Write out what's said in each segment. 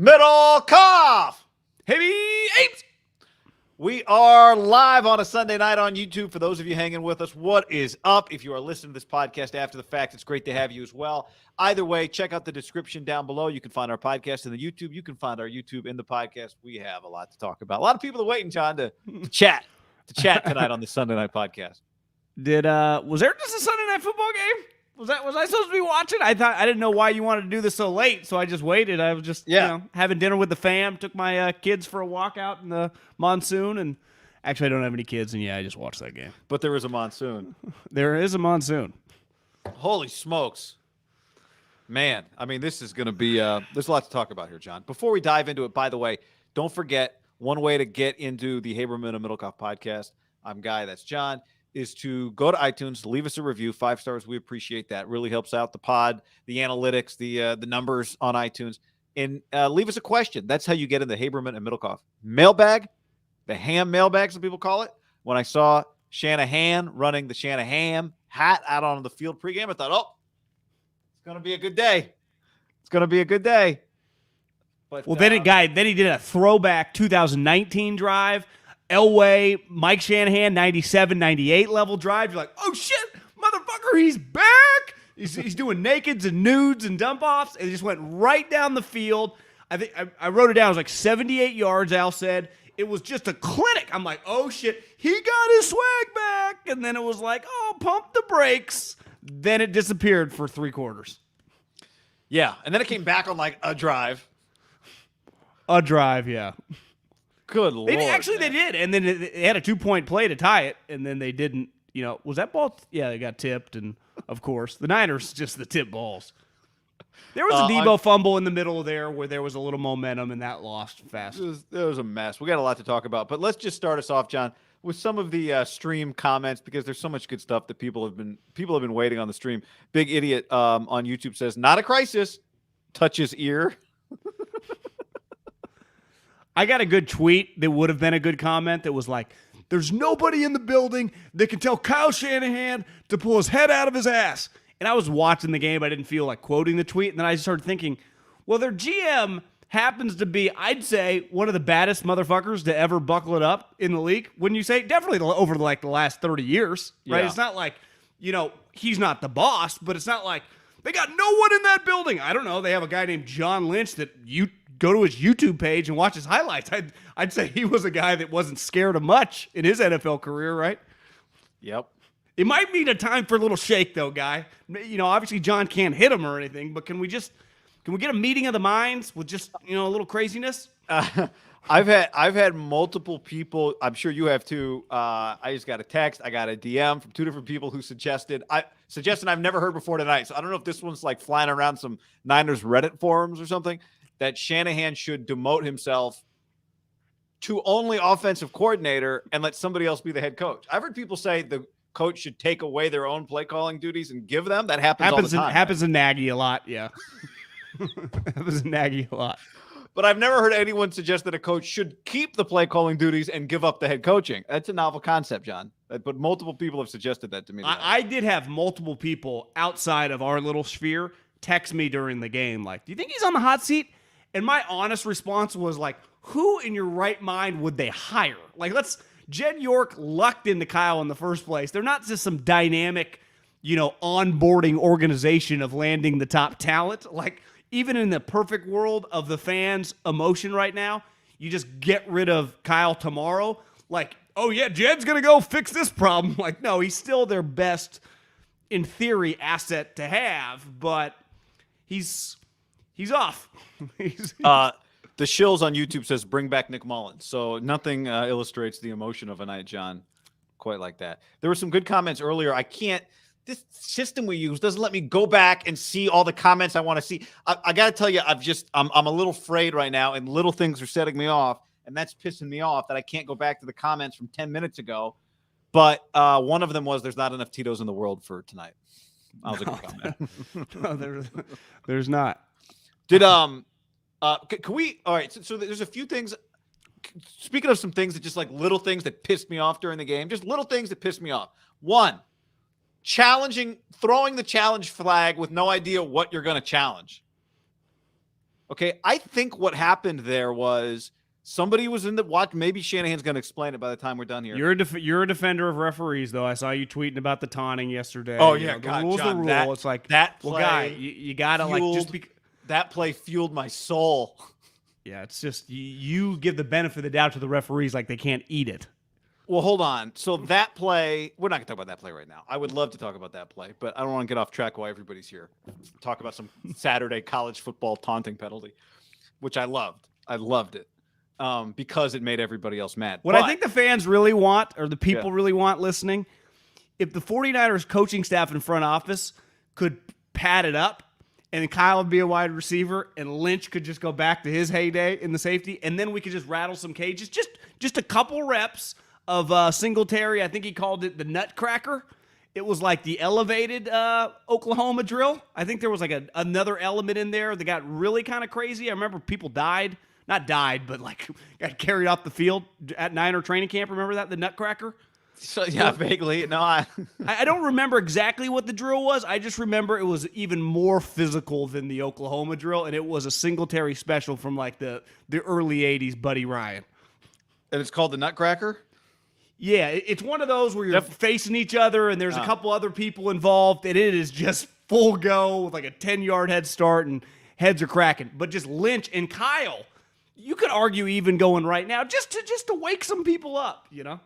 Middle cough. Heavy apes. We are live on a Sunday night on YouTube. For those of you hanging with us, what is up? If you are listening to this podcast after the fact, it's great to have you as well. Either way, check out the description down below. You can find our podcast in the YouTube. You can find our YouTube in the podcast. We have a lot to talk about. A lot of people are waiting, John, to chat tonight on the Sunday night podcast. Was there just a Sunday night football game? Was I supposed to be watching? I didn't know why you wanted to do this so late, so I just waited. I was just having dinner with the fam. Took my kids for a walk out in the monsoon, and actually I don't have any kids, and I just watched that game. But there is a monsoon. There is a monsoon. Holy smokes. Man, I mean, this is going to be there's a lot to talk about here, John. Before we dive into it, by the way, don't forget, one way to get into the Haberman and Middlecoff podcast, I'm Guy, that's John, is to go to iTunes, leave us a review, 5 stars. We appreciate that. Really helps out the pod, the analytics, the numbers on iTunes. And leave us a question. That's how you get into Haberman and Middlecoff. Mailbag, the ham mailbag, some people call it. When I saw Shanahan running the Shanahan hat out on the field pregame, I thought, oh, it's going to be a good day. It's going to be a good day. But, then he did a throwback 2019 drive. Elway, Mike Shanahan, 97, 98 level drive. You're like, oh, shit, motherfucker, he's back. He's doing nakeds and nudes and dump-offs, and he just went right down the field. I think I wrote it down. It was like 78 yards, Al said. It was just a clinic. I'm like, oh, shit, he got his swag back. And then it was like, oh, pump the brakes. Then it disappeared for 3 quarters. Yeah, and then it came back on like a drive. A drive, yeah. Good Lord. They did. And then they had a 2-point play to tie it, and then they didn't, was that ball? Yeah, they got tipped, and of course, the Niners just the tip balls. There was a Debo fumble in the middle there where there was a little momentum, and that lost fast. It was a mess. We got a lot to talk about, but let's just start us off, John, with some of the stream comments, because there's so much good stuff that people have been waiting on the stream. Big Idiot on YouTube says, not a crisis. Touch his ear. I got a good tweet that would have been a good comment that was like, there's nobody in the building that can tell Kyle Shanahan to pull his head out of his ass. And I was watching the game. I didn't feel like quoting the tweet. And then I started thinking, well, their GM happens to be, I'd say, one of the baddest motherfuckers to ever buckle it up in the league. Wouldn't you say? Definitely over like the last 30 years, right? Yeah. It's not like, he's not the boss, but it's not like they got no one in that building. I don't know. They have a guy named John Lynch that you go to his YouTube page and watch his highlights. I'd say he was a guy that wasn't scared of much in his NFL career, right? Yep. It might be a time for a little shake, though, Guy. Obviously John can't hit him or anything, but can we get a meeting of the minds with just a little craziness? I've had multiple people. I'm sure you have too. I just got a text. I got a DM from 2 different people who suggested I've never heard before tonight. So I don't know if this one's like flying around some Niners Reddit forums or something, that Shanahan should demote himself to only offensive coordinator and let somebody else be the head coach. I've heard people say the coach should take away their own play calling duties and give them. That happens all the time. Happens to Nagy a lot, yeah. Happens to Nagy a lot. But I've never heard anyone suggest that a coach should keep the play calling duties and give up the head coaching. That's a novel concept, John. But multiple people have suggested that to me. I did have multiple people outside of our little sphere text me during the game like, do you think he's on the hot seat? And my honest response was like, who in your right mind would they hire? Like, Jed York lucked into Kyle in the first place. They're not just some dynamic, onboarding organization of landing the top talent. Like, even in the perfect world of the fans' emotion right now, you just get rid of Kyle tomorrow. Like, oh yeah, Jed's going to go fix this problem. Like, no, he's still their best, in theory, asset to have, but he's off. The Shills on YouTube says, bring back Nick Mullins. So nothing illustrates the emotion of a night, John, quite like that. There were some good comments earlier. This system we use doesn't let me go back and see all the comments I want to see. I got to tell you, I'm a little afraid right now, and little things are setting me off, and that's pissing me off that I can't go back to the comments from 10 minutes ago. But one of them was, there's not enough Tito's in the world for tonight. That was a good comment. No, there's not. Can we? All right. So there's a few things. Speaking of some things that just like little things that pissed me off during the game, just little things that pissed me off. One, throwing the challenge flag with no idea what you're going to challenge. Okay, I think what happened there was somebody was in the watch. Maybe Shanahan's going to explain it by the time we're done here. You're a defender of referees, though. I saw you tweeting about the taunting yesterday. Oh, You yeah, know, God, the rule's John, the rule. It's like that well, play guy, you gotta that play fueled my soul. Yeah, it's just you give the benefit of the doubt to the referees, like they can't eat it. Well, hold on. So that play, we're not going to talk about that play right now. I would love to talk about that play, but I don't want to get off track while everybody's here. Talk about some Saturday college football taunting penalty, which I loved. I loved it because it made everybody else mad. What I think the fans really want, or the people really want listening, if the 49ers coaching staff and front office could pad it up, and Kyle would be a wide receiver, and Lynch could just go back to his heyday in the safety, and then we could just rattle some cages. Just a couple reps of Singletary. I think he called it the Nutcracker. It was like the elevated Oklahoma drill. I think there was like another element in there that got really kind of crazy. I remember people not died, but like got carried off the field at Niner training camp. Remember that, the Nutcracker? So, yeah, vaguely. No, I don't remember exactly what the drill was. I just remember it was even more physical than the Oklahoma drill, and it was a Singletary special from like the early 80s, Buddy Ryan. And it's called the Nutcracker? Yeah, it's one of those where you're facing each other, and there's a couple other people involved, and it is just full go with like a 10-yard head start, and heads are cracking. But just Lynch and Kyle, you could argue even going right now just to wake some people up, you know?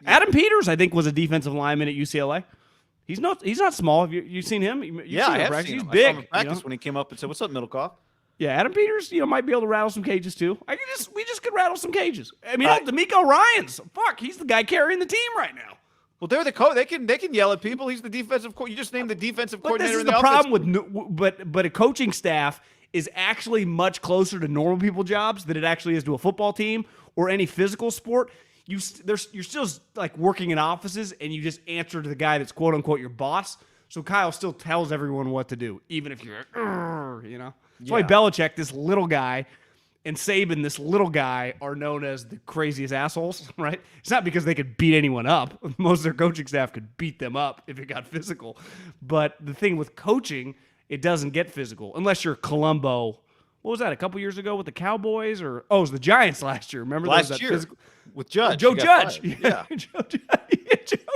Adam Peters, I think, was a defensive lineman at UCLA. He's not small. Have you seen him? I have seen him. He's big. I saw him in practice when he came up and said, "What's up, Middlecoff?" Yeah, Adam Peters, might be able to rattle some cages too. We just could rattle some cages. I mean, D'Amico Ryans, he's the guy carrying the team right now. Well, they're the coach. They can yell at people. He's the defensive coordinator. You just named the defensive coordinator. But this is the problem with but a coaching staff is actually much closer to normal people jobs than it actually is to a football team or any physical sport. You're still like working in offices, and you just answer to the guy that's quote unquote your boss. So Kyle still tells everyone what to do, even if you're, That's why Belichick, this little guy, and Saban, this little guy, are known as the craziest assholes, right? It's not because they could beat anyone up. Most of their coaching staff could beat them up if it got physical. But the thing with coaching, it doesn't get physical unless you're Columbo. What was that, a couple years ago with the Cowboys? It was the Giants last year. Remember last year with Judge. Joe Judge. Yeah. Joe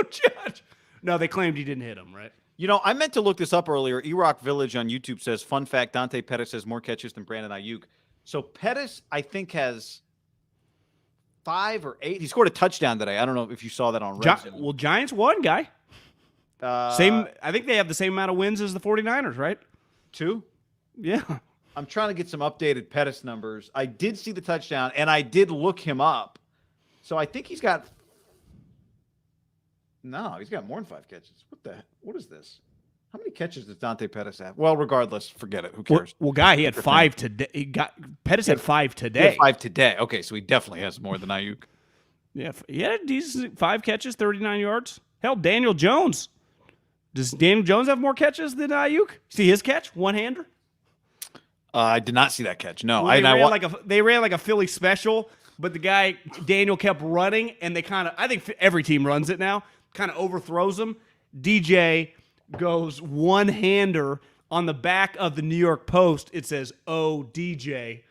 Judge. No, they claimed he didn't hit him, right? I meant to look this up earlier. E-Rock Village on YouTube says, fun fact, Dante Pettis has more catches than Brandon Ayuk. So Pettis, I think, has 5 or 8. He scored a touchdown today. I don't know if you saw that on Red Zone. Giants won, guy. I think they have the same amount of wins as the 49ers, right? 2? Yeah. I'm trying to get some updated Pettis numbers. I did see the touchdown, and I did look him up. So I think he's got... No, he's got more than 5 catches. What is this? How many catches does Dante Pettis have? Well, regardless, forget it. Who cares? Well, guy, he had 5 today. Pettis had 5 today. He had 5 today. Okay, so he definitely has more than Ayuk. Yeah, he had a decent 5 catches, 39 yards. Hell, Daniel Jones. Does Daniel Jones have more catches than Ayuk? See his catch? One-hander? I did not see that catch. No. Well, they ran like a Philly special, but the guy, Daniel, kept running, and they kind of, I think every team runs it now, kind of overthrows him. DJ goes one-hander on the back of the New York Post. It says, "Oh, DJ"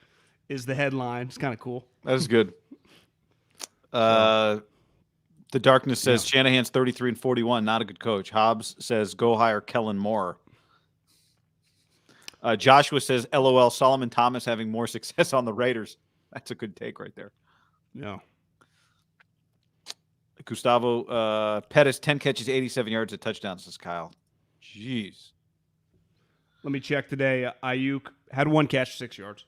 is the headline. It's kind of cool. That was good. The Darkness says Shanahan's 33-41, not a good coach. Hobbs says go hire Kellen Moore. Joshua says, LOL, Solomon Thomas having more success on the Raiders. That's a good take right there. Yeah. Gustavo Pettis, 10 catches, 87 yards, a touchdown, says Kyle. Jeez. Let me check today. Ayuk had 1 catch, 6 yards.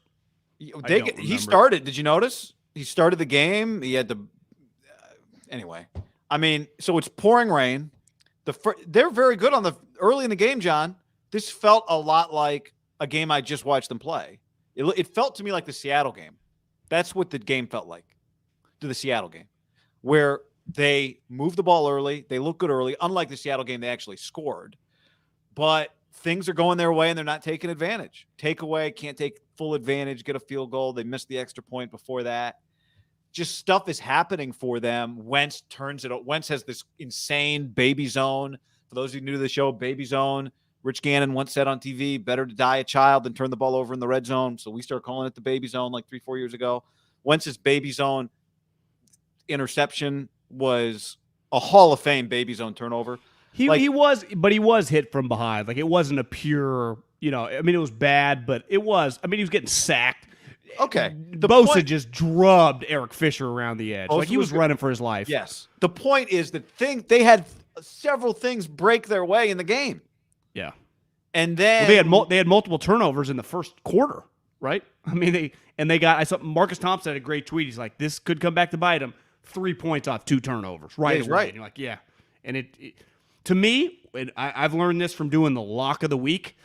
He started. Did you notice? He started the game. He had the anyway. I mean, so it's pouring rain. They're very good on the early in the game, John. This felt a lot like a game I just watched them play. It felt to me like the Seattle game. That's what the game felt like. To the Seattle game, where they moved the ball early. They look good early. Unlike the Seattle game, they actually scored. But things are going their way, and they're not taking advantage. Takeaway, can't take full advantage, get a field goal. They missed the extra point before that. Just stuff is happening for them. Wentz has this insane baby zone. For those of you new to the show, baby zone Rich Gannon once said on TV, better to die a child than turn the ball over in the red zone. So we started calling it the baby zone like 3-4 years ago. Wentz's baby zone interception was a Hall of Fame baby zone turnover. He was hit from behind. Like, it wasn't a pure, I mean, it was bad, but it was. I mean, he was getting sacked. Okay. Bosa just drubbed Eric Fisher around the edge. Like, he was running for his life. Yes. The point is that they had several things break their way in the game. Yeah. And then they had multiple turnovers in the first quarter, right? I mean, I saw Marcus Thompson had a great tweet. He's like, this could come back to bite him. 3 points off 2 turnovers. Right. Yeah, right. And you're like, yeah. And it to me, I've learned this from doing the lock of the week.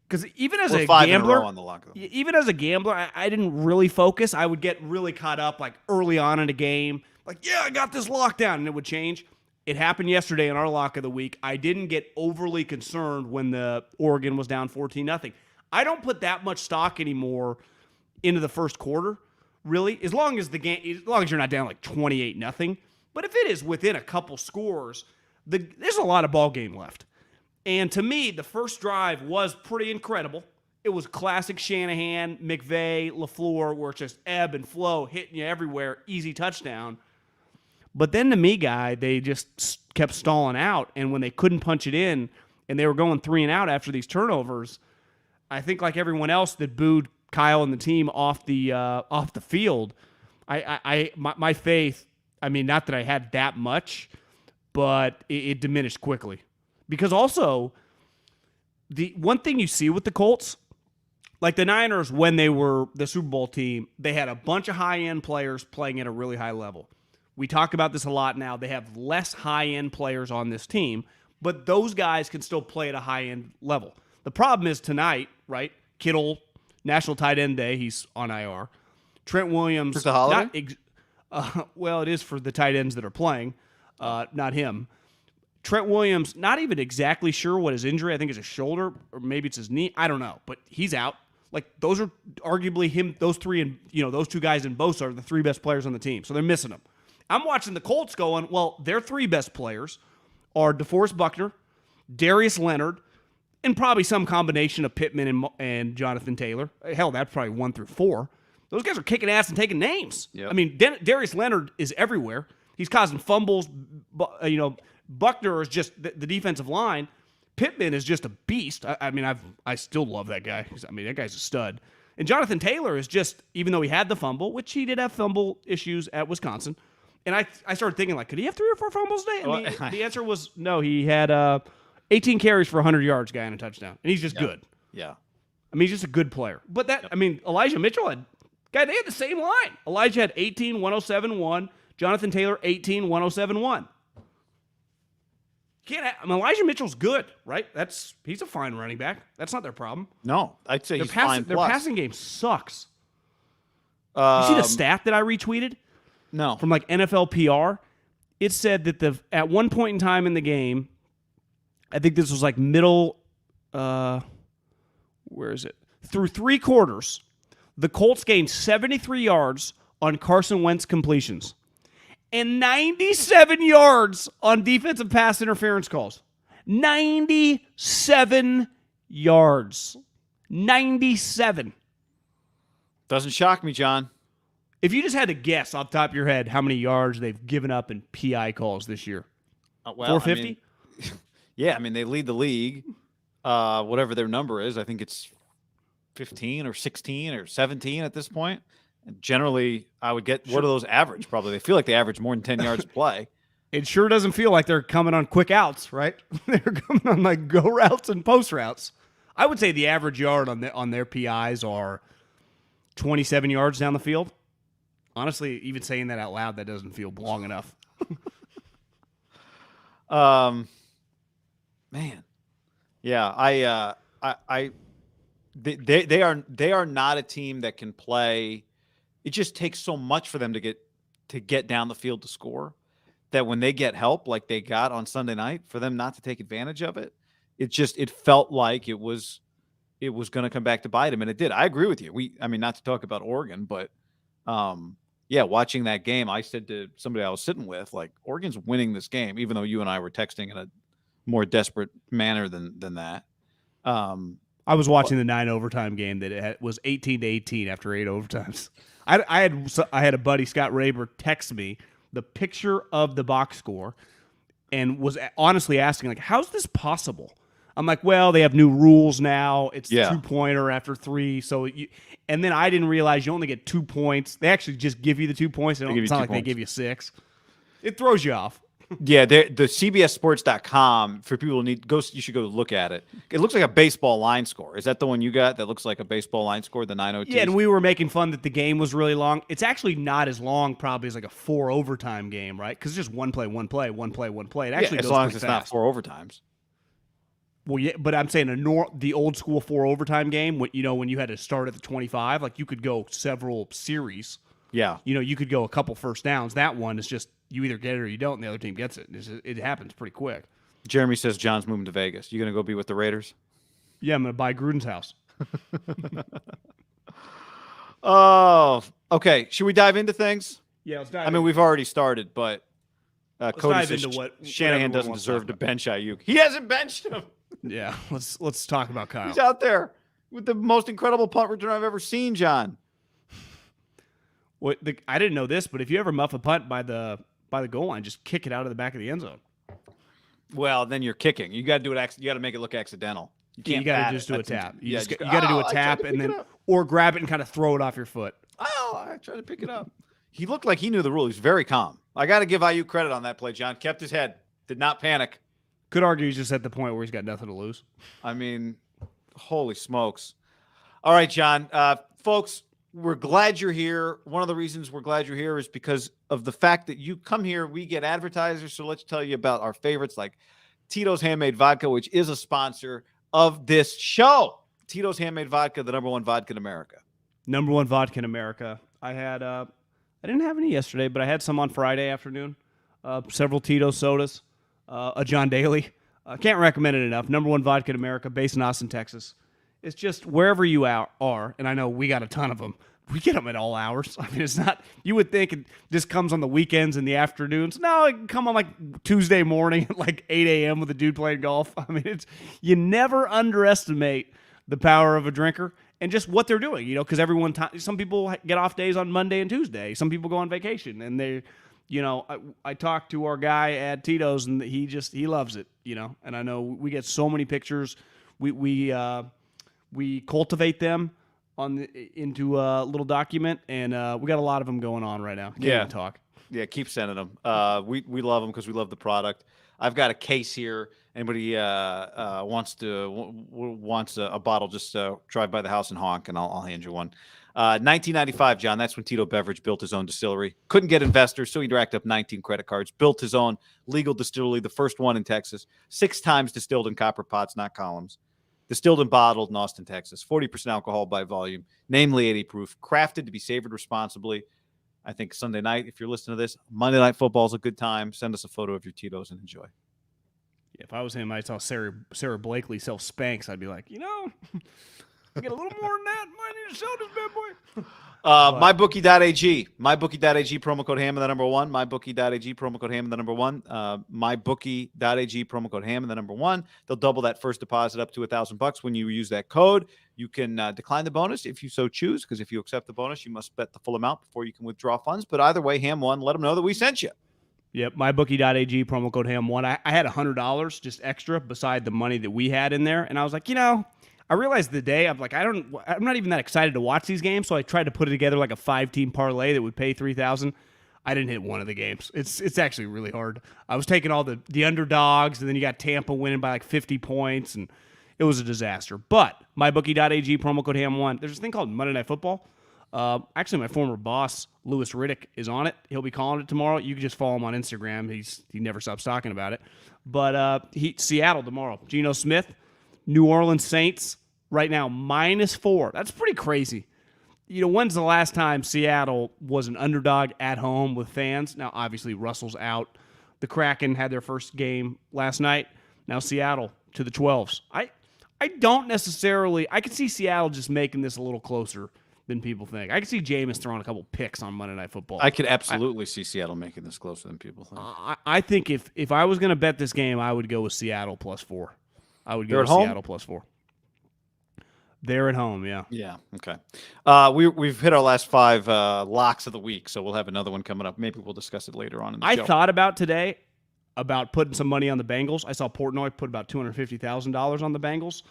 Because even as a gambler, on the lock of the week. Even as a gambler, I didn't really focus. I would get really caught up like early on in a game. Like, yeah, I got this lockdown, and it would change. It happened yesterday in our lock of the week. I didn't get overly concerned when the Oregon was down 14-0. I don't put that much stock anymore into the first quarter, really, as long as you're not down like 28-0. But if it is within a couple scores, there's a lot of ball game left. And to me, the first drive was pretty incredible. It was classic Shanahan, McVay, LaFleur, where it's just ebb and flow, hitting you everywhere, easy touchdown. But then to me, guy, they just kept stalling out. And when they couldn't punch it in and they were going 3 and out after these turnovers, I think like everyone else that booed Kyle and the team off the field, my faith, I mean, not that I had that much, but it diminished quickly. Because also, the one thing you see with the Colts, like the Niners, when they were the Super Bowl team, they had a bunch of high-end players playing at a really high level. We talk about this a lot now. They have less high-end players on this team, but those guys can still play at a high-end level. The problem is tonight, right? Kittle, National Tight End Day, he's on IR. Trent Williams. It's the holiday? Well, it is for the tight ends that are playing, not him. Trent Williams, not even exactly sure what his injury. I think it's his shoulder, or maybe it's his knee. I don't know, but he's out. Like, those are arguably him. Those three, and those 2 guys in Bosa are the 3 best players on the team, so they're missing him. I'm watching the Colts going, well, their 3 best players are DeForest Buckner, Darius Leonard, and probably some combination of Pittman and Jonathan Taylor. Hell, that's probably 1 through 4. Those guys are kicking ass and taking names. Yep. I mean, Darius Leonard is everywhere. He's causing fumbles. Buckner is just the defensive line. Pittman is just a beast. I still love that guy. That guy's a stud. And Jonathan Taylor is just, even though he had the fumble, which he did have fumble issues at Wisconsin, and I started thinking, like, could he have 3 or 4 fumbles today? And the answer was no. He had 18 carries for 100 yards, guy, and a touchdown. And he's just good. Yeah. He's just a good player. But Elijah Mitchell they had the same line. Elijah had 18, 107-1. Jonathan Taylor, 18, 107-1. Elijah Mitchell's good, right? He's a fine running back. That's not their problem. No, I'd say he's fine. Their passing game sucks. You see the stat that I retweeted? No. From like NFL PR? It said that at one point in time in the game, I think this was like middle, where is it? Through 3 quarters, the Colts gained 73 yards on Carson Wentz completions and 97 yards on defensive pass interference calls. 97 yards. 97. Doesn't shock me, John. If you just had to guess off the top of your head how many yards they've given up in PI calls this year. 450? They lead the league. Whatever their number is, I think it's 15 or 16 or 17 at this point. And generally, I would get, what do those average? Probably. They feel like they average more than 10 yards a play. It sure doesn't feel like they're coming on quick outs, right? They're coming on like go routes and post routes. I would say the average yard on their PIs are 27 yards down the field. Honestly, even saying that out loud, that doesn't feel long enough. Man. Yeah, they are not a team that can play. It just takes so much for them to get down the field to score, that when they get help like they got on Sunday night, for them not to take advantage of it, it felt like it was going to come back to bite them, and it did. I agree with you. Not to talk about Oregon, but watching that game, I said to somebody I was sitting with, like, Oregon's winning this game, even though you and I were texting in a more desperate manner than that. I was watching the 9 overtime game that was 18-18 after 8 overtimes. I had a buddy, Scott Raber, text me the picture of the box score and was honestly asking, like, how's this possible? I'm like, well, they have new rules now. It's 2-pointer after 3. And then I didn't realize you only get 2 points. They actually just give you the 2 points. It's not like they give you 6. It throws you off. Yeah, the CBSSports.com, for people who you should go look at it. It looks like a baseball line score. Is that the one you got that looks like a baseball line score, the 9 OTs? Yeah, and we were making fun that the game was really long. It's actually not as long probably as like a 4 overtime game, right? Because it's just one play. It actually goes as long as it's not 4 overtimes. Well, yeah, but I'm saying the old school 4 overtime game, when you had to start at the 25, like you could go several series. Yeah. You could go a couple first downs. That one is just you either get it or you don't, and the other team gets it. It happens pretty quick. Jeremy says John's moving to Vegas. You going to go be with the Raiders? Yeah, I'm going to buy Gruden's house. Oh, okay. Should we dive into things? Yeah, let's dive I mean, we've already started, but Cody dive says into Shanahan doesn't deserve to bench Ayuk. He hasn't benched him. Yeah, let's talk about Kyle. He's out there with the most incredible punt return I've ever seen, John. I didn't know this, but if you ever muff a punt by the goal line, just kick it out of the back of the end zone. Well, then you're kicking. You got to do it. You got to make it look accidental. You got to just do a tap. You got to do a tap and then or grab it and kind of throw it off your foot. Oh, I tried to pick it up. He looked like he knew the rule. He's very calm. I got to give Ayuk credit on that play, John. Kept his head. Did not panic. Could argue he's just at the point where he's got nothing to lose. I mean, holy smokes. All right, John. Folks, we're glad you're here. One of the reasons we're glad you're here is because of the fact that you come here. We get advertisers, so let's tell you about our favorites like Tito's Handmade Vodka, which is a sponsor of this show. Tito's Handmade Vodka, the #1 vodka in America. #1 vodka in America. I didn't have any yesterday, but I had some on Friday afternoon. Several Tito's sodas. A John Daly. Can't recommend it enough. #1 vodka in America, based in Austin, Texas. It's just wherever you are, and I know we got a ton of them. We get them at all hours. I mean, it's not, you would think it just comes on the weekends and the afternoons. No, it can come on like Tuesday morning at like 8 a.m. with a dude playing golf. I mean, you never underestimate the power of a drinker and just what they're doing, because some people get off days on Monday and Tuesday. Some people go on vacation and I talked to our guy at Tito's and he loves it, and I know we get so many pictures. We cultivate them into a little document, and we got a lot of them going on right now. Can't even talk. Yeah, keep sending them. We love them because we love the product. I've got a case here. Anybody wants a bottle, just drive by the house and honk, and I'll hand you one. 1995, John, that's when Tito Beverage built his own distillery. Couldn't get investors, so he racked up 19 credit cards, built his own legal distillery, the first one in Texas, 6 times distilled in copper pots, not columns. Distilled and bottled in Austin, Texas. 40% alcohol by volume, namely 80 proof, crafted to be savored responsibly. I think Sunday night, if you're listening to this, Monday Night Football is a good time. Send us a photo of your Tito's and enjoy. Yeah, if I was him, I saw Sarah Blakely sell Spanx, I'd be like, I get a little more than that. I need to sell this bad boy. MyBookie.ag. MyBookie.ag, promo code HAM and the #1. MyBookie.ag, promo code HAM and the #1. MyBookie.ag, promo code HAM and the #1. They'll double that first deposit up to $1,000 when you use that code. You can decline the bonus if you so choose, because if you accept the bonus, you must bet the full amount before you can withdraw funds. But either way, HAM won. Let them know that we sent you. Yep, MyBookie.ag, promo code HAM1. I had $100 just extra beside the money that we had in there, and I was like, I realized the day, I'm like, I'm not even that excited to watch these games, so I tried to put it together like a 5-team parlay that would pay $3,000. I didn't hit one of the games. It's actually really hard. I was taking all the underdogs, and then you got Tampa winning by like 50 points, and it was a disaster. But MyBookie.ag, promo code HAM1. There's a thing called Monday Night Football. Actually, my former boss, Louis Riddick, is on it. He'll be calling it tomorrow. You can just follow him on Instagram. He never stops talking about it. But Seattle tomorrow. Geno Smith. New Orleans Saints right now -4. That's pretty crazy. When's the last time Seattle was an underdog at home with fans? Now, obviously, Russell's out. The Kraken had their first game last night. Now Seattle to the 12s. I don't necessarily – I could see Seattle just making this a little closer than people think. I can see Jameis throwing a couple picks on Monday Night Football. I could absolutely see Seattle making this closer than people think. I think if I was going to bet this game, I would go with Seattle +4. I would go They're with at home? Seattle +4. They're at home, yeah. Yeah. Okay. We've hit our last 5 locks of the week, so we'll have another one coming up. Maybe we'll discuss it later on in the show. I thought about today about putting some money on the Bengals. I saw Portnoy put about $250,000 on the Bengals,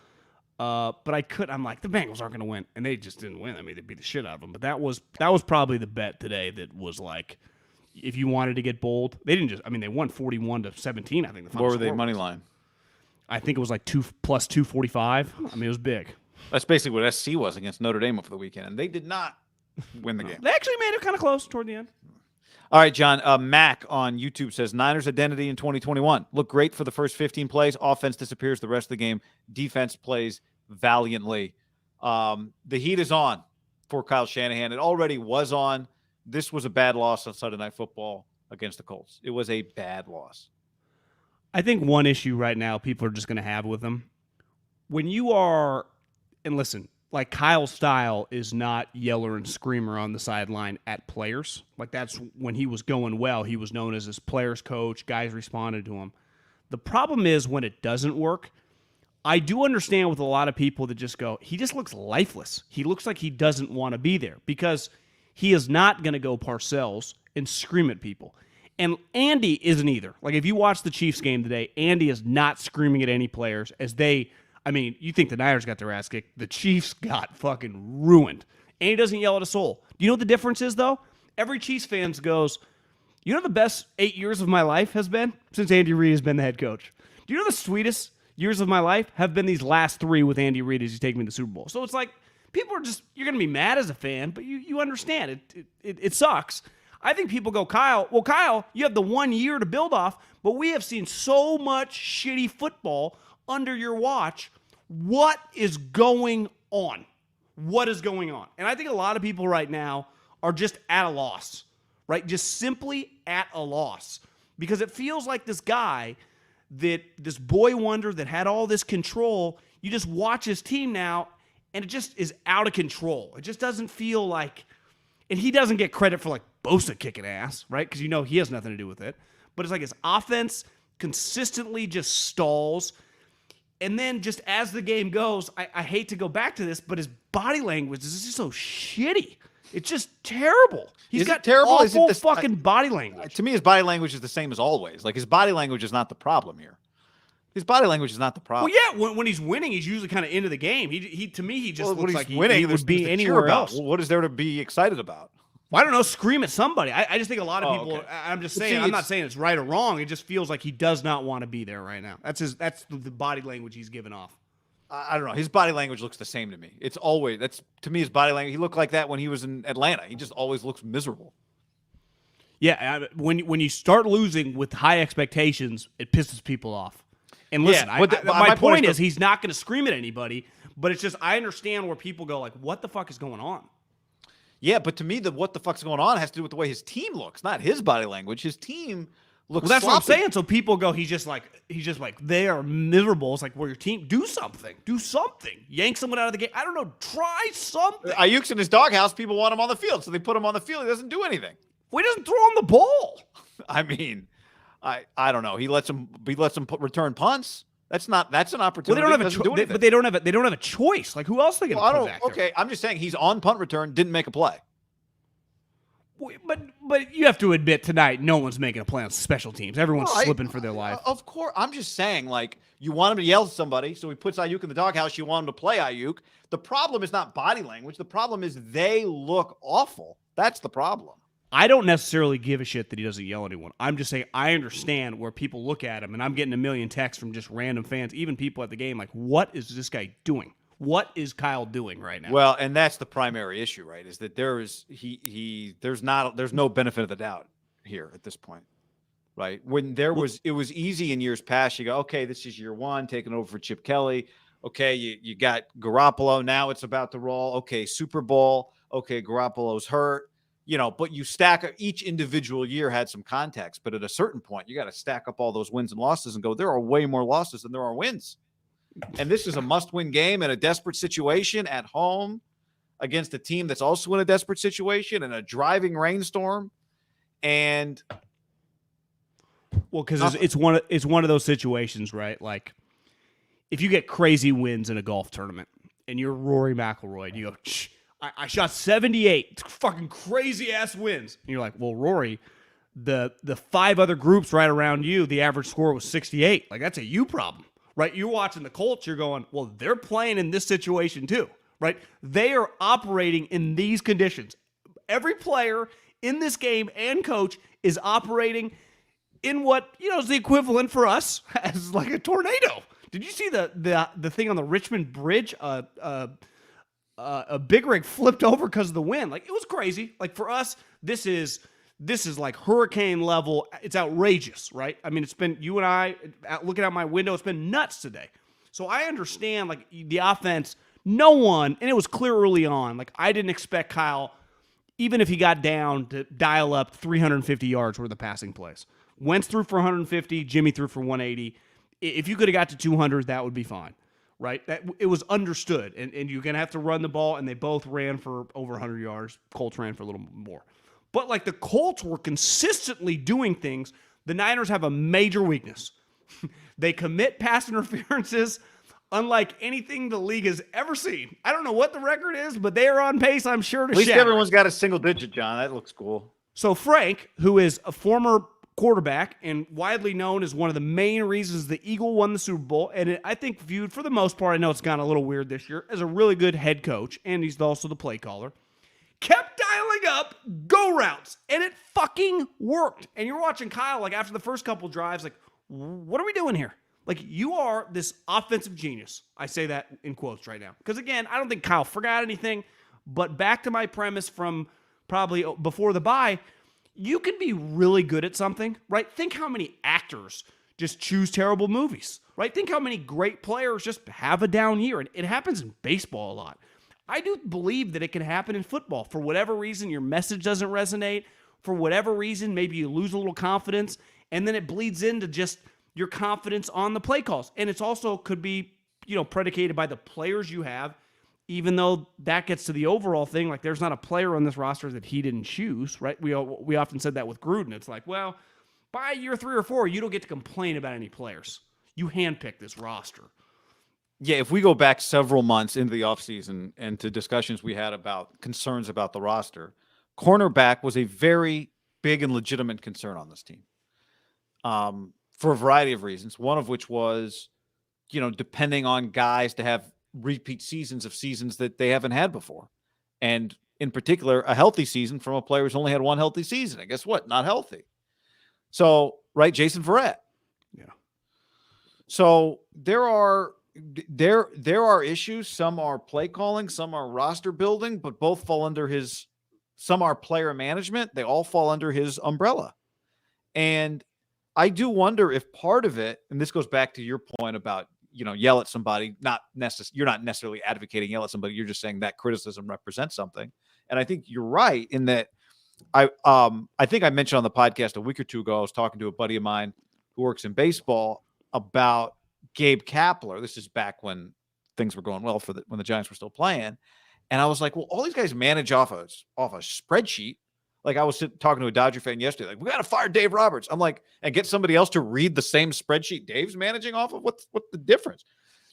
but I'm like, the Bengals aren't going to win, and they just didn't win. I mean, they beat the shit out of them. But that was probably the bet today that was like, if you wanted to get bold, they didn't just. I mean, they won 41-17. I think the final What were they score money was. line? I think it was like plus 245. I mean, it was big. That's basically what SC was against Notre Dame over the weekend, and they did not win the game. They actually made it kind of close toward the end. All right, John. Mac on YouTube says, Niners identity in 2021. Look great for the first 15 plays. Offense disappears the rest of the game. Defense plays valiantly. The heat is on for Kyle Shanahan. It already was on. This was a bad loss on Sunday Night Football against the Colts. It was a bad loss. I think one issue right now people are just going to have with them, when you are, and listen, like Kyle's style is not yeller and screamer on the sideline at players. Like that's when he was going well, he was known as his players coach. Guys responded to him. The problem is when it doesn't work, I do understand with a lot of people that just go, he just looks lifeless. He looks like he doesn't want to be there because he is not going to go Parcells and scream at people. And Andy isn't either. Like if you watch the Chiefs game today, Andy is not screaming at any players as they, I mean, you think the Niners got their ass kicked. The Chiefs got fucking ruined. Andy doesn't yell at a soul. Do you know what the difference is, though? Every Chiefs fan goes, you know the best 8 years of my life has been? Since Andy Reid has been the head coach. Do you know the sweetest years of my life have been these last 3 with Andy Reid as he's taking me to the Super Bowl? So it's like, people are just, you're going to be mad as a fan, but you understand. It sucks. I think people go, Kyle, you have the 1 year to build off, but we have seen so much shitty football under your watch. What is going on? What is going on? And I think a lot of people right now are just at a loss, right? Just simply at a loss. Because it feels like this guy, this boy wonder that had all this control, you just watch his team now, and it just is out of control. It just doesn't feel like, and he doesn't get credit for like Bosa kicking ass, right? Because you know he has nothing to do with it. But it's like his offense consistently just stalls. And then just as the game goes, I hate to go back to this, but his body language is just so shitty. It's just terrible. He's got terrible? awful fucking body language. To me, his body language is the same as always. Like his body language is not the problem here. His body language is not the problem. Well, yeah, when he's winning, he's usually kind of into the game. He to me, he just looks like winning, he would be anywhere else. Well, what is there to be excited about? Well, I don't know. Scream at somebody. I just think a lot of people. Okay. I'm just saying. I'm not saying it's right or wrong. It just feels like he does not want to be there right now. That's the body language he's giving off. I don't know. His body language looks the same to me. It's always to me his body language. He looked like that when he was in Atlanta. He just always looks miserable. Yeah, when you start losing with high expectations, it pisses people off. And listen, my point is he's not going to scream at anybody, but it's just I understand where people go like, what the fuck is going on? Yeah, but to me, what the fuck's going on has to do with the way his team looks, not his body language. His team looks. Well, that's sloppy. what I'm saying. So people go, he's just like they are miserable. It's like, well, your team do something, yank someone out of the game. I don't know, try something. Ayuk's in his doghouse. People want him on the field, so they put him on the field. He doesn't do anything. Well, he doesn't throw him the ball. I mean, I don't know. He lets him return punts. That's an opportunity. Well, they don't have a choice. Like who else are they going to put back there? Okay, I'm just saying he's on punt return, didn't make a play. But you have to admit tonight, no one's making a play on special teams. Everyone's slipping for their life. Of course, I'm just saying, like you want him to yell at somebody, so he puts Ayuk in the doghouse. You want him to play Ayuk. The problem is not body language. The problem is they look awful. That's the problem. I don't necessarily give a shit that he doesn't yell at anyone. I'm just saying I understand where people look at him, and I'm getting a million texts from just random fans, even people at the game, like, what is this guy doing? What is Kyle doing right now? Well, and that's the primary issue, right? Is that there's no benefit of the doubt here at this point, right? When it was easy in years past. You go, okay, this is year one, taking over for Chip Kelly. Okay, you got Garoppolo. Now it's about to roll. Okay, Super Bowl. Okay, Garoppolo's hurt. But you stack each individual year had some context, but at a certain point, you got to stack up all those wins and losses and go, there are way more losses than there are wins. And this is a must-win game in a desperate situation at home. against a team that's also in a desperate situation and a driving rainstorm. And well, because it's one of those situations, right? Like if you get crazy wins in a golf tournament and you're Rory McIlroy, and you go, I shot 78, it's fucking crazy ass wins, and you're like, well, Rory, the 5 other groups right around you, the average score was 68. Like that's a you problem, right? You're watching the Colts, you're going, well, they're playing in this situation too, right? They are operating in these conditions. Every player in this game and coach is operating in what, is the equivalent for us as like a tornado. Did you see the thing on the Richmond Bridge? A big rig flipped over because of the wind. Like it was crazy. Like for us, this is like hurricane level. It's outrageous, right? I mean, it's been, you and I looking out my window, it's been nuts today. So I understand like the offense, no one, and it was clear early on, like I didn't expect Kyle, even if he got down, to dial up 350 yards worth of passing plays. Wentz threw for 150, Jimmy threw for 180. If you could have got to 200, that would be fine, right? It was understood, and you're going to have to run the ball, and they both ran for over 100 yards. Colts ran for a little more. But like the Colts were consistently doing things. The Niners have a major weakness. They commit pass interferences unlike anything the league has ever seen. I don't know what the record is, but they are on pace, I'm sure, to at least shatter. everyone's got a single digit, John. That looks cool. So Frank, who is a former quarterback and widely known as one of the main reasons the Eagle won the Super Bowl, and I think viewed for the most part, I know it's gone a little weird this year, as a really good head coach, and he's also the play caller, kept dialing up go routes, and it fucking worked. And you're watching Kyle, like after the first couple drives, like, what are we doing here? Like, you are this offensive genius. I say that in quotes right now. Because again, I don't think Kyle forgot anything, but back to my premise from probably before the bye, you can be really good at something, right? Think how many actors just choose terrible movies, right? Think how many great players just have a down year. And it happens in baseball a lot. I do believe that it can happen in football. For whatever reason, your message doesn't resonate. For whatever reason, maybe you lose a little confidence, and then it bleeds into just your confidence on the play calls. And it's also could be, predicated by the players you have, even though that gets to the overall thing. Like there's not a player on this roster that he didn't choose, right? We often said that with Gruden. It's like, well, by year 3 or 4, you don't get to complain about any players. You handpick this roster. Yeah, if we go back several months into the offseason and to discussions we had about concerns about the roster, cornerback was a very big and legitimate concern on this team for a variety of reasons, one of which was, depending on guys to have repeat seasons that they haven't had before. And in particular, a healthy season from a player who's only had one healthy season. And guess what? Not healthy. So, right, Jason Verrett. Yeah. So there are issues. Some are play calling, some are roster building, but both fall under some are player management. They all fall under his umbrella. And I do wonder if part of it, and this goes back to your point about, yell at somebody, you're not necessarily advocating yell at somebody. You're just saying that criticism represents something. And I think you're right in that I think I mentioned on the podcast a week or two ago, I was talking to a buddy of mine who works in baseball about Gabe Kapler. This is back when things were going well when the Giants were still playing. And I was like, well, all these guys manage off a spreadsheet. Like I was talking to a Dodger fan yesterday, like, we got to fire Dave Roberts. I'm like, and get somebody else to read the same spreadsheet Dave's managing off of. What's the difference?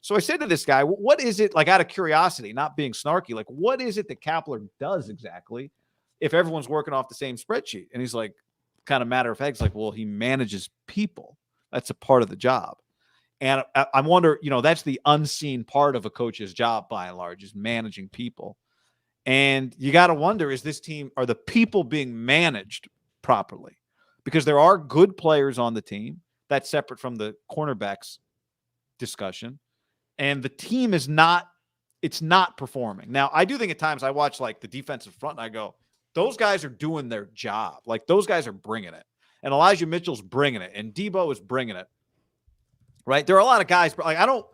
So I said to this guy, what is it, like out of curiosity, not being snarky, like what is it that Kapler does exactly if everyone's working off the same spreadsheet? And he's like, kind of matter of fact, he's like, well, he manages people. That's a part of the job. And I wonder, that's the unseen part of a coach's job by and large, is managing people. And you got to wonder, are the people being managed properly? Because there are good players on the team. That's separate from the cornerbacks discussion. And the team it's not performing. Now, I do think at times I watch like the defensive front and I go, those guys are doing their job. Like those guys are bringing it. And Elijah Mitchell's bringing it. And Debo is bringing it. Right? There are a lot of guys, but like I don't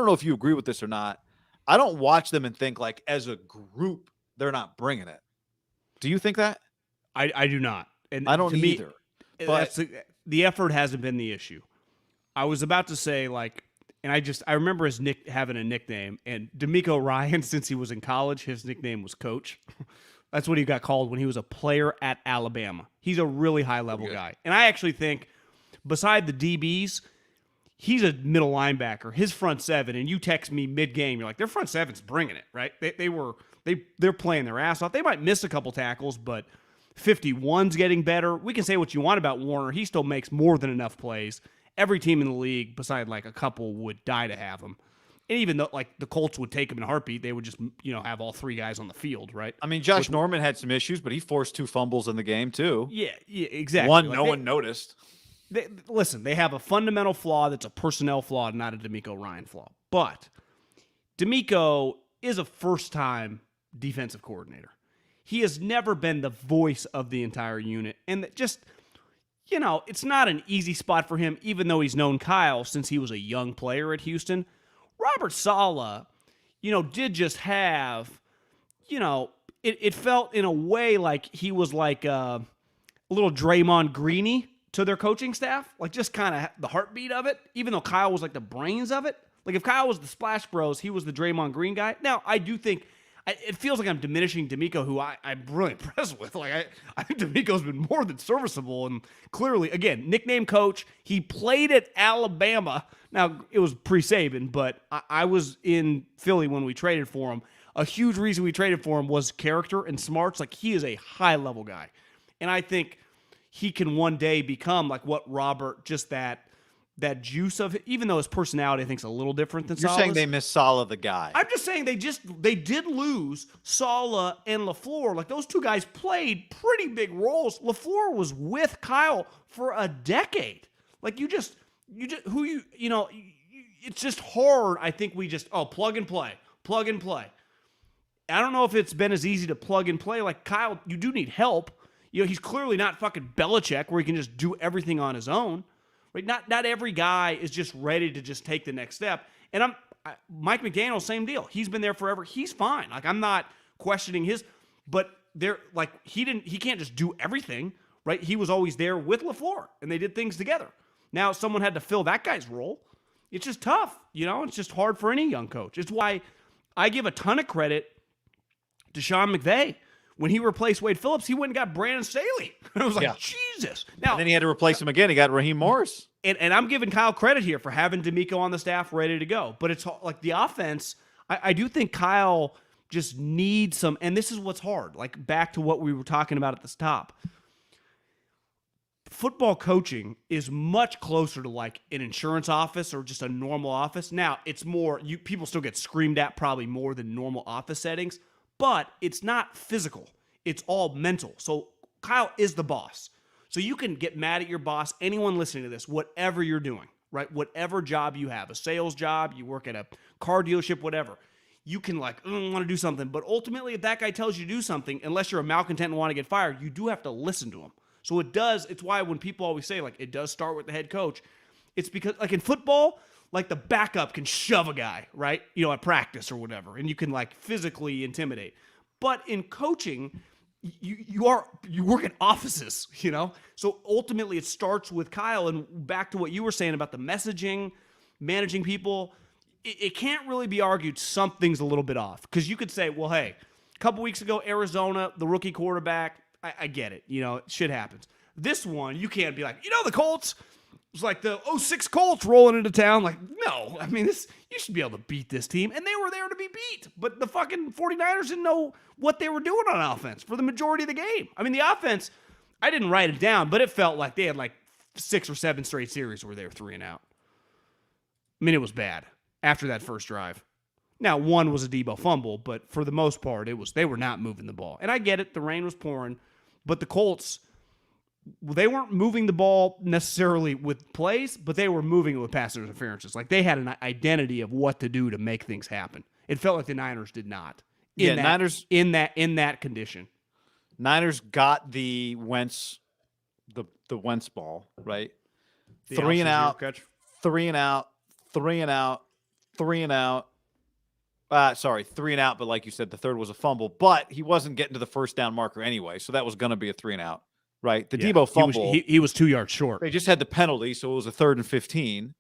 know if you agree with this or not. I don't watch them and think like as a group they're not bringing it. Do you think that? I do not. And I don't either. But the effort hasn't been the issue. I was about to say, like, And I remember having a nickname. And D'Amico Ryan, since he was in college, his nickname was Coach. That's what he got called when he was a player at Alabama. He's a really high-level guy. And I actually think, beside the DBs, he's a middle linebacker. His front seven, and you text me mid-game, you're like, their front seven's bringing it, right? They're playing their ass off. They might miss a couple tackles, but 51's getting better. We can say what you want about Warner. He still makes more than enough plays. Every team in the league, beside like a couple, would die to have him. And even though like the Colts would take him in a heartbeat, they would just have all three guys on the field, right? I mean, Josh Norman had some issues, but he forced 2 fumbles in the game too. Yeah, exactly. One, no one noticed. Listen, they have a fundamental flaw that's a personnel flaw, not a D'Amico Ryan flaw. But D'Amico is a first-time defensive coordinator. He has never been the voice of the entire unit. And just, it's not an easy spot for him, even though he's known Kyle since he was a young player at Houston. Robert Saleh, did just have, it felt in a way like he was like a little Draymond Greeny to their coaching staff, like just kind of the heartbeat of it, even though Kyle was like the brains of it. Like if Kyle was the Splash Bros, he was the Draymond Green guy. Now, I do think it feels like I'm diminishing D'Amico, who I'm really impressed with. Like I think D'Amico's been more than serviceable, and clearly, again, nickname coach. He played at Alabama. Now it was pre-Saban, but I was in Philly when we traded for him. A huge reason we traded for him was character and smarts. Like he is a high-level guy, and I think he can one day become like what Robert, just that juice of it, even though his personality I think is a little different than Saleh's. You're saying they miss Saleh the guy. I'm just saying they did lose Saleh and LaFleur. Like those two guys played pretty big roles. LaFleur was with Kyle for a decade. Like it's just hard. I think we just plug and play. I don't know if it's been as easy to plug and play. Like Kyle, you do need help. He's clearly not fucking Belichick where he can just do everything on his own. Right? Not every guy is just ready to just take the next step. And Mike McDaniel, same deal. He's been there forever. He's fine. Like I'm not questioning but they're like he can't just do everything, right? He was always there with LaFleur and they did things together. Now someone had to fill that guy's role. It's just tough, It's just hard for any young coach. It's why I give a ton of credit to Sean McVay. When he replaced Wade Phillips, he went and got Brandon Staley. I was like, Jesus. Now, and then he had to replace him again. He got Raheem Morris. And I'm giving Kyle credit here for having D'Amico on the staff ready to go. But it's like the offense, I do think Kyle just needs some, and this is what's hard. Like back to what we were talking about at the top. Football coaching is much closer to like an insurance office or just a normal office. Now, it's more, people still get screamed at probably more than normal office settings. But it's not physical. It's all mental. So Kyle is the boss. So you can get mad at your boss, anyone listening to this, whatever you're doing, right? Whatever job you have, a sales job, you work at a car dealership, whatever. You can want to do something. But ultimately, if that guy tells you to do something, unless you're a malcontent and want to get fired, you do have to listen to him. So it's why when people always say, like, it does start with the head coach, it's because, like in football, like the backup can shove a guy, right? At practice or whatever, and you can like physically intimidate. But in coaching, you work in offices, So ultimately, it starts with Kyle. And back to what you were saying about the messaging, managing people, it can't really be argued something's a little bit off because you could say, well, hey, a couple weeks ago, Arizona, the rookie quarterback, I get it, shit happens. This one, you can't be like, the Colts. It was like the 06 Colts rolling into town. Like, no, I mean, you should be able to beat this team. And they were there to be beat. But the fucking 49ers didn't know what they were doing on offense for the majority of the game. I mean, the offense, I didn't write it down, but it felt like they had like 6 or 7 straight series where they were 3 and out. I mean, it was bad after that first drive. Now, one was a Debo fumble, but for the most part, they were not moving the ball. And I get it. The rain was pouring. But the Colts, they weren't moving the ball necessarily with plays, but they were moving it with pass interferences. Like they had an identity of what to do to make things happen. It felt like the Niners did not. Niners in that condition. Niners got the Wentz, the Wentz ball, right? The 3 and out, catch. 3 and out, 3 and out, 3 and out. 3 and out, but like you said, the third was a fumble. But he wasn't getting to the first down marker anyway, so that was going to be a 3 and out. Right, the Debo fumble. He was 2 yards short. They just had the penalty, so it was a 3rd and 15.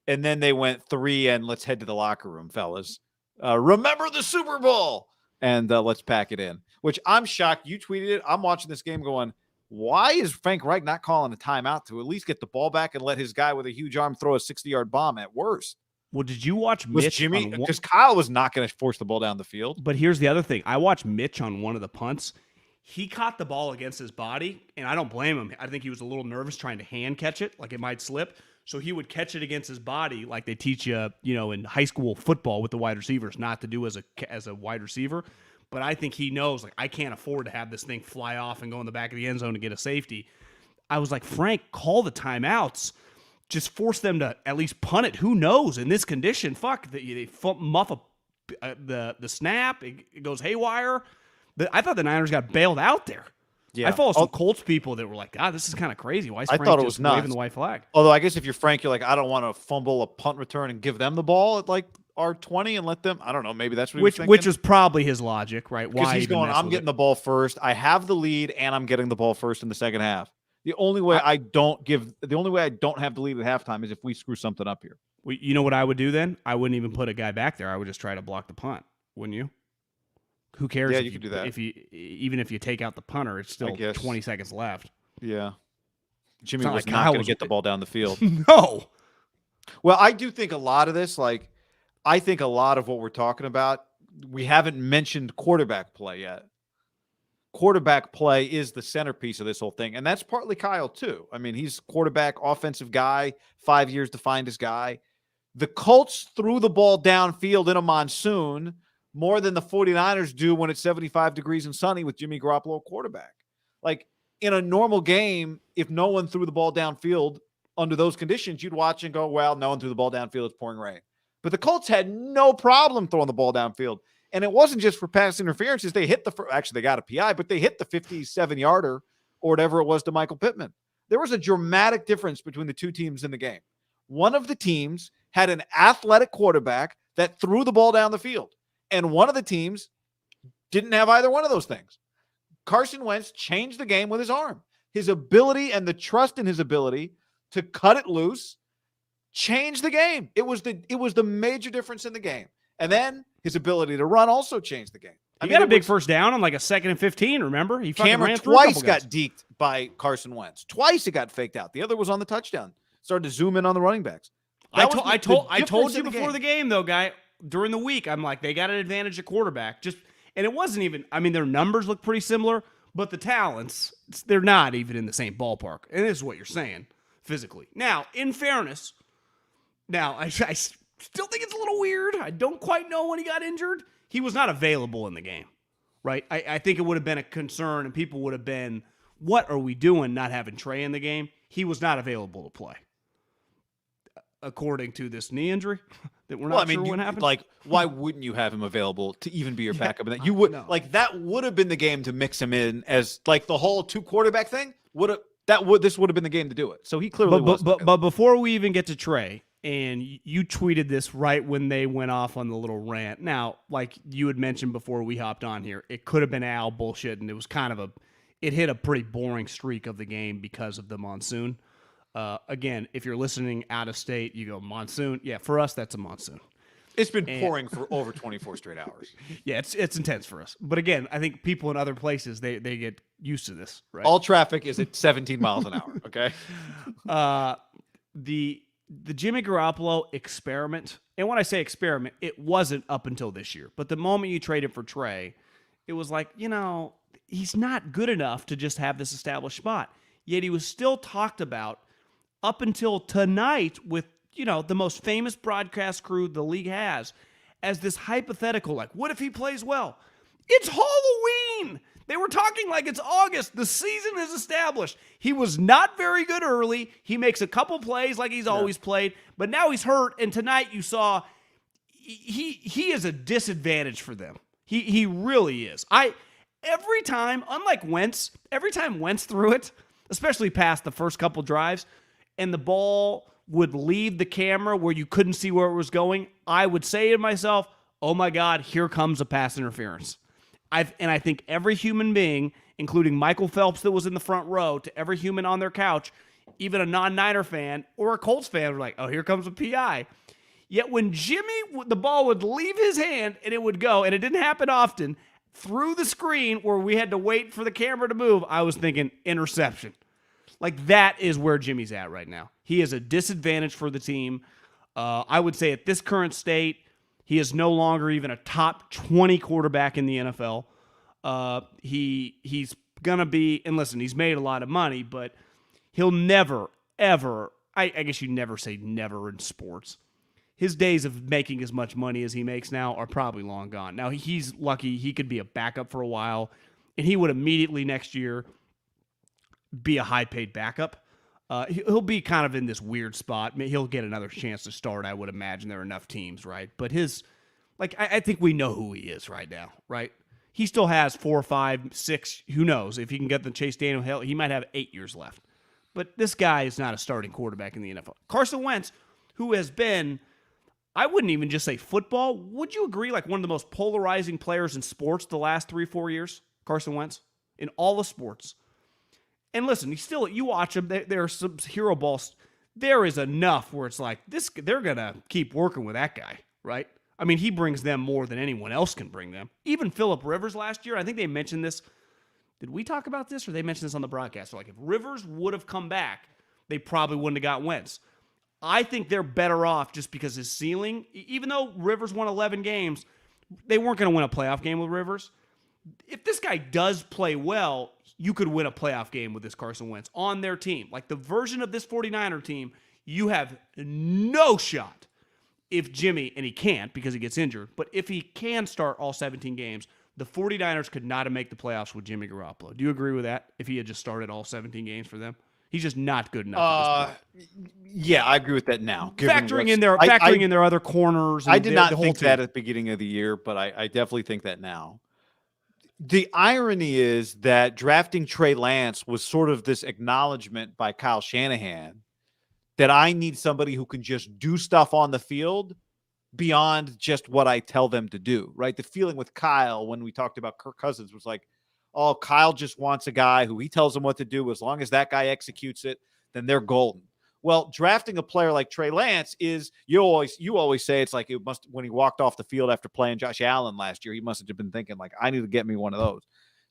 And then they went 3 and let's head to the locker room, fellas. Remember the Super Bowl and let's pack it in. Which I'm shocked. You tweeted it. I'm watching this game going, why is Frank Reich not calling a timeout to at least get the ball back and let his guy with a huge arm throw a 60-yard bomb at worst? Well, did you watch Was Mitch? Jimmy, because Kyle was not going to force the ball down the field. But here's the other thing. I watched Mitch on one of the punts. He caught the ball against his body, and I don't blame him. I think he was a little nervous trying to hand catch it, like it might slip. So he would catch it against his body, like they teach you, in high school football with the wide receivers, not to do as a wide receiver. But I think he knows, like, I can't afford to have this thing fly off and go in the back of the end zone to get a safety. I was like, Frank, call the timeouts. Just force them to at least punt it. Who knows? In this condition, they muff the snap. It goes haywire. I thought the Niners got bailed out there. Yeah. I follow some Colts people that were like, God, this is kind of crazy. Why is Frank thought it just was nuts. waving the white flag? Although I guess if you're Frank, you're like, I don't want to fumble a punt return and give them the ball at like our 20 and let them. I don't know. Maybe that's what he was thinking. Which was probably his logic, right? Because he's going, I'm getting the ball first. I have the lead, and I'm getting the ball first in the second half. The only way I don't have the lead at halftime is if we screw something up here. Well, you know what I would do then? I wouldn't even put a guy back there. I would just try to block the punt, wouldn't you? Who cares? Yeah, you could do that. Even if you take out the punter, it's still 20 seconds left. Yeah, Jimmy was like not going to get the ball down the field. No. Well, I do think a lot of this, I think a lot of what we're talking about, we haven't mentioned quarterback play yet. Quarterback play is the centerpiece of this whole thing. And that's partly Kyle, too. I mean, he's quarterback, offensive guy, 5 years to find his guy. The Colts threw the ball downfield in a monsoon more than the 49ers do when it's 75 degrees and sunny with Jimmy Garoppolo quarterback. Like, in a normal game, if no one threw the ball downfield under those conditions, you'd watch and go, well, no one threw the ball downfield. It's pouring rain. But the Colts had no problem throwing the ball downfield. And it wasn't just for pass interferences. They hit they got a PI, but they hit the 57-yarder or whatever it was to Michael Pittman. There was a dramatic difference between the two teams in the game. One of the teams had an athletic quarterback that threw the ball down the field. And one of the teams didn't have either one of those things. Carson Wentz changed the game with his arm. His ability and the trust in his ability to cut it loose changed the game. It was the major difference in the game. And then his ability to run also changed the game. He got a big first down on like a 2nd and 15, remember? He Cameron twice got deked by Carson Wentz. Twice it got faked out. The other was on the touchdown. Started to zoom in on the running backs. I told you before the game, though, guy, during the week, I'm like, they got an advantage at quarterback. And it wasn't even, their numbers look pretty similar, but the talents, they're not even in the same ballpark. And this is what you're saying physically. Now, in fairness, I still think it's a little weird. I don't quite know when he got injured. He was not available in the game, right? I think it would have been a concern, and people would have been, what are we doing not having Trey in the game? He was not available to play, according to this knee injury that we're not sure when happened. Like, why wouldn't you have him available to even be your backup? And that you would that would have been the game to mix him in as like the whole 2 quarterback thing this would have been the game to do it. So he clearly was. But before we even get to Trey. And you tweeted this right when they went off on the little rant. Now, like you had mentioned before we hopped on here, it could have been Al bullshit, and it was kind of it hit a pretty boring streak of the game because of the monsoon. Again, if you're listening out of state, you go, monsoon. Yeah, for us, that's a monsoon. It's been pouring for over 24 straight hours. Yeah, it's intense for us. But again, I think people in other places, they get used to this, right? All traffic is at 17 miles an hour, okay? The Jimmy Garoppolo experiment, and when I say experiment, it wasn't up until this year. But the moment you traded for Trey, it was like, he's not good enough to just have this established spot. Yet he was still talked about up until tonight with, the most famous broadcast crew the league has as this hypothetical, like, what if he plays well? It's Halloween! They were talking like it's August. The season is established. He was not very good early. He makes a couple plays like he's always played, but now he's hurt. And tonight you saw he is a disadvantage for them. He really is. Every time, unlike Wentz, every time Wentz threw it, especially past the first couple drives, and the ball would leave the camera where you couldn't see where it was going, I would say to myself, oh my God, here comes a pass interference. I think every human being, including Michael Phelps that was in the front row, to every human on their couch, even a non-Niner fan or a Colts fan were like, oh, here comes a PI. Yet when the ball would leave his hand and it would go, and it didn't happen often, through the screen where we had to wait for the camera to move, I was thinking interception. Like, that is where Jimmy's at right now. He is a disadvantage for the team. I would say at this current state, he is no longer even a top 20 quarterback in the NFL. He's going to be, and listen, he's made a lot of money, but he'll never, ever, I guess you never say never in sports. His days of making as much money as he makes now are probably long gone. Now, he's lucky he could be a backup for a while, and he would immediately next year be a high-paid backup. He'll be kind of in this weird spot. He'll get another chance to start, I would imagine. There are enough teams, right? But I think we know who he is right now, right? He still has 4, 5, 6, who knows? If he can get the Chase Daniel Hill, he might have 8 years left. But this guy is not a starting quarterback in the NFL. Carson Wentz, who has been, I wouldn't even just say football. Would you agree, like one of the most polarizing players in sports the last 3, 4 years? Carson Wentz, in all the sports. And listen, you watch him, there are some hero balls. There is enough where it's like, they're going to keep working with that guy, right? I mean, he brings them more than anyone else can bring them. Even Phillip Rivers last year, I think they mentioned this. Did we talk about this, or they mentioned this on the broadcast? Like, if Rivers would have come back, they probably wouldn't have got Wentz. I think they're better off just because his ceiling, even though Rivers won 11 games, they weren't going to win a playoff game with Rivers. If this guy does play well, you could win a playoff game with this Carson Wentz on their team. Like the version of this 49er team, you have no shot if Jimmy, and he can't because he gets injured, but if he can start all 17 games, the 49ers could not have made the playoffs with Jimmy Garoppolo. Do you agree with that? If he had just started all 17 games for them? He's just not good enough at this point. Yeah, I agree with that now. Factoring in their other corners. And I did not the think whole that team. at the beginning of the year, but I definitely think that now. The irony is that drafting Trey Lance was sort of this acknowledgement by Kyle Shanahan that I need somebody who can just do stuff on the field beyond just what I tell them to do, right? The feeling with Kyle when we talked about Kirk Cousins was like, oh, Kyle just wants a guy who he tells him what to do. As long as that guy executes it, then they're golden. Well, drafting a player like Trey Lance is, you always say it's like when he walked off the field after playing Josh Allen last year, he must have been thinking like, I need to get me one of those.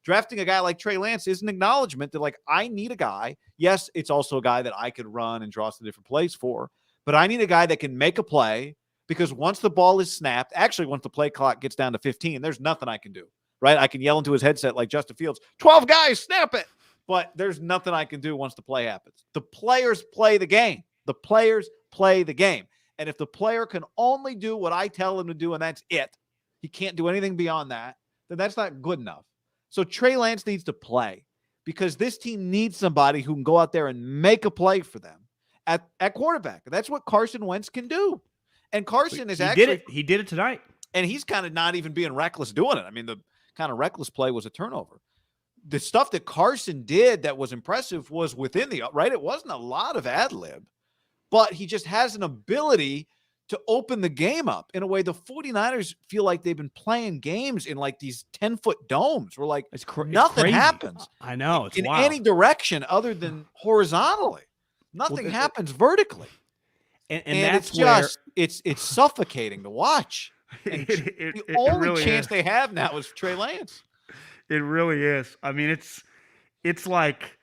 Drafting a guy like Trey Lance is an acknowledgement that like, I need a guy. Yes, it's also a guy that I could run and draw some different plays for, but I need a guy that can make a play because once the ball is snapped, actually once the play clock gets down to 15, there's nothing I can do, right? I can yell into his headset like Justin Fields, 12 guys, snap it. But there's nothing I can do once the play happens. The players play the game. The players play the game. And if the player can only do what I tell him to do and that's it, he can't do anything beyond that, then that's not good enough. So Trey Lance needs to play because this team needs somebody who can go out there and make a play for them at quarterback. That's what Carson Wentz can do. And Carson is actually... He did it tonight. And he's kind of not even being reckless doing it. I mean, the kind of reckless play was a turnover. The stuff that Carson did that was impressive was within the, right? It wasn't a lot of ad lib, but he just has an ability to open the game up in a way the 49ers feel like they've been playing games in like these 10-foot domes where like nothing happens. I know. It's in wild. Any direction other than horizontally. Nothing happens vertically. And that's where just, it's suffocating to watch. And the only really chance is. they have now is Trey Lance. It really is. I mean, it's like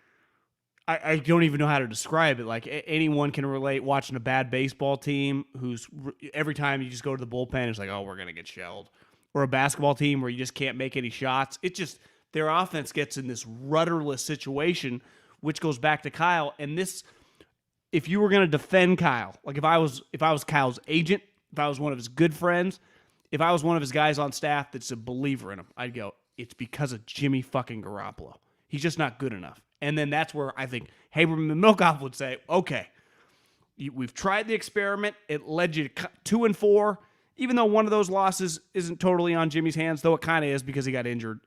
I don't even know how to describe it. Like anyone can relate watching a bad baseball team who's every time you just go to the bullpen, it's like, oh, we're gonna get shelled. Or a basketball team where you just can't make any shots. It just their offense gets in this rudderless situation, which goes back to Kyle. And this, if you were gonna defend Kyle, like if I was Kyle's agent, if I was one of his good friends, if I was one of his guys on staff that's a believer in him, I'd go, it's because of Jimmy fucking Garoppolo. He's just not good enough. And then that's where I think Haberman and Milkoff would say, okay, we've tried the experiment. It led you to 2-4, even though one of those losses isn't totally on Jimmy's hands, though it kind of is because he got injured.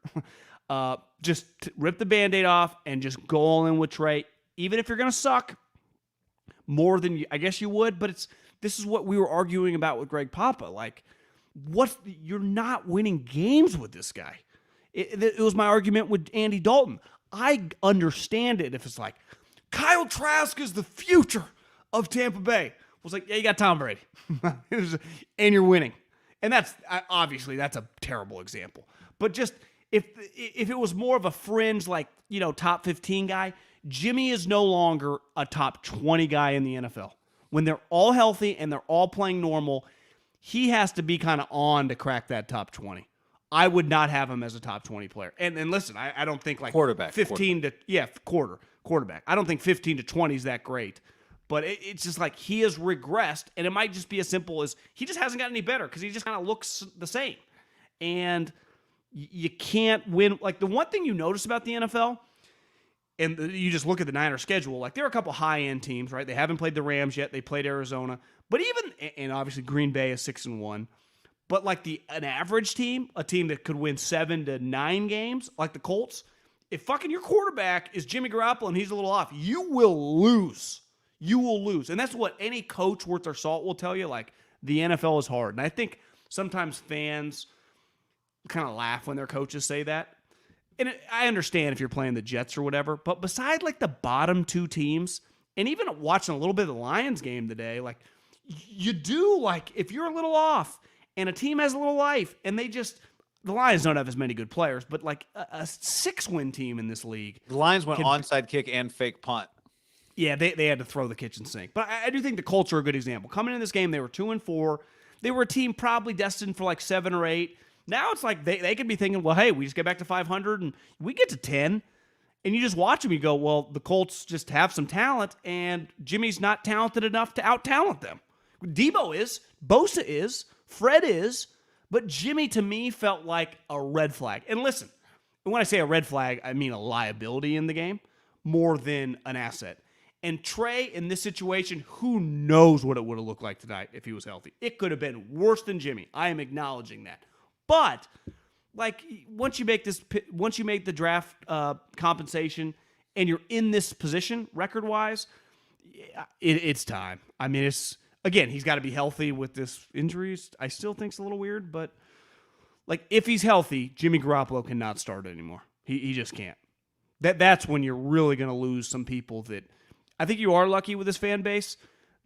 Just rip the Band-Aid off and just go all in with Trey. Even if you're going to suck more than I guess you would, but this is what we were arguing about with Greg Papa. Like, you're not winning games with this guy. It was my argument with Andy Dalton. I understand it if it's like Kyle Trask is the future of Tampa Bay. I was like, yeah, you got Tom Brady. And you're winning. And that's obviously that's a terrible example. But just if it was more of a fringe, like, top 15 guy, Jimmy is no longer a top 20 guy in the NFL. When they're all healthy and they're all playing normal, he has to be kind of on to crack that top 20. I would not have him as a top 20 player. And listen, I don't think like quarterback 15 to quarterback. I don't think 15 to 20 is that great. But it's just like he has regressed, and it might just be as simple as he just hasn't gotten any better because he just kind of looks the same. And you can't win. Like, the one thing you notice about the NFL, and you just look at the Niners schedule, like, there are a couple high-end teams, right? They haven't played the Rams yet. They played Arizona. But even, and obviously Green Bay is 6-1. But like an average team, a team that could win 7 to 9 games, like the Colts, if fucking your quarterback is Jimmy Garoppolo and he's a little off, you will lose. You will lose. And that's what any coach worth their salt will tell you. Like, the NFL is hard. And I think sometimes fans kind of laugh when their coaches say that. And I understand if you're playing the Jets or whatever, but beside like the bottom 2 teams, and even watching a little bit of the Lions game today, like, you do, like, if you're a little off and a team has a little life and the Lions don't have as many good players, but like a 6-win team in this league. The Lions went onside kick and fake punt. Yeah, they had to throw the kitchen sink. But I do think the Colts are a good example. Coming in this game, they were 2-4. They were a team probably destined for like 7 or 8. Now it's like they could be thinking, well, hey, we just get back to 500 and we get to 10. And you just watch them, you go, well, the Colts just have some talent, and Jimmy's not talented enough to out-talent them. Debo is, Bosa is, Fred is, but Jimmy to me felt like a red flag. And listen, when I say a red flag, I mean a liability in the game more than an asset. And Trey, in this situation, who knows what it would have looked like tonight if he was healthy. It could have been worse than Jimmy. I am acknowledging that. But, like, once you make the draft compensation and you're in this position record-wise, it's time. I mean, again, he's got to be healthy with this injuries. I still think it's a little weird, but, like, if he's healthy, Jimmy Garoppolo cannot start anymore. He just can't. That's when you're really going to lose some people that – I think you are lucky with this fan base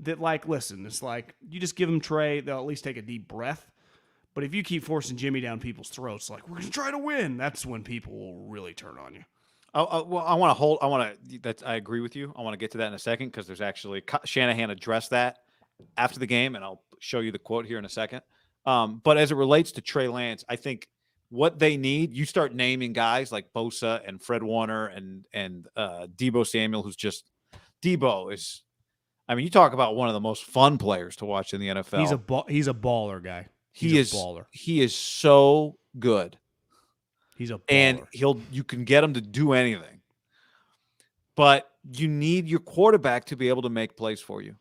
that, like, listen, it's like you just give them Trey, they'll at least take a deep breath. But if you keep forcing Jimmy down people's throats, like, we're going to try to win, that's when people will really turn on you. Well, I agree with you. I want to get to that in a second because there's actually Shanahan addressed that after the game, and I'll show you the quote here in a second. But as it relates to Trey Lance, I think what they need, you start naming guys like Bosa and Fred Warner and Debo Samuel, who's just Debo is, I mean, you talk about one of the most fun players to watch in the NFL. He's a baller guy. He is a baller. He is so good. He's a baller. And you can get him to do anything. But you need your quarterback to be able to make plays for you.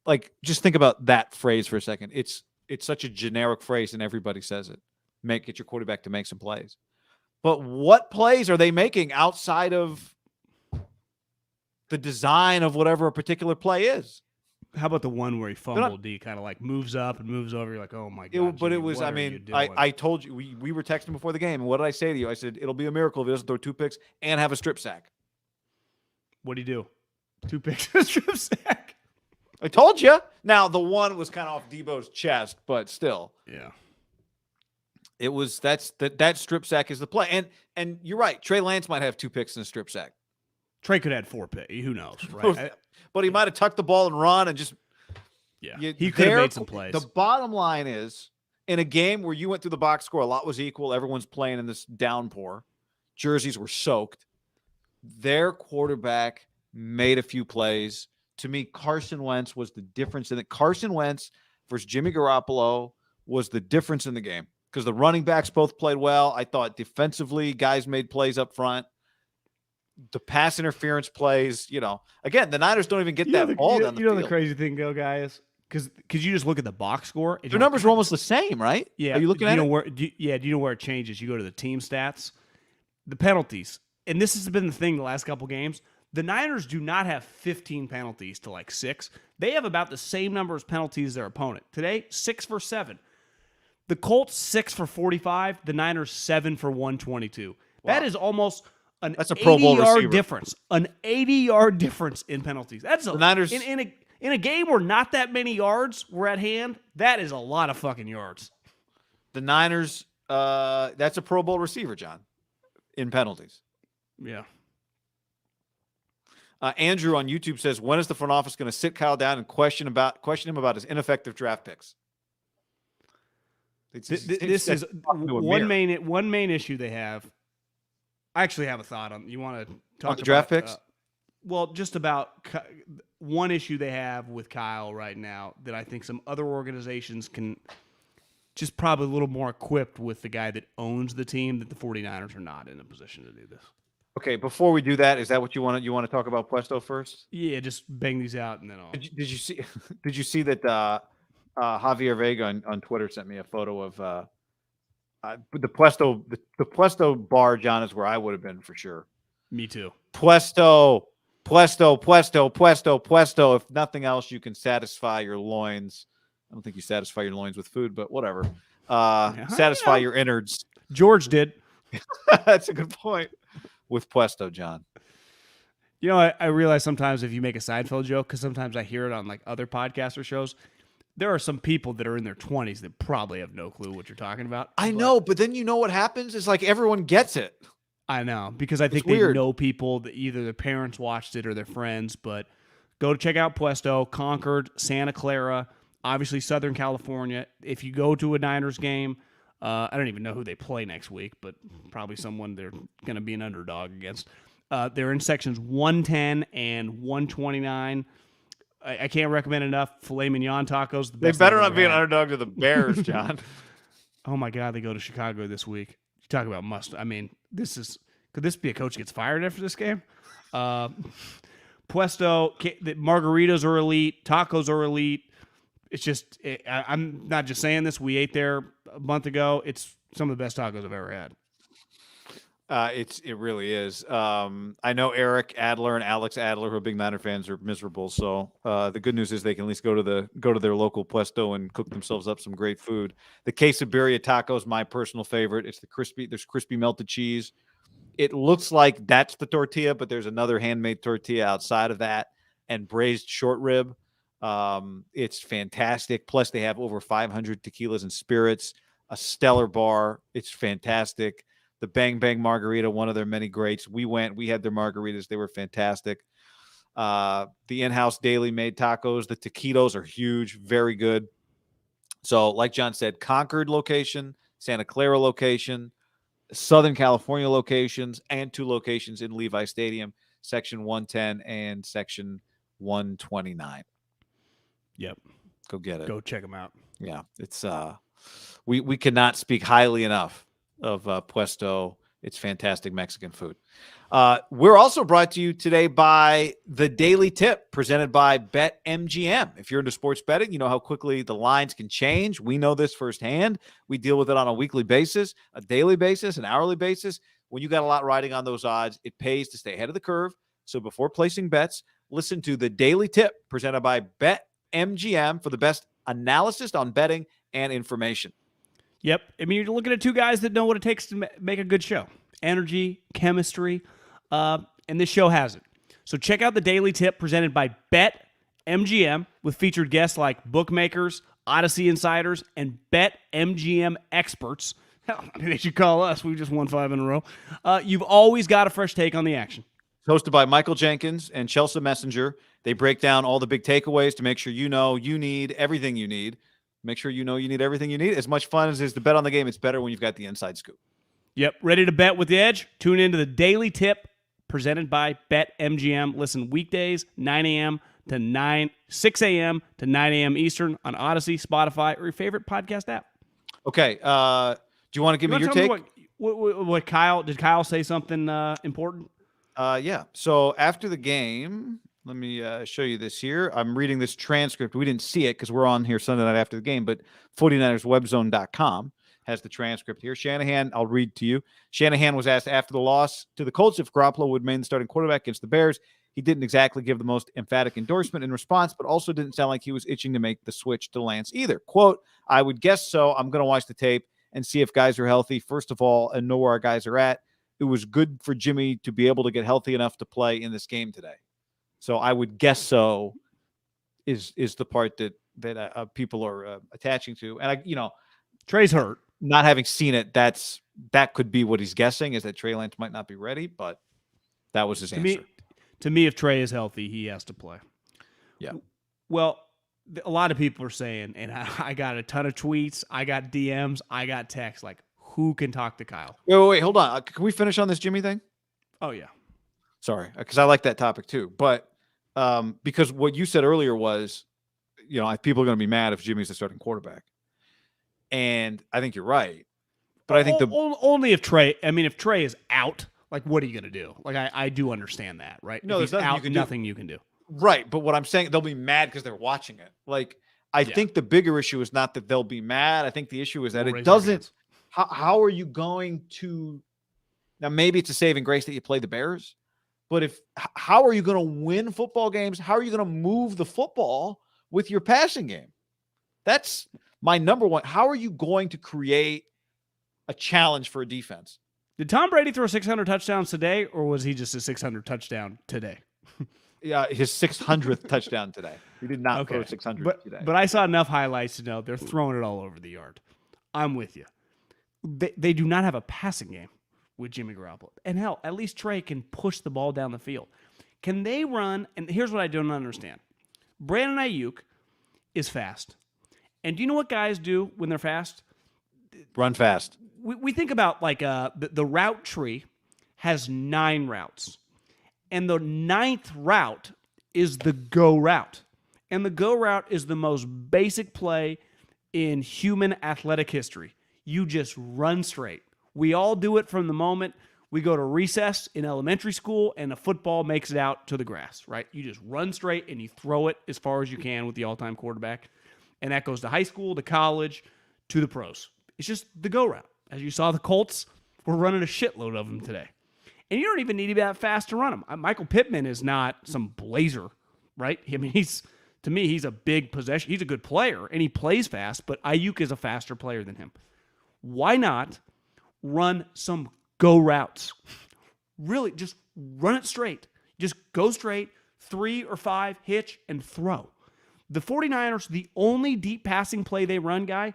Like, just think about that phrase for a second. It's such a generic phrase and everybody says it. Get your quarterback to make some plays. But what plays are they making outside of the design of whatever a particular play is? How about the one where he fumbled? He kind of like moves up and moves over. You're like, oh my God. But it was, I mean, I told you, we were texting before the game. And what did I say to you? I said, it'll be a miracle if he doesn't throw 2 picks and have a strip sack. What'd he do? 2 picks and a strip sack. I told you. Now, the one was kind of off Debo's chest, but still. Yeah. It was, that strip sack is the play. And you're right. Trey Lance might have 2 picks and a strip sack. Trey could have had 4 picks. Who knows, right? But he might have tucked the ball and run and just he could have made some plays. The bottom line is, in a game where you went through the box score, a lot was equal. Everyone's playing in this downpour. Jerseys were soaked. Their quarterback made a few plays. To me, Carson Wentz was the difference in it. Carson Wentz versus Jimmy Garoppolo was the difference in the game because the running backs both played well. I thought defensively, guys made plays up front. The pass interference plays, again, the Niners don't even get that ball down the field. The crazy thing, guys, because you just look at the box score. Their numbers are almost the same, right? Yeah. Are you looking at it? Do you know where it changes? You go to the team stats. The penalties, and this has been the thing the last couple games, the Niners do not have 15 penalties to like 6. They have about the same number of penalties as their opponent. Today, 6 for 7. The Colts, 6 for 45. The Niners, 7 for 122. Wow. That is almost That's a Pro Bowl 80-yard receiver. difference. An 80-yard difference in penalties. That's The Niners in a game where not that many yards were at hand. That is a lot of fucking yards. The Niners. That's a Pro Bowl receiver, John, in penalties. Yeah. Andrew on YouTube says, when is the front office going to sit Kyle down and question him about his ineffective draft picks? This is one main issue they have. I actually have a thought on. You want to talk about the draft picks? Well, just about one issue they have with Kyle right now that I think some other organizations can just probably a little more equipped with the guy that owns the team, that the 49ers are not in a position to do this. Okay, before we do that, is that what you want to talk about Puesto first? Yeah, just bang these out and then I'll. Did you see? Did you see that Javier Vega on Twitter sent me a photo of the Puesto bar, John, is where I would have been for sure. Me too. Puesto. If nothing else, you can satisfy your loins. I don't think you satisfy your loins with food, but whatever. Satisfy your innards. George did. That's a good point. With Puesto, John. You know, I realize sometimes if you make a Seinfeld joke, because sometimes I hear it on like other podcasts or shows, there are some people that are in their 20s that probably have no clue what you're talking about. I know, but then you know what happens? It's like everyone gets it. I know, because I think they know people that either their parents watched it or their friends, but go to check out Puesto, Concord, Santa Clara, obviously Southern California. If you go to a Niners game, I don't even know who they play next week, but probably someone they're going to be an underdog against. They're in sections 110 and 129. I can't recommend enough filet mignon tacos. They better not be an underdog to the Bears, John. Oh, my God. They go to Chicago this week. You talk about I mean, could this be a coach gets fired after this game? Puesto, the margaritas are elite. Tacos are elite. It's just, I'm not just saying this. We ate there a month ago. It's some of the best tacos I've ever had. It really is. I know Eric Adler and Alex Adler, who are big Niner fans, are miserable. So the good news is they can at least go to their local Puesto and cook themselves up some great food. The quesadilla taco is my personal favorite. It's there's crispy melted cheese. It looks like that's the tortilla, but there's another handmade tortilla outside of that, and braised short rib. It's fantastic. Plus they have over 500 tequilas and spirits, a stellar bar. It's fantastic. The Bang Bang Margarita, one of their many greats. We had their margaritas. They were fantastic. The in-house daily made tacos. The taquitos are huge, very good. So like John said, Concord location, Santa Clara location, Southern California locations, and 2 locations in Levi Stadium, section 110 and section 129. Yep. Go get it. Go check them out. Yeah. It's we cannot speak highly enough of Puesto. It's fantastic Mexican food. We're also brought to you today by the Daily Tip, presented by BetMGM. If you're into sports betting, you know how quickly the lines can change. We know this firsthand. We deal with it on a weekly basis, a daily basis, an hourly basis. When you got a lot riding on those odds, it pays to stay ahead of the curve. So before placing bets, listen to the Daily Tip, presented by BetMGM, for the best analysis on betting and information. Yep. I mean, you're looking at 2 guys that know what it takes to make a good show. Energy, chemistry, and this show has it. So check out the Daily Tip presented by BetMGM with featured guests like bookmakers, Odyssey insiders, and BetMGM experts. Hell, I mean, they should call us. We just won 5 in a row. You've always got a fresh take on the action. Hosted by Michael Jenkins and Chelsea Messenger. They break down all the big takeaways to make sure you know you need everything you need. Make sure you know you need everything you need. As much fun as it is to bet on the game, it's better when you've got the inside scoop. Yep. Ready to bet with the edge? Tune into the Daily Tip presented by BetMGM. Listen weekdays, 6 a.m. to 9 a.m. Eastern on Odyssey, Spotify, or your favorite podcast app. Okay. Do you want to give me your take? What Kyle, did Kyle say something important? Yeah. So after the game, let me show you this here. I'm reading this transcript. We didn't see it because we're on here Sunday night after the game, but 49erswebzone.com has the transcript here. Shanahan, I'll read to you. Shanahan was asked after the loss to the Colts if Garoppolo would remain the starting quarterback against the Bears. He didn't exactly give the most emphatic endorsement in response, but also didn't sound like he was itching to make the switch to Lance either. Quote, I would guess so. I'm going to watch the tape and see if guys are healthy, first of all, and know where our guys are at. it was good for Jimmy to be able to get healthy enough to play in this game today. So I would guess so is the part that people are attaching to. And Trey's hurt. Not having seen it, that could be what he's guessing, is that Trey Lance might not be ready, but that was his answer. To me, if Trey is healthy, he has to play. Yeah. Well, a lot of people are saying, and I got a ton of tweets, I got DMs, I got texts, like, who can talk to Kyle? Wait, hold on. Can we finish on this Jimmy thing? Oh, yeah. Sorry, because I like that topic too. But because what you said earlier was, people are going to be mad if Jimmy's the starting quarterback. And I think you're right. But I think only if Trey is out, like, what are you going to do? Like, I do understand that, right? No, if there's he's nothing you can do. Right. But what I'm saying, they'll be mad because they're watching it. Like, I think the bigger issue is not that they'll be mad. I think the issue is that it doesn't. How are you going to now? Maybe it's a saving grace that you play the Bears, but how are you going to win football games? How are you going to move the football with your passing game? That's my number one. How are you going to create a challenge for a defense? Did Tom Brady throw 600 touchdowns today, or was he just a 600 touchdown today? Yeah, his 600th touchdown today. He did not throw 600 today. But I saw enough highlights to know they're throwing it all over the yard. I'm with you. They do not have a passing game with Jimmy Garoppolo. And hell, at least Trey can push the ball down the field. Can they run? And here's what I don't understand. Brandon Ayuk is fast. And do you know what guys do when they're fast? Run fast. We think about like the route tree has 9 routes. And the 9th route is the go route. And the go route is the most basic play in human athletic history. You just run straight. We all do it from the moment we go to recess in elementary school and the football makes it out to the grass, right? You just run straight and you throw it as far as you can with the all-time quarterback. And that goes to high school, to college, to the pros. It's just the go route. As you saw, the Colts were running a shitload of them today. And you don't even need to be that fast to run them. Michael Pittman is not some blazer, right? I mean, to me, he's a big possession. He's a good player, and he plays fast, but Ayuk is a faster player than him. Why not run some go routes? Really, just run it straight. Just go straight, 3 or 5, hitch, and throw. The 49ers, the only deep passing play they run, guy,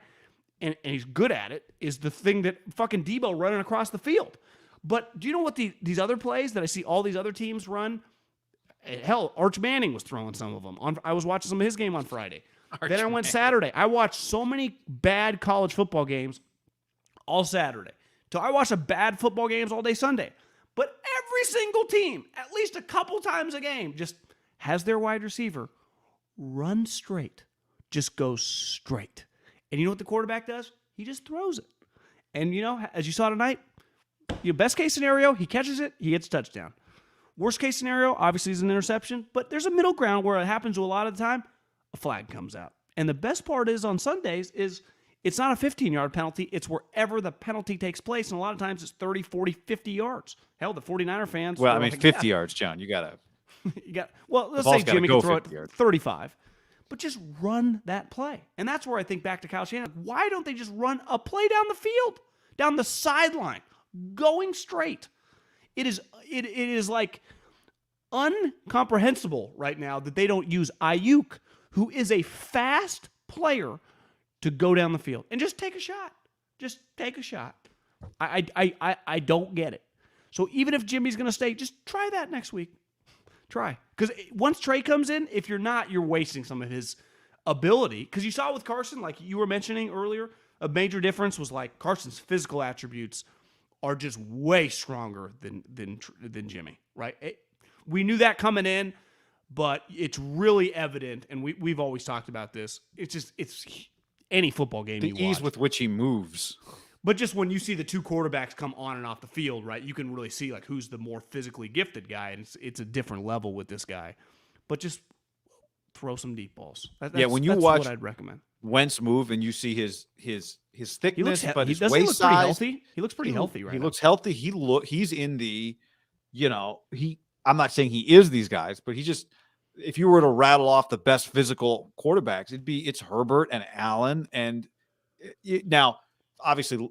and he's good at it, is the thing that fucking Debo running across the field. But do you know what these other plays that I see all these other teams run? Hell, Arch Manning was throwing some of them. I was watching some of his game on Friday. Then I went Saturday. I watched so many bad college football games all Saturday. So I watched bad football games all day Sunday. But every single team, at least a couple times a game, just has their wide receiver run straight. Just go straight. And you know what the quarterback does? He just throws it. And, as you saw tonight, your best case scenario, he catches it, he gets a touchdown. Worst case scenario, obviously, is an interception, but there's a middle ground where it happens to a lot of the time, a flag comes out. And the best part is on Sundays is it's not a 15-yard penalty, it's wherever the penalty takes place, and a lot of times it's 30, 40, 50 yards. Hell, the 49er fans... Well, 50 yards, John, you got to... Well, let's say Jimmy can throw it yards. 35. But just run that play. And that's where I think back to Kyle Shanahan. Why don't they just run a play down the field, down the sideline, going straight? It is like incomprehensible right now that they don't use Ayuk, who is a fast player, to go down the field and just take a shot. Just take a shot. I don't get it. So even if Jimmy's going to stay, just try that next week. Try. Because once Trey comes in, if you're not, you're wasting some of his ability. Because you saw with Carson, like you were mentioning earlier, a major difference was like Carson's physical attributes are just way stronger than Jimmy, right? We knew that coming in, but it's really evident, and we've always talked about this. It's any football game you watch. The ease with which he moves. But just when you see the two quarterbacks come on and off the field, right, you can really see like who's the more physically gifted guy, and it's a different level with this guy. But just throw some deep balls. When you that's watch what I'd recommend. Wentz move and you see his thickness, but his waist he look size. Healthy? He looks pretty healthy right now. He looks healthy. He's in the, I'm not saying he is these guys, but he just, if you were to rattle off the best physical quarterbacks, it's Herbert and Allen. And now obviously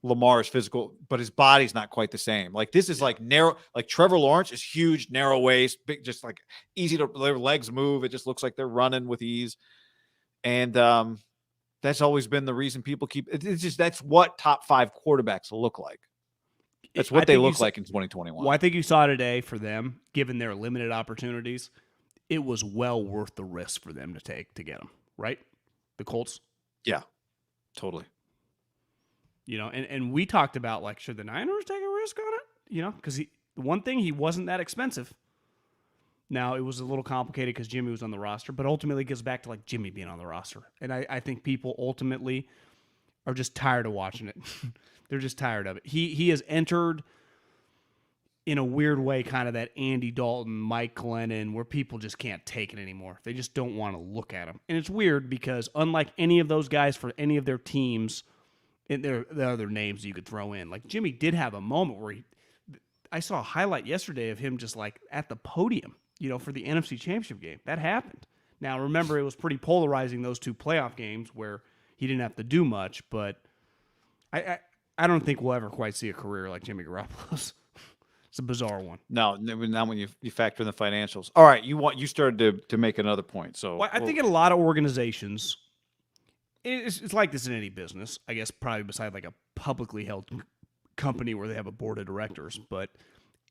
Lamar is physical, but his body's not quite the same. Like this is like narrow, like Trevor Lawrence is huge, narrow waist, big, just like easy to, their legs move. It just looks like they're running with ease. And that's always been the reason people keep, it's just, that's what top 5 quarterbacks look like. That's what they look like in 2021. Well, I think you saw today for them, given their limited opportunities, it was well worth the risk for them to take to get them, right? The Colts. Yeah, totally. And we talked about, like, should the Niners take a risk on it? Because one thing, he wasn't that expensive. Now, it was a little complicated because Jimmy was on the roster, but ultimately it goes back to, like, Jimmy being on the roster. And I think people ultimately are just tired of watching it. They're just tired of it. He has entered, in a weird way, kind of that Andy Dalton, Mike Glennon, where people just can't take it anymore. They just don't want to look at him. And it's weird because unlike any of those guys for any of their teams, and there are other names you could throw in. Like Jimmy did have a moment where I saw a highlight yesterday of him just like at the podium, for the NFC Championship game. That happened. Now, remember, it was pretty polarizing, those 2 playoff games where he didn't have to do much, but I don't think we'll ever quite see a career like Jimmy Garoppolo's. It's a bizarre one. No, not when you factor in the financials. All right, you started to make another point. So I think in a lot of organizations, it's like this in any business, I guess, probably beside like a publicly held company where they have a board of directors, but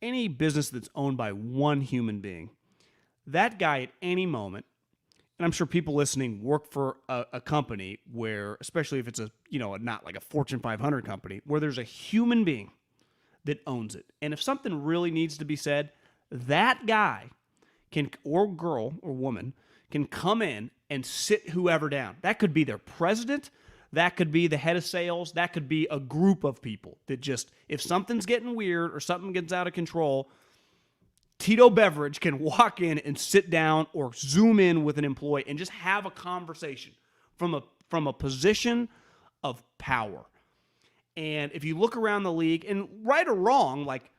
any business that's owned by one human being, that guy at any moment, and I'm sure people listening work for a company where, especially if it's not like a Fortune 500 company, where there's a human being that owns it. And if something really needs to be said, that guy or girl or woman can come in and sit whoever down. That could be their president. That could be the head of sales. That could be a group of people that just, if something's getting weird or something gets out of control, Tito Beveridge can walk in and sit down or zoom in with an employee and just have a conversation from a position of power. And if you look around the league, and right or wrong, like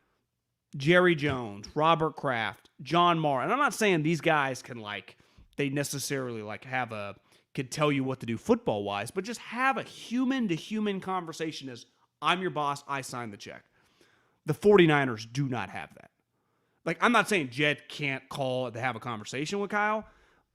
Jerry Jones, Robert Kraft, John Marr, and I'm not saying these guys can they necessarily could tell you what to do football-wise, but just have a human-to-human conversation as, I'm your boss, I sign the check. The 49ers do not have that. I'm not saying Jed can't call to have a conversation with Kyle,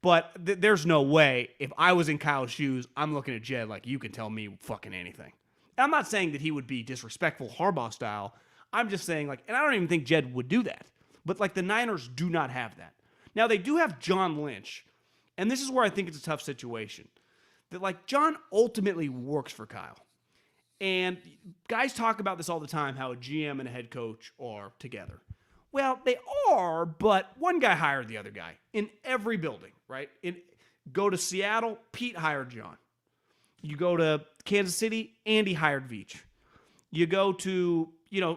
but there's no way, if I was in Kyle's shoes, I'm looking at Jed like, you can tell me fucking anything. I'm not saying that he would be disrespectful Harbaugh style. I'm just saying, and I don't even think Jed would do that. But, the Niners do not have that. Now, they do have John Lynch, and this is where I think it's a tough situation. That, John ultimately works for Kyle. And guys talk about this all the time, how a GM and a head coach are together. Well, they are, but one guy hired the other guy in every building, right? Go to Seattle, Pete hired John. You go to Kansas City, Andy hired Veach. You go to,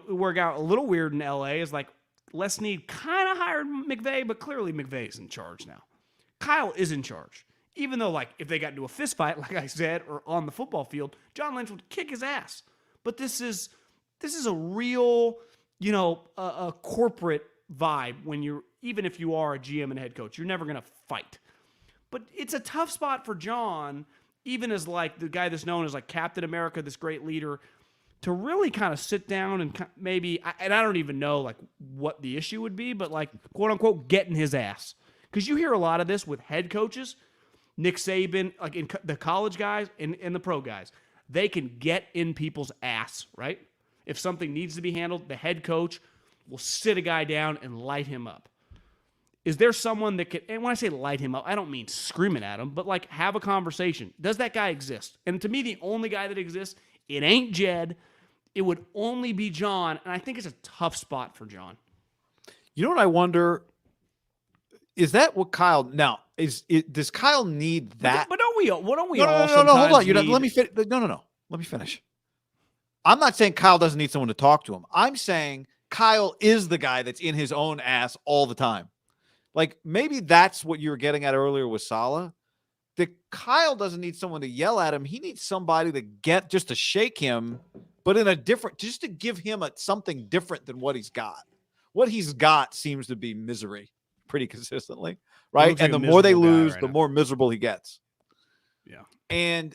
where it got a little weird in LA is Les Snead kind of hired McVay, but clearly McVay's in charge now. Kyle is in charge. Even though, if they got into a fist fight, like I said, or on the football field, John Lynch would kick his ass. But this is a real, a corporate vibe even if you are a GM and head coach, you're never going to fight. But it's a tough spot for John, even as the guy that's known as Captain America, this great leader, to really kind of sit down and maybe, and I don't even know what the issue would be, but quote unquote getting his ass. Because you hear a lot of this with head coaches, Nick Saban, in the college guys and the pro guys. They can get in people's ass, right? If something needs to be handled, the head coach will sit a guy down and light him up. Is there someone that could, and when I say light him up, I don't mean screaming at him, but have a conversation. Does that guy exist? And to me, the only guy that exists, it ain't Jed. It would only be John, and I think it's a tough spot for John. You know what I wonder? Is that what Kyle now does Kyle need that? But don't we? What don't we? No, all no, hold on. need... Let me finish. No. Let me finish. I'm not saying Kyle doesn't need someone to talk to him. I'm saying Kyle is the guy that's in his own ass all the time. Maybe that's what you were getting at earlier with Saleh. That Kyle doesn't need someone to yell at him. He needs somebody just to shake him, but in a different, just to give him something different than what he's got. What he's got seems to be misery pretty consistently, right? And the more they lose, the more miserable he gets. Yeah. And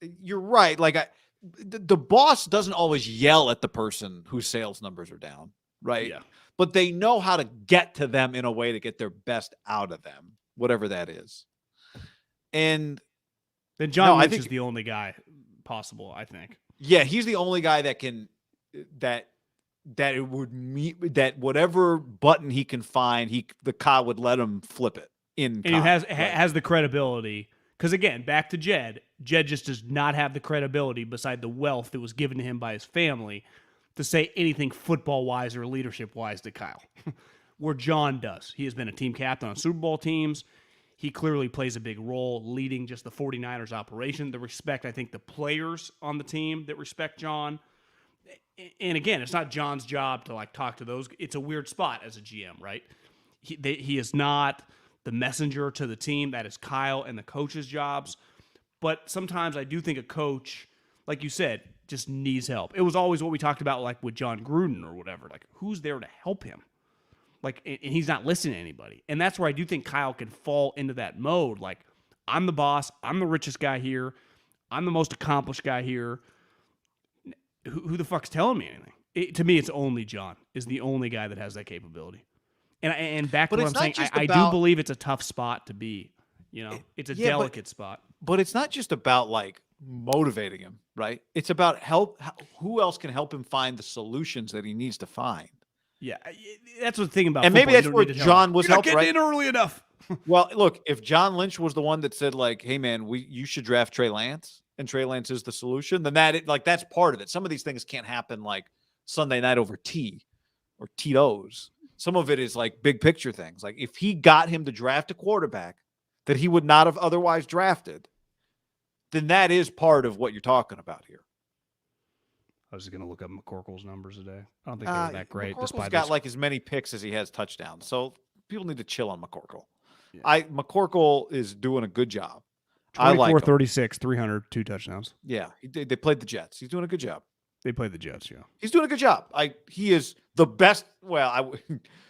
you're right. Like the boss doesn't always yell at the person whose sales numbers are down, right? Yeah. But they know how to get to them in a way to get their best out of them, whatever that is. And then John I Lynch think is the only guy possible, I think. Yeah, he's the only guy that can that it would meet that whatever button he can find, the Kyle would let him flip it in. And he has the credibility. Because again, back to Jed. Jed just does not have the credibility beside the wealth that was given to him by his family to say anything football-wise or leadership-wise to Kyle. Where John does. He has been a team captain on Super Bowl teams. He clearly plays a big role leading just the 49ers operation. The respect, I think, the players on the team that respect John. And again, it's not John's job to like talk to those. It's a weird spot as a GM, right? He is not the messenger to the team. That is Kyle and the coach's jobs. But sometimes I do think a coach, like you said, just needs help. It was always what we talked about, like with John Gruden or whatever. Like, who's there to help him? Like, and he's not listening to anybody. And that's where I do think Kyle can fall into that mode. Like, I'm the boss. I'm the richest guy here. I'm the most accomplished guy here. Who the fuck's telling me anything? To me, it's only John is the only guy that has that capability. And back to what I'm saying, I do believe it's a tough spot to be. You know, it's a delicate spot. But it's not just about like motivating him, right? It's about who else can help him find the solutions that he needs to find. Yeah, that's the thing about and football. Maybe that's where John was helped, right? In early enough. Well, look, if John Lynch was the one that said like, "Hey, man, you should draft Trey Lance," and Trey Lance is the solution, then that's part of it. Some of these things can't happen like Sunday night over tea or Tito's. Some of it is like big picture things. Like if he got him to draft a quarterback that he would not have otherwise drafted, then that is part of what you're talking about here. I was going to look up McCorkle's numbers today. I don't think they were that great. McCorkle's got like as many picks as he has touchdowns. So people need to chill on McCorkle. Yeah. McCorkle is doing a good job. 24, 36, 300, 2 touchdowns. Yeah. They played the Jets. He's doing a good job. They played the Jets, yeah. He's doing a good job. He is the best. Well,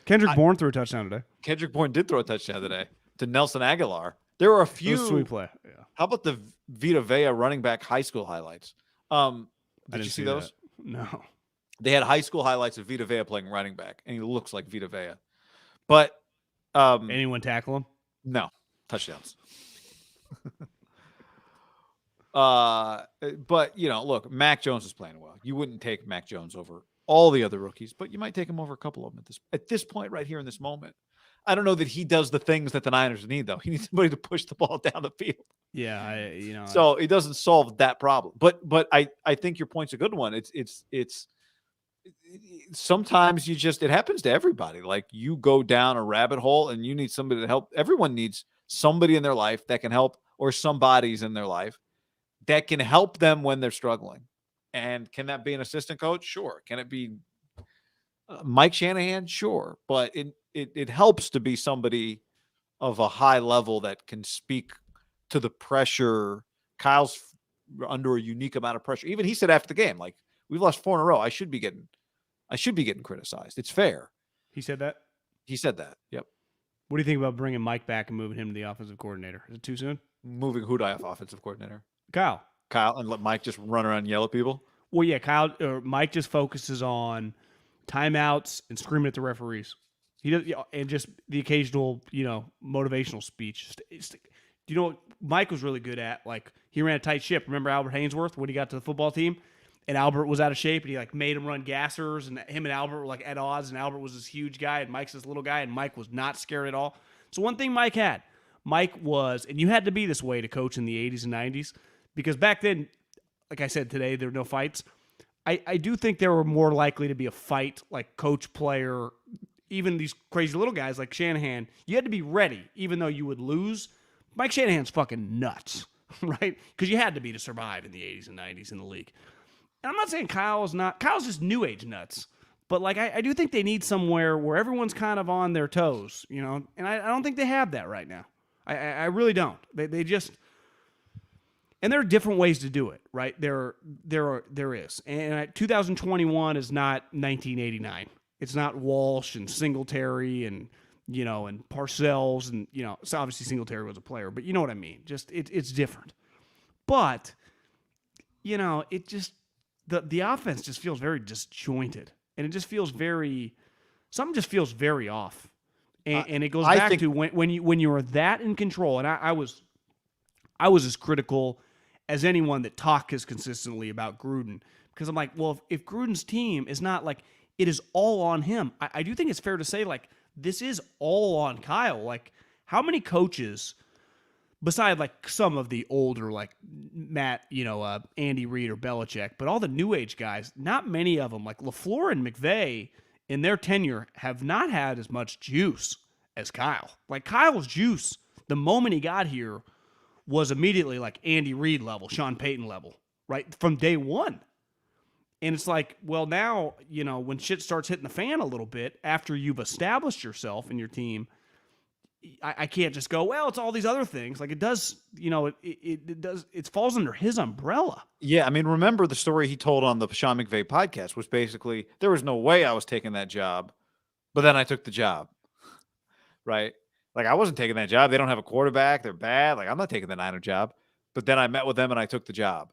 Kendrick Bourne threw a touchdown today. Kendrick Bourne did throw a touchdown today to Nelson Aguilar. There were a few. Sweet play. Yeah. How about the Vita Vea running back high school highlights? Did you see those? That. No. They had high school highlights of Vita Vea playing running back, and he looks like Vita Vea. But anyone tackle him? No. Touchdowns. But look, Mac Jones is playing well. You wouldn't take Mac Jones over all the other rookies, but you might take him over a couple of them at this point right here in this moment. I don't know that he does the things that the Niners need, though. He needs somebody to push the ball down the field. Yeah, So it doesn't solve that problem. But I think your point's a good one. It's sometimes it happens to everybody. Like you go down a rabbit hole and you need somebody to help. Everyone needs somebody in their life that can help, or somebody's in their life that can help them when they're struggling. And can that be an assistant coach? Sure. Can it be Mike Shanahan? Sure. But it helps to be somebody of a high level that can speak to the pressure. Kyle's under a unique amount of pressure. Even he said after the game, like, we've lost 4 in a row. I should be getting criticized. It's fair. He said that? He said that. Yep. What do you think about bringing Mike back and moving him to the offensive coordinator? Is it too soon? Moving who to offensive coordinator? Kyle, and let Mike just run around and yell at people? Well, yeah, Mike just focuses on timeouts and screaming at the referees. He does, and just the occasional, motivational speech. Mike was really good at? Like, he ran a tight ship. Remember Albert Hainsworth when he got to the football team? And Albert was out of shape, and he like made him run gassers, and him and Albert were like at odds, and Albert was this huge guy, and Mike's this little guy, and Mike was not scared at all. So one thing Mike was, and you had to be this way to coach in the 80s and 90s, because back then, like I said today, there were no fights. I do think there were more likely to be a fight, like coach, player, even these crazy little guys like Shanahan. You had to be ready, even though you would lose. Mike Shanahan's fucking nuts, right? Because you had to be to survive in the 80s and 90s in the league. And I'm not saying Kyle's just new age nuts. But like I do think they need somewhere where everyone's kind of on their toes, and I don't think they have that right now. I really don't. They just, and there are different ways to do it, right? There is. And 2021 is not 1989. It's not Walsh and Singletary and and Parcells and so obviously Singletary was a player, but you know what I mean. Just it's different. But it just the offense just feels very disjointed, and it just feels something just feels very off, and it goes back to when you are that in control. And I was as critical as anyone that talked as consistently about Gruden, because I'm like, well, if Gruden's team is not like it is all on him, I do think it's fair to say like this is all on Kyle. Like, how many coaches, beside like some of the older like Matt, Andy Reid or Belichick, but all the new age guys, not many of them like LaFleur and McVay in their tenure have not had as much juice as Kyle. Like Kyle's juice, the moment he got here, was immediately like Andy Reid level, Sean Payton level, right? From day one. And it's like, well, now, when shit starts hitting the fan a little bit after you've established yourself and your team, I can't just go, well, it's all these other things. Like it does, it falls under his umbrella. Yeah. I mean, remember the story he told on the Sean McVay podcast was basically, there was no way I was taking that job, but then I took the job. Right. Like I wasn't taking that job. They don't have a quarterback. They're bad. Like I'm not taking the Niner job. But then I met with them and I took the job.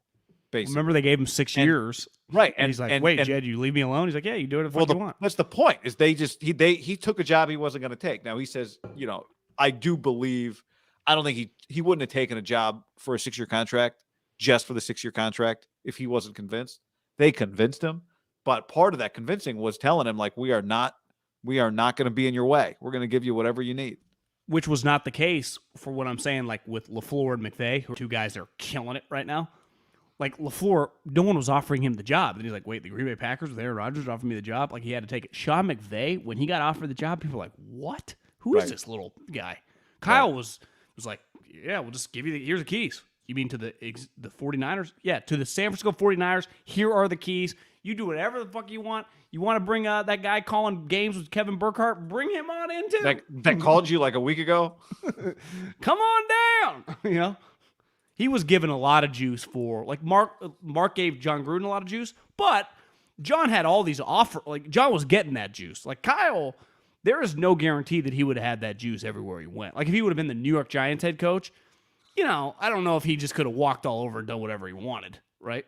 Basically. Remember they gave him 6 years. Right. And he's like, wait, Jed, you leave me alone? He's like, yeah, you do it if you want. That's the point is he took a job he wasn't going to take. Now he says, I do believe, I don't think he wouldn't have taken a job for a 6-year contract just for the 6-year contract if he wasn't convinced. They convinced him. But part of that convincing was telling him like, we are not going to be in your way. We're going to give you whatever you need. Which was not the case for what I'm saying, like with LaFleur and McVay, who are two guys that are killing it right now. Like LaFleur, no one was offering him the job. And he's like, wait, the Green Bay Packers with Aaron Rodgers offered me the job? Like he had to take it. Sean McVay, when he got offered the job, people were like, what? Who is this little guy? Kyle was like, yeah, we'll just give you here's the keys. You mean to the 49ers? Yeah, to the San Francisco 49ers, here are the keys. You do whatever the fuck you want. You want to bring that guy calling games with Kevin Burkhardt? Bring him on in too. That called you like a week ago? Come on down. He was given a lot of juice for, like Mark gave John Gruden a lot of juice, but John had all these like John was getting that juice. Like Kyle, there is no guarantee that he would have had that juice everywhere he went. Like if he would have been the New York Giants head coach, I don't know if he just could have walked all over and done whatever he wanted, right?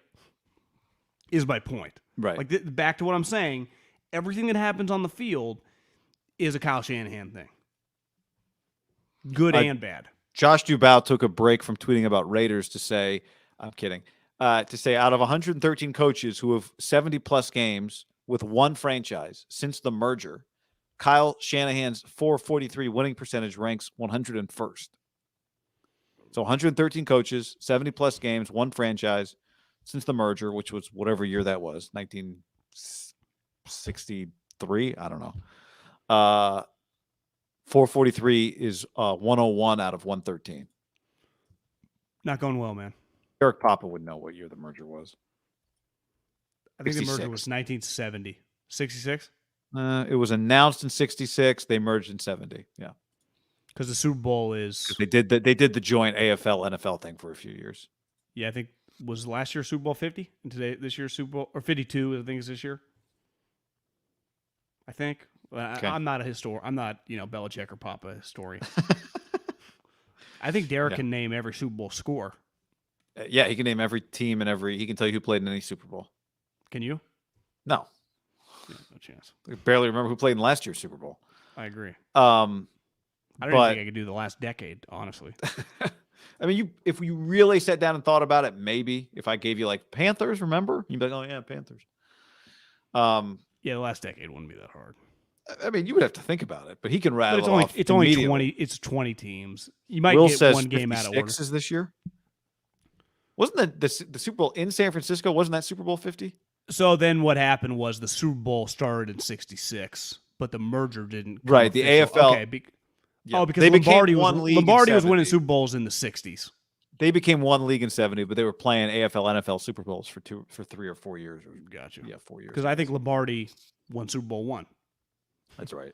Is my point. Right. Like back to what I'm saying, everything that happens on the field is a Kyle Shanahan thing. Good and bad. Josh Dubow took a break from tweeting about Raiders to say, I'm kidding, to say out of 113 coaches who have 70-plus games with one franchise since the merger, Kyle Shanahan's .443 winning percentage ranks 101st. So 113 coaches, 70-plus games, one franchise since the merger, which was whatever year that was, 1963, I don't know. 443 is 101 out of 113. Not going well, man. Eric Papa would know what year the merger was. I think 66. The merger was 1970. 66? It was announced in 66. They merged in 70. Yeah. Because the Super Bowl is... They did the joint AFL NFL thing for a few years. Yeah, I think was last year Super Bowl 50? And this year's Super Bowl... Or 52, I think is this year. I think. Okay. I'm not a historian. I'm not, Belichick or Papa historian. I think Derek can name every Super Bowl score. Yeah, he can name every team and he can tell you who played in any Super Bowl. Can you? No. Yeah, no chance. I barely remember who played in last year's Super Bowl. I agree. I don't even think I could do the last decade, honestly. I mean, if you really sat down and thought about it, maybe if I gave you like Panthers, remember? You'd be like, oh yeah, Panthers. Yeah, the last decade wouldn't be that hard. I mean, you would have to think the but he can rattle it's only, off. It's only 20. It's 20 teams. You might get one game out of order. Is this year? Wasn't the Super Bowl in San Francisco? Wasn't that Super Bowl 50? So then what happened was the Super Bowl started in 66, but the merger didn't. Right, the AFL. Okay, because Lombardi was winning Super Bowls in the 60s. They became one league in 70, but they were playing AFL, NFL Super Bowls for 3 or 4 years. Gotcha. Yeah, 4 years. Because I think Lombardi won Super Bowl I. That's right.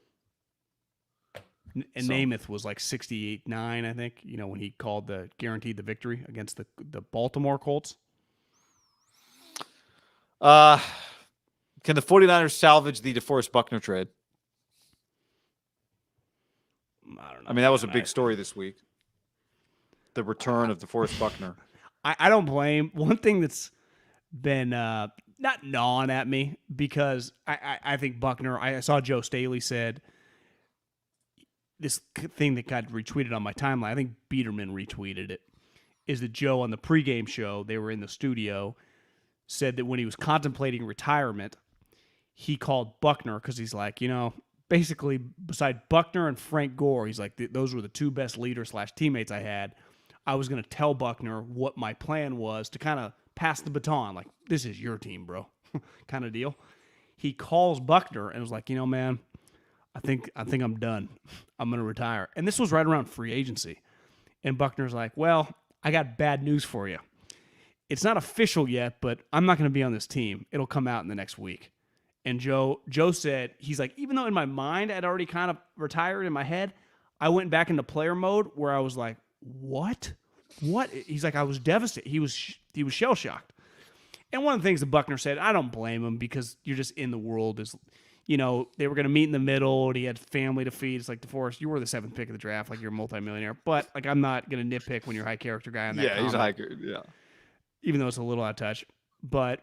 And Namath was like 68-9, I think, when he guaranteed the victory against the Baltimore Colts. Can the 49ers salvage the DeForest Buckner trade? I don't know. I mean, that was a big story this week. The return of DeForest Buckner. I don't blame. One thing that's been not gnawing at me because I think Buckner. I saw Joe Staley said this thing that got retweeted on my timeline. I think Biederman retweeted it. Is that Joe on the pregame show? They were in the studio. Said that when he was contemplating retirement, he called Buckner because he's like, basically beside Buckner and Frank Gore, he's like, those were the two best leaders / teammates I had. I was going to tell Buckner what my plan was to kind of pass the baton, like, this is your team, bro, kind of deal. He calls Buckner and was like, man, I think I'm done. I'm going to retire. And this was right around free agency. And Buckner's like, well, I got bad news for you. It's not official yet, but I'm not going to be on this team. It'll come out in the next week. And Joe said, he's like, even though in my mind I'd already kind of retired in my head, I went back into player mode where I was like, what? He's like, I was devastated. He was shell-shocked. And one of the things that Buckner said, I don't blame him because you're just in the world. Is, they were going to meet in the middle, and he had family to feed. It's like, DeForest, you were the 7th pick of the draft, like you're a multimillionaire. But like, I'm not going to nitpick when you're a high character guy on that. Yeah, he's a high character. Yeah. Even though it's a little out of touch, but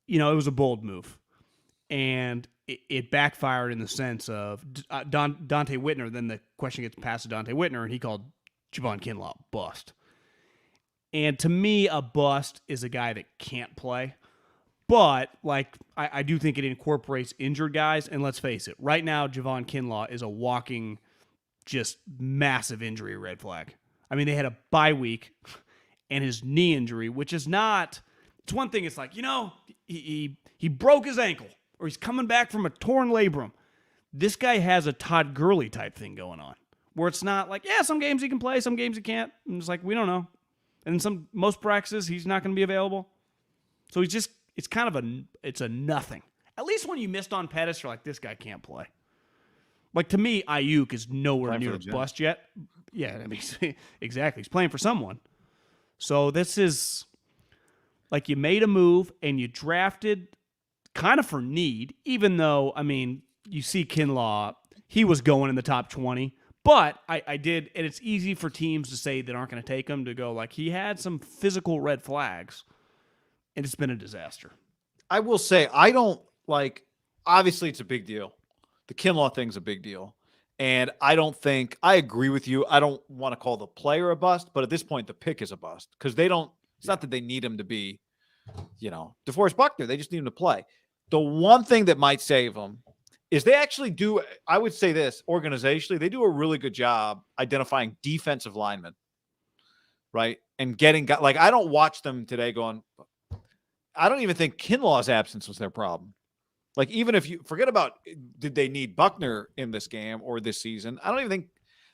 it was a bold move, and it backfired in the sense of Dante Whitner. Then the question gets passed to Dante Whitner, and he called Javon Kinlaw bust. And to me, a bust is a guy that can't play. But like, I do think it incorporates injured guys. And let's face it, right now, Javon Kinlaw is a walking, just massive injury red flag. I mean, they had a bye week. And his knee injury, which is not, it's one thing, it's like, he broke his ankle or he's coming back from a torn labrum. This guy has a Todd Gurley type thing going on where it's not like, yeah, some games he can play, some games he can't. And it's like, we don't know. And in most practices, he's not going to be available. So it's kind of it's a nothing. At least when you missed on Pettis, you're like, this guy can't play. Like, to me, Ayuk is nowhere near a bust yet. Yeah, I mean, exactly. He's playing for someone. So this is like, you made a move and you drafted kind of for need, even though, I mean, you see Kinlaw, he was going in the top 20, but I did, and it's easy for teams to say that aren't going to take him to go like, he had some physical red flags, and it's been a disaster. I will say, I don't like, obviously it's a big deal. The Kinlaw thing's a big deal. And I agree with you. I don't want to call the player a bust, but at this point, the pick is a bust because it's not that they need him to be, DeForest Buckner. They just need him to play. The one thing that might save him is they actually do, I would say this, organizationally, they do a really good job identifying defensive linemen, right? And getting, like, I don't watch them today going, I don't even think Kinlaw's absence was their problem. Like, even if you forget about, did they need Buckner in this game or this season? I don't even think,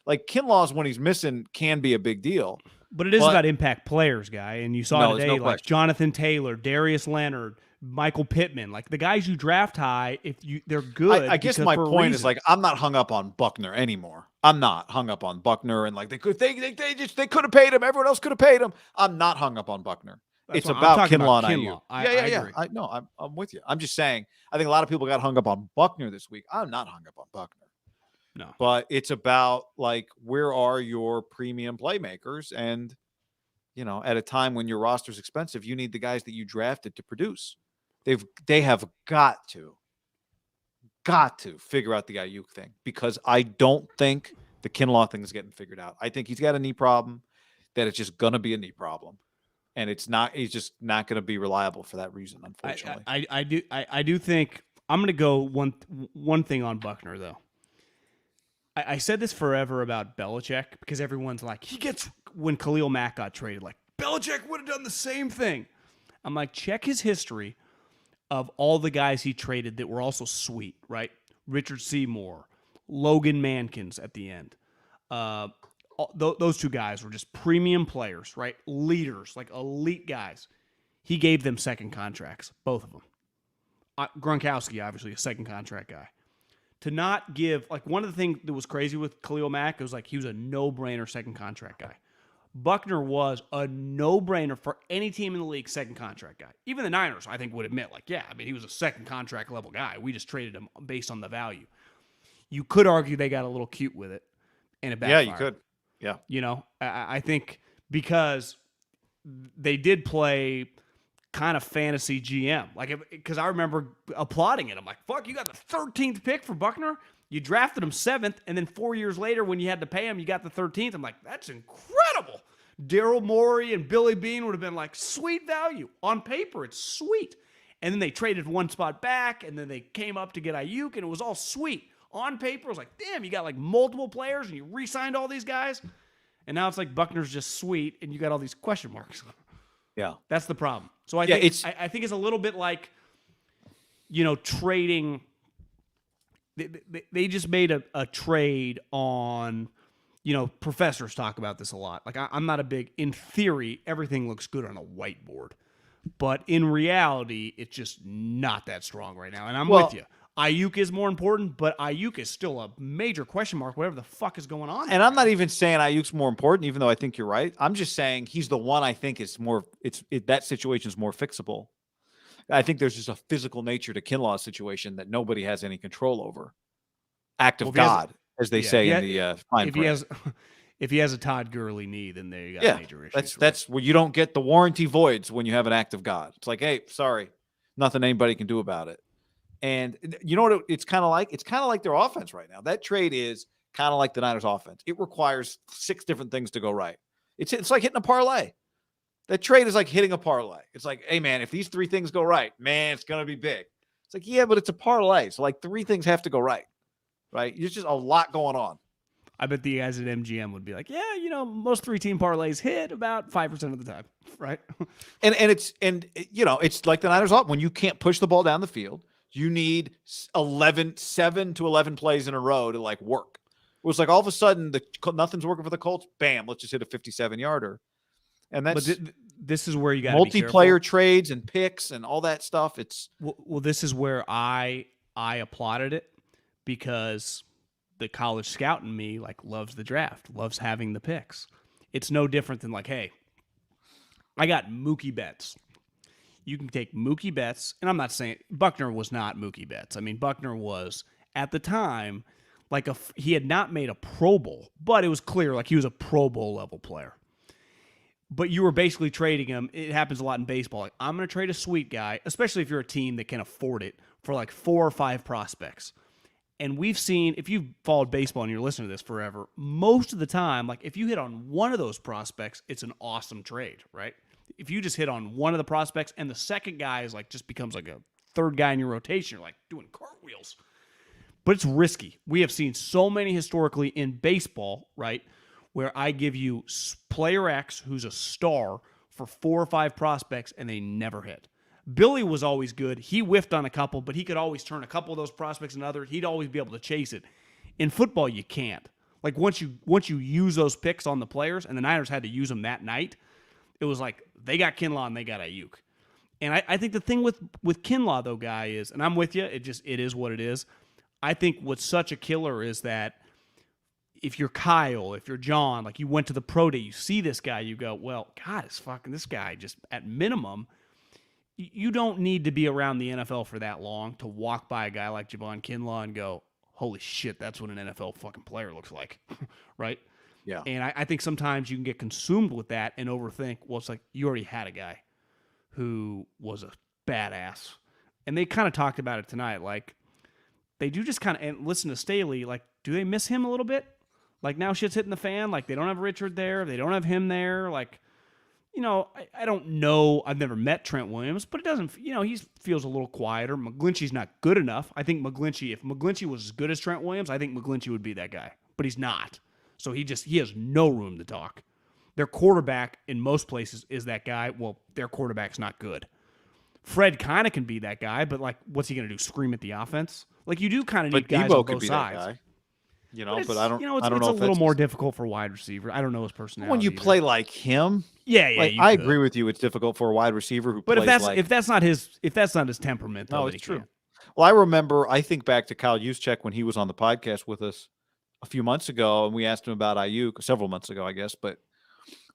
like, Kinlaw's when he's missing can be a big deal. But it is about impact players, guy. And you saw today, like, question. Jonathan Taylor, Darius Leonard, Michael Pittman, like the guys you draft high, they're good. I guess my point is, like, I'm not hung up on Buckner anymore. I'm not hung up on Buckner, and like they could have paid him. Everyone else could have paid him. I'm not hung up on Buckner. It's about Kinlaw and IU. Yeah. I'm with you. I'm just saying, I think a lot of people got hung up on Buckner this week. I'm not hung up on Buckner. No. But it's about, like, where are your premium playmakers? And, at a time when your roster's expensive, you need the guys that you drafted to produce. They have got to figure out the Ayuk thing, because I don't think the Kinlaw thing is getting figured out. I think he's got a knee problem, that it's just going to be a knee problem. And he's just not going to be reliable for that reason, unfortunately. I do think I'm going to go one thing on Buckner, though. I said this forever about Belichick, because everyone's like, when Khalil Mack got traded, like, Belichick would have done the same thing. I'm like, check his history of all the guys he traded that were also sweet, right? Richard Seymour, Logan Mankins at the end. Those two guys were just premium players, right? Leaders, like elite guys. He gave them second contracts, both of them. Gronkowski, obviously, a second contract guy. To not give, like, one of the things that was crazy with Khalil Mack, it was like he was a no-brainer second contract guy. Buckner was a no-brainer for any team in the league, second contract guy. Even the Niners, I think, would admit, like, yeah, I mean, he was a second contract level guy. We just traded him based on the value. You could argue they got a little cute with it, and it backfired. Yeah, you could. Yeah. I think because they did play kind of fantasy GM. Like, because I remember applauding it. I'm like, fuck, you got the 13th pick for Buckner? You drafted him 7th, and then 4 years later, when you had to pay him, you got the 13th. I'm like, that's incredible. Daryl Morey and Billy Bean would have been like, sweet value. On paper, it's sweet. And then they traded one spot back, and then they came up to get Ayuk, and it was all sweet. On paper, it was like, damn, you got like multiple players, and you re-signed all these guys. And now it's like Buckner's just sweet, and you got all these question marks. Yeah. That's the problem. So I think it's a little bit like, trading. They just made a trade on, professors talk about this a lot. Like, I'm not a big, in theory, everything looks good on a whiteboard. But in reality, it's just not that strong right now. And I'm with you. Ayuk is more important, but Ayuk is still a major question mark, whatever the fuck is going on. And I'm not even saying Ayuk's more important, even though I think you're right. I'm just saying he's the one I think is more, that situation is more fixable. I think there's just a physical nature to Kinlaw's situation that nobody has any control over. Act of God, as they say in the fine print. If he has a Todd Gurley knee, then there you got major issues. That's where you don't get the warranty voids when you have an act of God. It's like, hey, sorry, nothing anybody can do about it. And you know what it's kind of like? It's kind of like their offense right now. That trade is kind of like the Niners offense. It requires 6 different things to go right. It's like hitting a parlay. That trade is like hitting a parlay. It's like, hey, man, if these 3 things go right, man, it's going to be big. It's like, yeah, but it's a parlay. So like 3 things have to go right, right? There's just a lot going on. I bet the guys at MGM would be like, yeah, most 3-team parlays hit about 5% of the time, right? and it's like the Niners offense. When you can't push the ball down the field, you need 7 to 11 plays in a row to like work. It was like all of a sudden nothing's working for the Colts. Bam, let's just hit a 57-yarder. And that's this is where you got multiplayer trades and picks and all that stuff. It's this is where I applauded it, because the college scout in me like loves the draft, loves having the picks. It's no different than like, hey, I got Mookie Betts. You can take Mookie Betts, and I'm not saying Buckner was not Mookie Betts. I mean, Buckner was at the time like he had not made a Pro Bowl, but it was clear like he was a Pro Bowl level player. But you were basically trading him. It happens a lot in baseball. Like, I'm going to trade a sweet guy, especially if you're a team that can afford it, for like 4 or 5 prospects. And we've seen, if you've followed baseball and you're listening to this forever, most of the time, like if you hit on one of those prospects, it's an awesome trade, right? If you just hit on one of the prospects and the second guy is like just becomes like a third guy in your rotation, you're like doing cartwheels. But it's risky. We have seen so many historically in baseball, right, where I give you player X who's a star for 4 or 5 prospects and they never hit. Billy was always good. He whiffed on a couple, but he could always turn a couple of those prospects into others. He'd always be able to chase it. In football, you can't. Like once you use those picks on the players, and the Niners had to use them that night, it was like they got Kinlaw and they got Ayuk. And I think the thing with Kinlaw though, guy, is, and I'm with you, it is what it is. I think what's such a killer is that if you're Kyle, if you're John, like you went to the pro day, you see this guy, you go, well, God, it's fucking this guy. Just at minimum, you don't need to be around the NFL for that long to walk by a guy like Javon Kinlaw and go, holy shit, that's what an NFL fucking player looks like, right? Yeah. And I think sometimes you can get consumed with that and overthink, well, it's like you already had a guy who was a badass. And they kind of talked about it tonight. Like, they do just kind of, and listen to Staley, like, do they miss him a little bit? Like, now shit's hitting the fan. Like, they don't have Richard there. They don't have him there. Like, I don't know. I've never met Trent Williams, but it doesn't, he feels a little quieter. McGlinchey's not good enough. I think if McGlinchey was as good as Trent Williams, I think McGlinchey would be that guy. But he's not. So he has no room to talk. Their quarterback in most places is that guy. Well, their quarterback's not good. Fred kind of can be that guy, but like, what's he going to do? Scream at the offense? Like, you do kind of need guys on both sides. But I don't know. It's a little more difficult for a wide receiver. I don't know his personality. When you play like him, I agree with you. It's difficult for a wide receiver who. But if that's not his temperament, no, it's true. Well, I think back to Kyle Juszczyk when he was on the podcast with us a few months ago, and we asked him about Ayuk several months ago, I guess. But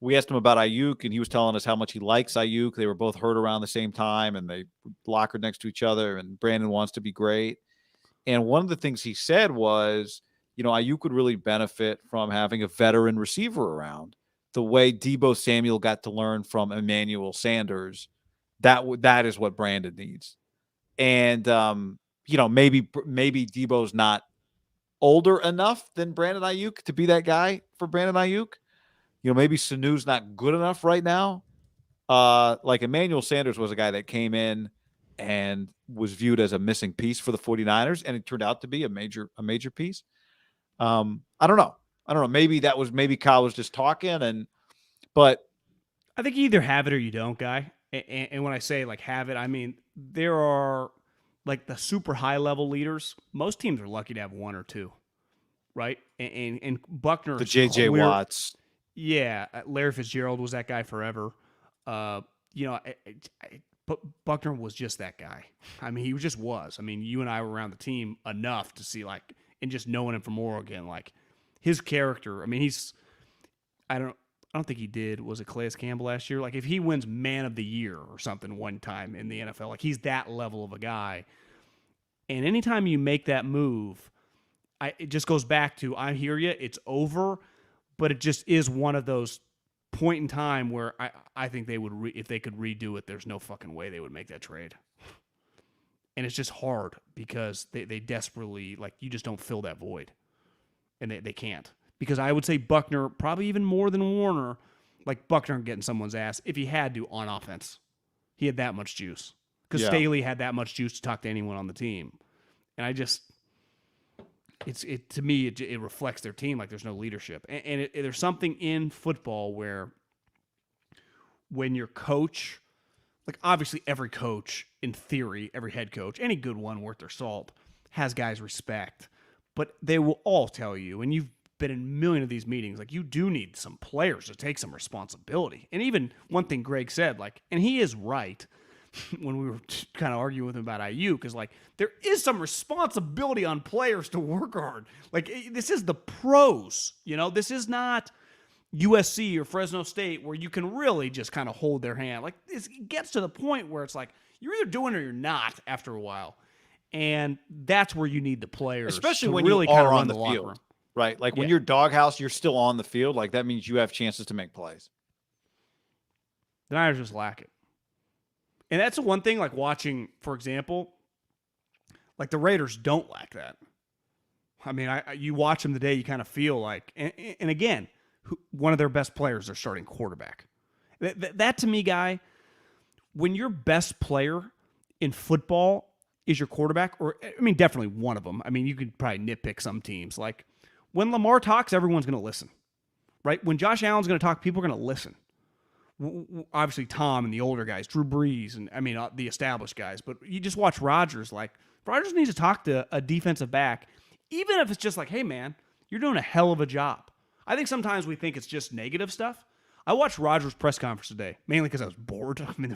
we asked him about Ayuk, and he was telling us how much he likes Ayuk. They were both hurt around the same time, and they lockered next to each other. And Brandon wants to be great. And one of the things he said was, Ayuk would really benefit from having a veteran receiver around, the way Deebo Samuel got to learn from Emmanuel Sanders That is what Brandon needs. And maybe Debo's not older enough than Brandon Ayuk to be that guy for Brandon Ayuk. Maybe Sanu's not good enough right now. Like Emmanuel Sanders was a guy that came in and was viewed as a missing piece for the 49ers, and it turned out to be a major piece. I don't know. Maybe Kyle was just talking, but I think you either have it or you don't, Guy. And when I say like have it, I mean there are like the super high level leaders. Most teams are lucky to have one or two, right? And Buckner, the J.J. Watts, Larry Fitzgerald was that guy forever. But Buckner was just that guy. I mean, he just was. I mean, you and I were around the team enough to see like, and just knowing him from Oregon, like his character. I mean, I don't think he did. Was it Calais Campbell last year? Like if he wins Man of the Year or something one time in the NFL, like he's that level of a guy. And anytime you make that move, it just goes back to, I hear you, it's over, but it just is one of those point in time where I think they would, if they could redo it, there's no fucking way they would make that trade. And it's just hard because they desperately, like, you just don't fill that void. And they can't. Because I would say Buckner, probably even more than Warner, like Buckner getting someone's ass if he had to on offense. He had that much juice. Because Staley had that much juice to talk to anyone on the team. And I just, to me, it reflects their team like there's no leadership. And there's something in football where when your coach, like obviously every coach, in theory, every head coach, any good one worth their salt, has guys respect. But they will all tell you, and you've been in a million of these meetings, like you do need some players to take some responsibility. And even one thing Greg said, like, and he is right, when we were kind of arguing with him about Ayuk, is like, there is some responsibility on players to work hard. Like, this is the pros, this is not USC or Fresno State where you can really just kind of hold their hand. Like, it gets to the point where it's like, you're either doing it or you're not after a while. And that's where you need the players, especially to when really you kind are of on the field, right? Like when you're doghouse, you're still on the field. Like that means you have chances to make plays. The Niners just lack it. And that's the one thing, like watching, for example, like the Raiders don't lack that. I mean, you watch them today, you kind of feel like, and again, one of their best players are starting quarterback. That to me, Guy, when your best player in football is your quarterback, or I mean, definitely one of them. I mean, you could probably nitpick some teams. Like when Lamar talks, everyone's going to listen, right? When Josh Allen's going to talk, people are going to listen. Obviously, Tom and the older guys, Drew Brees, and I mean the established guys. But you just watch Rodgers. Like Rodgers needs to talk to a defensive back, even if it's just like, "Hey, man, you're doing a hell of a job." I think sometimes we think it's just negative stuff. I watched Rodgers' press conference today, mainly because I was bored. I mean,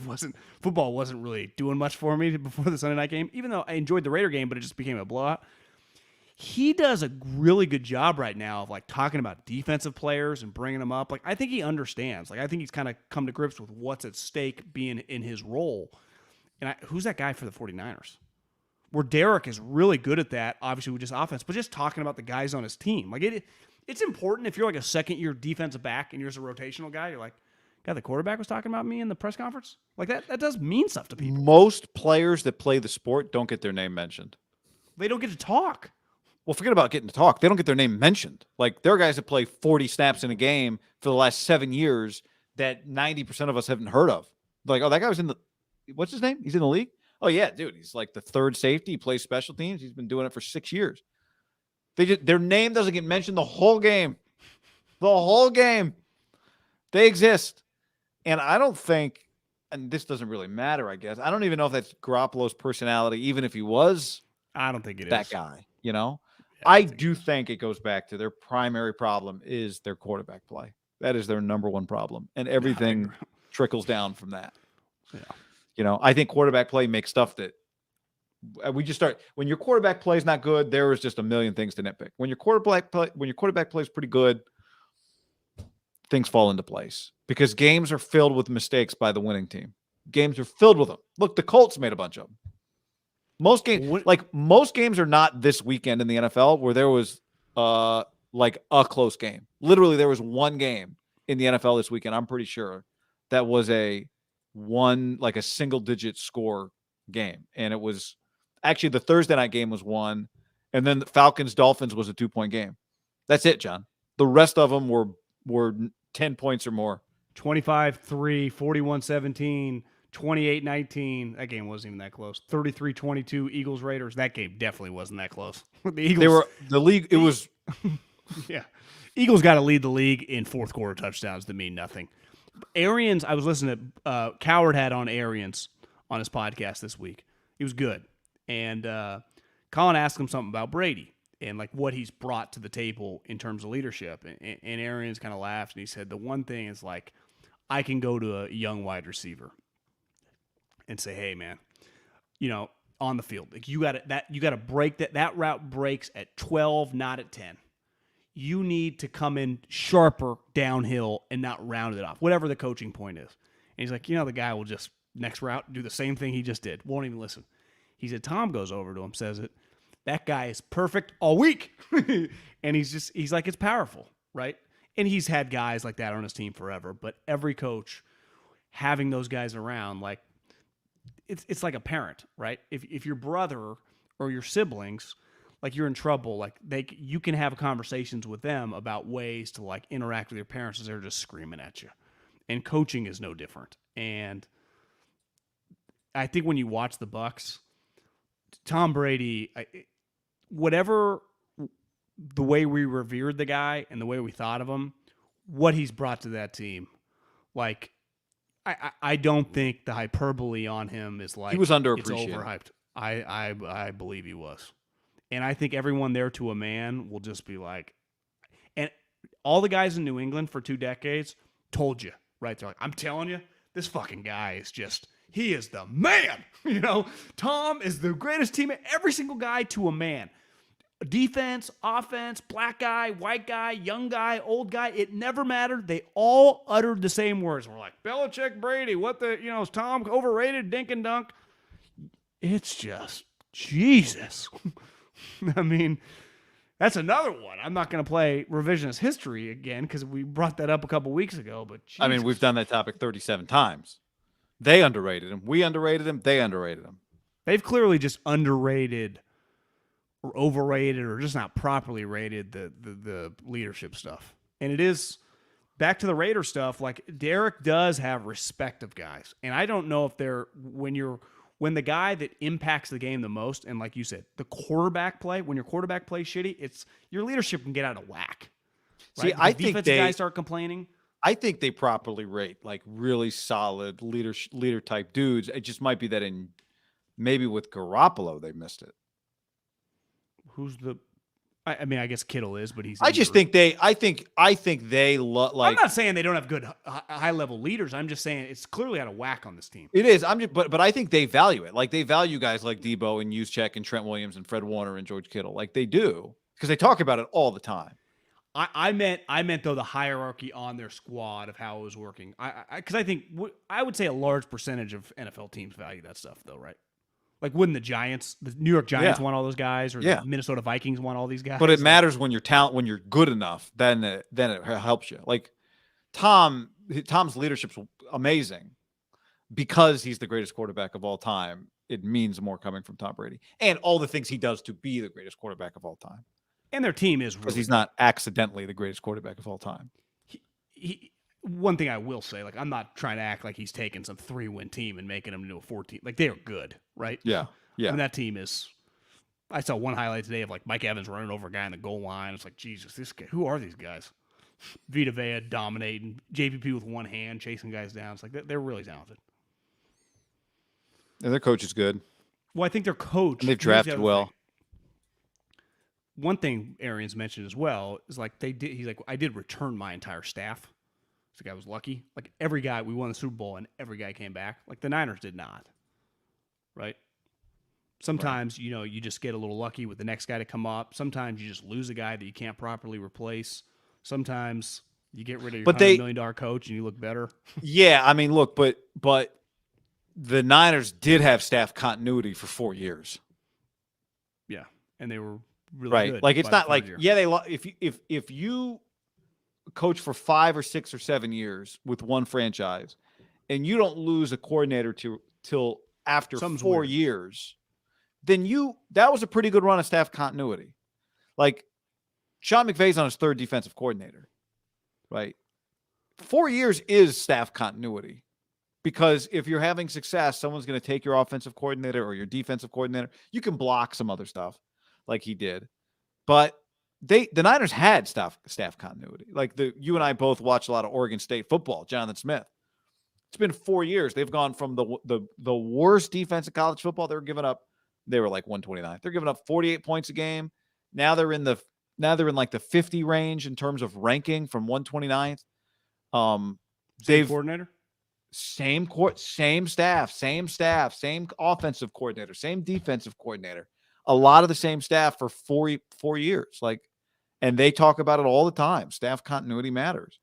football wasn't really doing much for me before the Sunday night game, even though I enjoyed the Raider game, but it just became a blowout. He does a really good job right now of like talking about defensive players and bringing them up. Like, I think he understands. Like, I think he's kind of come to grips with what's at stake being in his role. And who's that guy for the 49ers? Where Derek is really good at that, obviously with just offense, but just talking about the guys on his team. Like, it's important if you're like a second-year defensive back and you're just a rotational guy. You're like, God, the quarterback was talking about me in the press conference? Like, that does mean stuff to people. Most players that play the sport don't get their name mentioned. They don't get to talk. Well, forget about getting to talk. They don't get their name mentioned. Like, there are guys that play 40 snaps in a game for the last 7 years that 90% of us haven't heard of. Like, oh, that guy was in the – what's his name? He's in the league? Oh, yeah, dude. He's like the third safety. He plays special teams. He's been doing it for 6 years. Their name doesn't get mentioned the whole game. The whole game. They exist. And I don't think – and this doesn't really matter, I guess. I don't even know if that's Garoppolo's personality, even if he was – I don't think it that is. guy, you know? Yeah, I do think it goes back to their primary problem is their quarterback play. That is their number one problem. And everything trickles down from that. Yeah. You know, I think quarterback play makes stuff that we just start when your quarterback play is not good, there is just a million things to nitpick. When your quarterback play is pretty good, things fall into place because games are filled with mistakes by the winning team. Games are filled with them. Look, the Colts made a bunch of them. Most games are not this weekend in the NFL where there was like a close game. Literally, there was one game in the NFL this weekend, I'm pretty sure, that was a won like a single-digit score game, and it was actually the Thursday night game was one, and then the Falcons-Dolphins was a 2-point game. That's it, John. The rest of them were 10 points or more. 25-3, 41-17, 28-19. That game wasn't even that close. 33-22, Eagles-Raiders. That game definitely wasn't that close. The Eagles, it was yeah. Eagles got to lead the league in fourth quarter touchdowns that mean nothing. Arians, I was listening to Coward had on Arians on his podcast this week. He was good. And Colin asked him something about Brady and like what he's brought to the table in terms of leadership. And Arians kind of laughed and he said, the one thing is like, I can go to a young wide receiver and say, hey man, on the field, like you got to break that route breaks at 12, not at 10. You need to come in sharper downhill and not round it off, whatever the coaching point is. And he's like, the guy will just next route do the same thing he just did. Won't even listen. He said, Tom goes over to him, says it. That guy is perfect all week. And he's like, it's powerful, right? And he's had guys like that on his team forever. But every coach having those guys around, like, it's like a parent, right? If your brother or your siblings, like you're in trouble, like you can have conversations with them about ways to like interact with your parents as they're just screaming at you. And coaching is no different. And I think when you watch the Bucs, Tom Brady, whatever the way we revered the guy and the way we thought of him, what he's brought to that team, like I don't think the hyperbole on him is like he was underappreciated. It's overhyped. I believe he was. And I think everyone there to a man will just be like, and all the guys in New England for 2 decades told you, right? They're like, I'm telling you, this fucking guy is just, he is the man. Tom is the greatest teammate. Every single guy to a man. Defense, offense, black guy, white guy, young guy, old guy. It never mattered. They all uttered the same words. We're like, Belichick, Brady, is Tom overrated, dink and dunk? It's just, Jesus. I mean, that's another one. I'm not going to play revisionist history again because we brought that up a couple weeks ago. But Jesus. I mean, we've done that topic 37 times. They underrated him. We underrated him. They underrated him. They've clearly just underrated or overrated or just not properly rated the leadership stuff. And it is back to the Raider stuff. Like Derek does have respect of guys, and I don't know if they're when the guy that impacts the game the most, and like you said, the quarterback play, when your quarterback plays shitty, it's your leadership can get out of whack. Right? See, I think defensive guys start complaining. I think they properly rate like really solid leader type dudes. It just might be that maybe with Garoppolo they missed it. Who's the? I mean, I guess Kittle is, but he's. I just think they. I think they like. I'm not saying they don't have good high level leaders. I'm just saying it's clearly out of whack on this team. It is. But I think they value it. Like they value guys like Debo and Juszczyk and Trent Williams and Fred Warner and George Kittle. Like they do because they talk about it all the time. I meant though the hierarchy on their squad of how it was working. Because I think I would say a large percentage of NFL teams value that stuff though, right? Like, wouldn't the New York Giants want all those guys, or the Minnesota Vikings want all these guys? But it matters when you're good enough. Then it helps you. Like Tom's leadership's amazing because he's the greatest quarterback of all time. It means more coming from Tom Brady and all the things he does to be the greatest quarterback of all time. And their team is because he's not accidentally the greatest quarterback of all time. One thing I will say, like, I'm not trying to act like he's taking some 3-win team and making them into a 14. Like, they are good, right? Yeah. I mean, that team is. I saw one highlight today of like Mike Evans running over a guy in the goal line. It's like, Jesus, this guy. Who are these guys? Vita Vea dominating, JPP with one hand chasing guys down. It's like they're really talented. And their coach is good. Well, I think their coach. And they've drafted well. One thing Arians mentioned as well is like he's like, I did return my entire staff. So the guy was lucky. Like every guy, we won the Super Bowl and every guy came back. Like the Niners did not. Right? Sometimes, you just get a little lucky with the next guy to come up. Sometimes you just lose a guy that you can't properly replace. Sometimes you get rid of your $100 million coach and you look better. Yeah, I mean, look, but the Niners did have staff continuity for 4 years. Yeah, and they were really right. Good. Like it's not like if you coach for 5 or 6 or 7 years with one franchise, and you don't lose a coordinator till after Something's 4 weird. years, then that was a pretty good run of staff continuity. Like Sean McVay's on his 3rd defensive coordinator, right? 4 years is staff continuity. Because if you're having success, someone's going to take your offensive coordinator or your defensive coordinator. You can block some other stuff like he did. But the Niners had staff continuity. Like you and I both watch a lot of Oregon State football, Jonathan Smith. It's been 4 years. They've gone from the worst defense in college football. They were like 129th. They're giving up 48 points a game. Now they're in like the 50 range in terms of ranking from 129th. Same coordinator? Same staff, same offensive coordinator, same defensive coordinator. A lot of the same staff for 4 years. And they talk about it all the time. Staff continuity matters.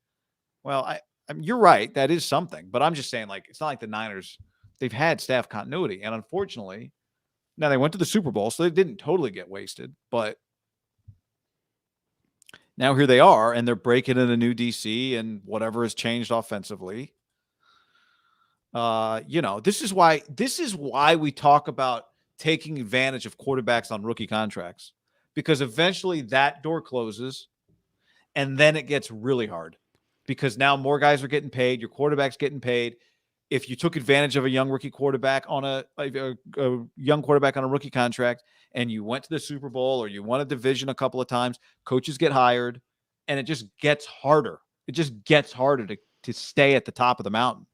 Well, you're right. That is something. But I'm just saying, it's not like the Niners, they've had staff continuity. And unfortunately, now they went to the Super Bowl, so they didn't totally get wasted. But now here they are, and they're breaking in a new DC and whatever has changed offensively. This is why we talk about taking advantage of quarterbacks on rookie contracts, because eventually that door closes and then it gets really hard because now more guys are getting paid. Your quarterback's getting paid. If you took advantage of a young rookie quarterback on a young quarterback on a rookie contract and you went to the Super Bowl or you won a division a couple of times, coaches get hired and it just gets harder. It just gets harder to stay at the top of the mountain.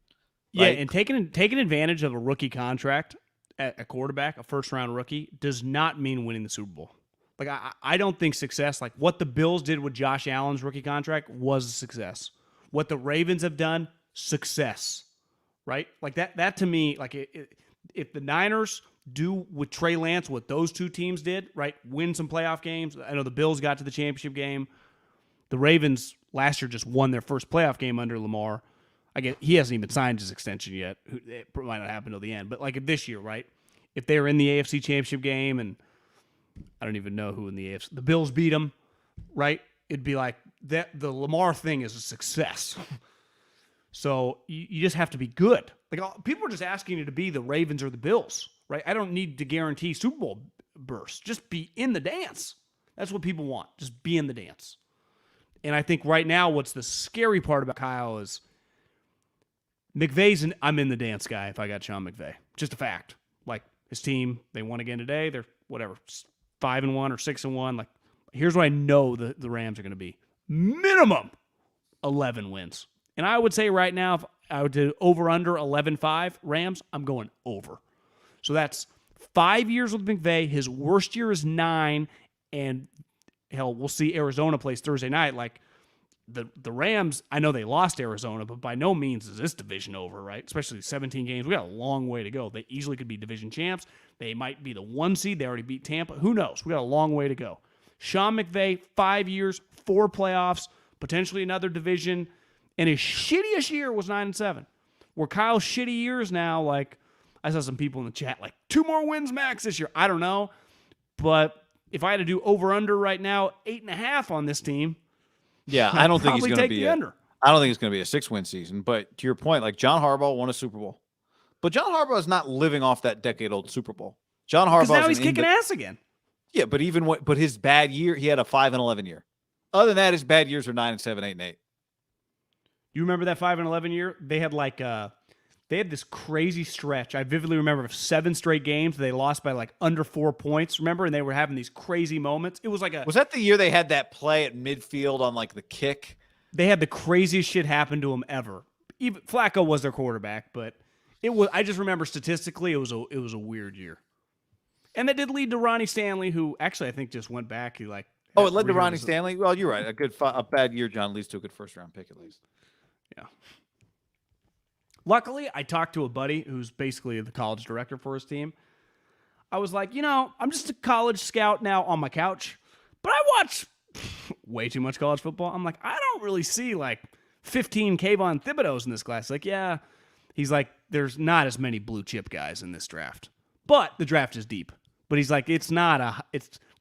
Yeah, Right? and taking advantage of a rookie contract at a quarterback, a first-round rookie, does not mean winning the Super Bowl. I don't think success, like what the Bills did with Josh Allen's rookie contract, was a success. What the Ravens have done, success, right? Like that to me, if the Niners do with Trey Lance what those two teams did, right, win some playoff games. I know the Bills got to the championship game. The Ravens last year just won their first playoff game under Lamar. Again, he hasn't even signed his extension yet. It might not happen till the end. But this year, right? If they were in the AFC Championship game, and I don't even know who in the AFC, the Bills beat them, right? It'd be like that. The Lamar thing is a success. So you just have to be good. People are just asking you to be the Ravens or the Bills, right? I don't need to guarantee Super Bowl bursts. Just be in the dance. That's what people want. Just be in the dance. And I think right now, what's the scary part about Kyle is McVay's I'm in the dance guy if I got Sean McVay. Just a fact. His team, they won again today. They're 5-1 or 6-1. Here's what I know the Rams are going to be. Minimum 11 wins. And I would say right now, if I would do over under 11-5 Rams, I'm going over. So that's 5 years with McVay. His worst year is 9. And hell, we'll see Arizona plays Thursday night. The Rams, I know they lost Arizona, but by no means is this division over, right? Especially 17 games. We got a long way to go. They easily could be division champs. They might be the 1 seed. They already beat Tampa. Who knows? We got a long way to go. Sean McVay, 5 years, 4 playoffs, potentially another division. And his shittiest year was 9-7. Where Kyle's shitty years now, I saw some people in the chat, 2 more wins max this year. I don't know. But if I had to do over-under right now, 8.5 on this team, yeah, I don't think he's going to be under. I don't think it's going to be a 6-win season. But to your point, John Harbaugh won a Super Bowl. But John Harbaugh is not living off that decade-old Super Bowl. John Harbaugh, because now he's kicking ass again. Yeah, but but his bad year, he had a 5-11 year. Other than that, his bad years are 9-7, 8-8. You remember that 5-11 year? They had they had this crazy stretch. I vividly remember 7 straight games. They lost by under 4 points. Remember, and they were having these crazy moments. It was Was that the year they had that play at midfield on the kick? They had the craziest shit happen to him ever. Even Flacco was their quarterback, but it was. I just remember statistically, it was a weird year, and that did lead to Ronnie Stanley, who actually I think just went back. He it led to Ronnie Stanley. Well, you're right. A bad year, John, leads to a good first-round pick at least. Yeah. Luckily, I talked to a buddy who's basically the college director for his team. I was like, I'm just a college scout now on my couch, but I watch way too much college football. I'm like, I don't really see 15 Kayvon Thibodeaux in this class. Yeah. He's like, there's not as many blue chip guys in this draft, but the draft is deep. But he's like,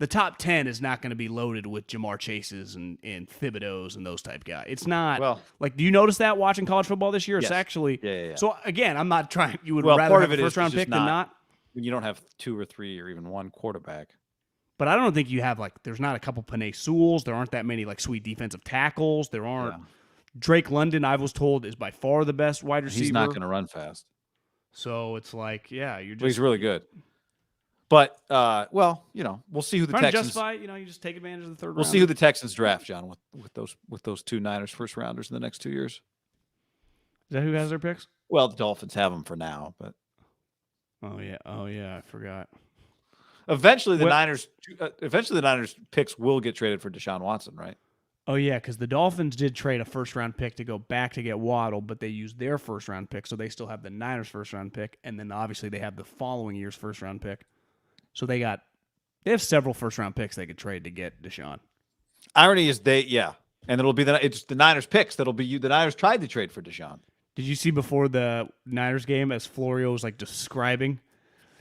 the top 10 is not going to be loaded with Jamar Chases and Thibodeaux and those type guys. It's not. Well, like, do you notice that watching college football this year? yes. It's actually. Yeah. So, again, I'm not trying. You would Well, rather part have of a it is first-round just pick than not. When you don't have 2 or 3 or even 1 quarterback. But I don't think you have, like, there's not a couple Panay Sewells. There aren't that many, like, sweet defensive tackles. There aren't. Yeah. Drake London, I was told, is by far the best wide receiver. He's not going to run fast. So it's like, yeah, you're just. But he's really good. But, well, we'll see who the Texans. Justify, you just take advantage of the third round. We'll see who the Texans draft, John, with those 2 Niners first rounders in the next 2 years. Is that who has their picks? Well, the Dolphins have them for now, but. Oh yeah, I forgot. Eventually, the Niners picks will get traded for Deshaun Watson, right? Oh, yeah, because the Dolphins did trade a first-round pick to go back to get Waddle, but they used their first-round pick, so they still have the Niners' first-round pick, and then obviously they have the following year's first-round pick. So they have several first-round picks they could trade to get Deshaun. Irony is and it'll be it's the Niners' picks that'll be the Niners tried to trade for Deshaun. Did you see before the Niners game as Florio was like describing?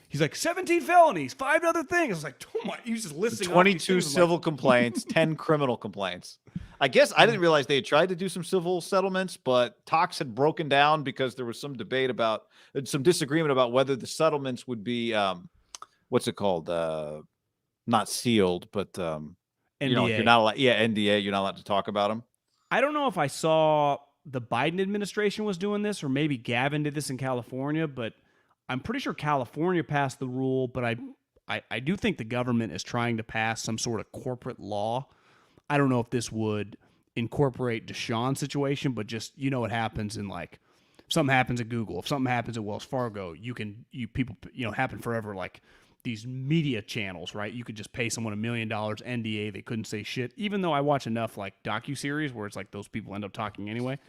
He's like 17 felonies, 5 other things. I was like, oh my! He was just listing 22 civil complaints, 10 criminal complaints. I guess I didn't realize they had tried to do some civil settlements, but talks had broken down because there was some debate some disagreement about whether the settlements would be, what's it called? Not sealed, but NDA. You're not allowed. Yeah, NDA. You're not allowed to talk about them. I don't know if I saw the Biden administration was doing this, or maybe Gavin did this in California, but I'm pretty sure California passed the rule, but I do think the government is trying to pass some sort of corporate law. I don't know if this would incorporate Deshaun's situation, but just, what happens in, like, if something happens at Google, if something happens at Wells Fargo, people happen forever, like these media channels, right? You could just pay someone $1 million NDA. They couldn't say shit, even though I watch enough, like, Docu-series where it's like those people end up talking anyway.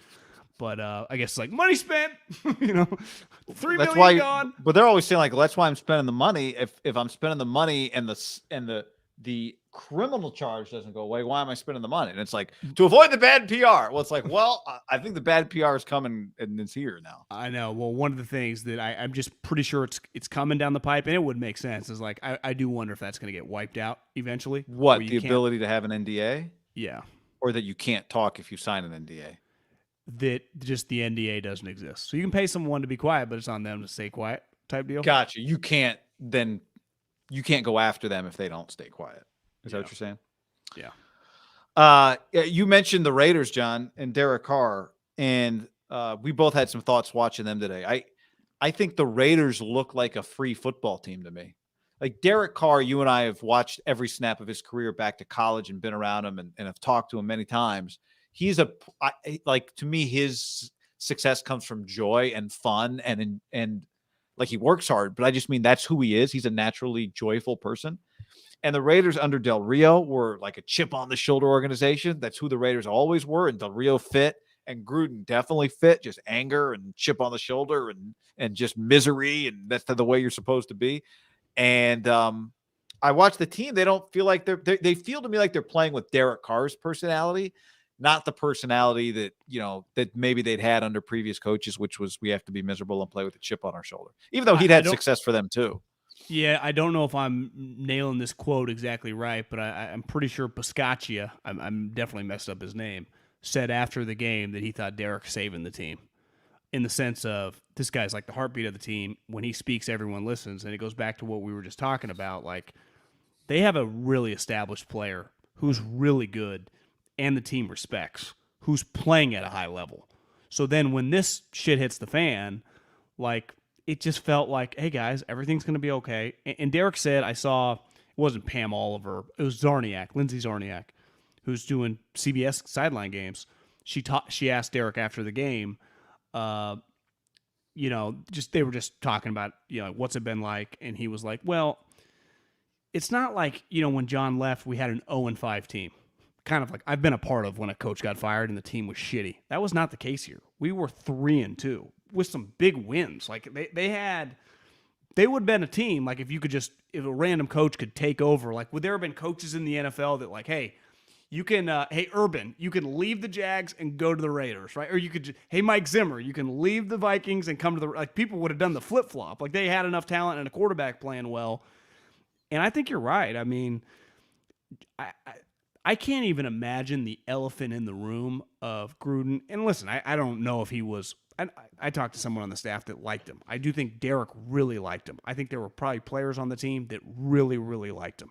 But I guess it's like money spent, $3 million gone. But they're always saying, like, well, that's why I'm spending the money. If I'm spending the money and the criminal charge doesn't go away, why am I spending the money? And it's like, to avoid the bad PR. Well, it's like, well, I think the bad PR is coming and it's here now. I know. Well, one of the things that I'm just pretty sure it's coming down the pipe, and it would make sense, is like I do wonder if that's going to get wiped out eventually. What, the ability to have an NDA? Yeah. Or that you can't talk if you sign an NDA? That just the NDA doesn't exist. So you can pay someone to be quiet, but it's on them to stay quiet type deal. Gotcha. You can't go after them if they don't stay quiet. Is that what you're saying? Yeah. You mentioned the Raiders, John, and Derek Carr, and we both had some thoughts watching them today. I think the Raiders look like a free football team to me. Like Derek Carr, you and I have watched every snap of his career back to college and been around him and have talked to him many times. He's to me, his success comes from joy and fun and like he works hard, but I just mean that's who he is. He's a naturally joyful person. And the Raiders under Del Rio were like a chip on the shoulder organization. That's who the Raiders always were. And Del Rio fit, and Gruden definitely fit, just anger and chip on the shoulder and just misery. And that's the way you're supposed to be. And I watch the team. They don't feel like they feel to me like they're playing with Derek Carr's personality, not the personality that, that maybe they'd had under previous coaches, which was we have to be miserable and play with a chip on our shoulder, even though he'd had success for them too. Yeah, I don't know if I'm nailing this quote exactly right, but I'm pretty sure Biscaccia, I'm definitely messed up his name, said after the game that he thought Derek's saving the team, in the sense of this guy's like the heartbeat of the team. When he speaks, everyone listens, and it goes back to what we were just talking about. Like, they have a really established player who's really good and the team respects, who's playing at a high level. So then when this shit hits the fan, like, it just felt like, hey, guys, everything's going to be okay. And Derek said, I saw, it wasn't Pam Oliver, it was Lindsay Zarniak, who's doing CBS sideline games. She asked Derek after the game, they were just talking about, what's it been like? And he was like, well, it's not like, when John left, we had an 0-5 team. Kind of like I've been a part of when a coach got fired and the team was shitty. That was not the case here. We were 3-2 with some big wins. Like they would have been a team. Like if a random coach could take over, like would there have been coaches in the NFL that like, hey, you can, Urban, you can leave the Jags and go to the Raiders, right? Or you could, hey, Mike Zimmer, you can leave the Vikings and come to like people would have done the flip flop. Like they had enough talent and a quarterback playing well. And I think you're right. I mean, I can't even imagine the elephant in the room of Gruden. And listen, I don't know if he was. I talked to someone on the staff that liked him. I do think Derek really liked him. I think there were probably players on the team that really, really liked him.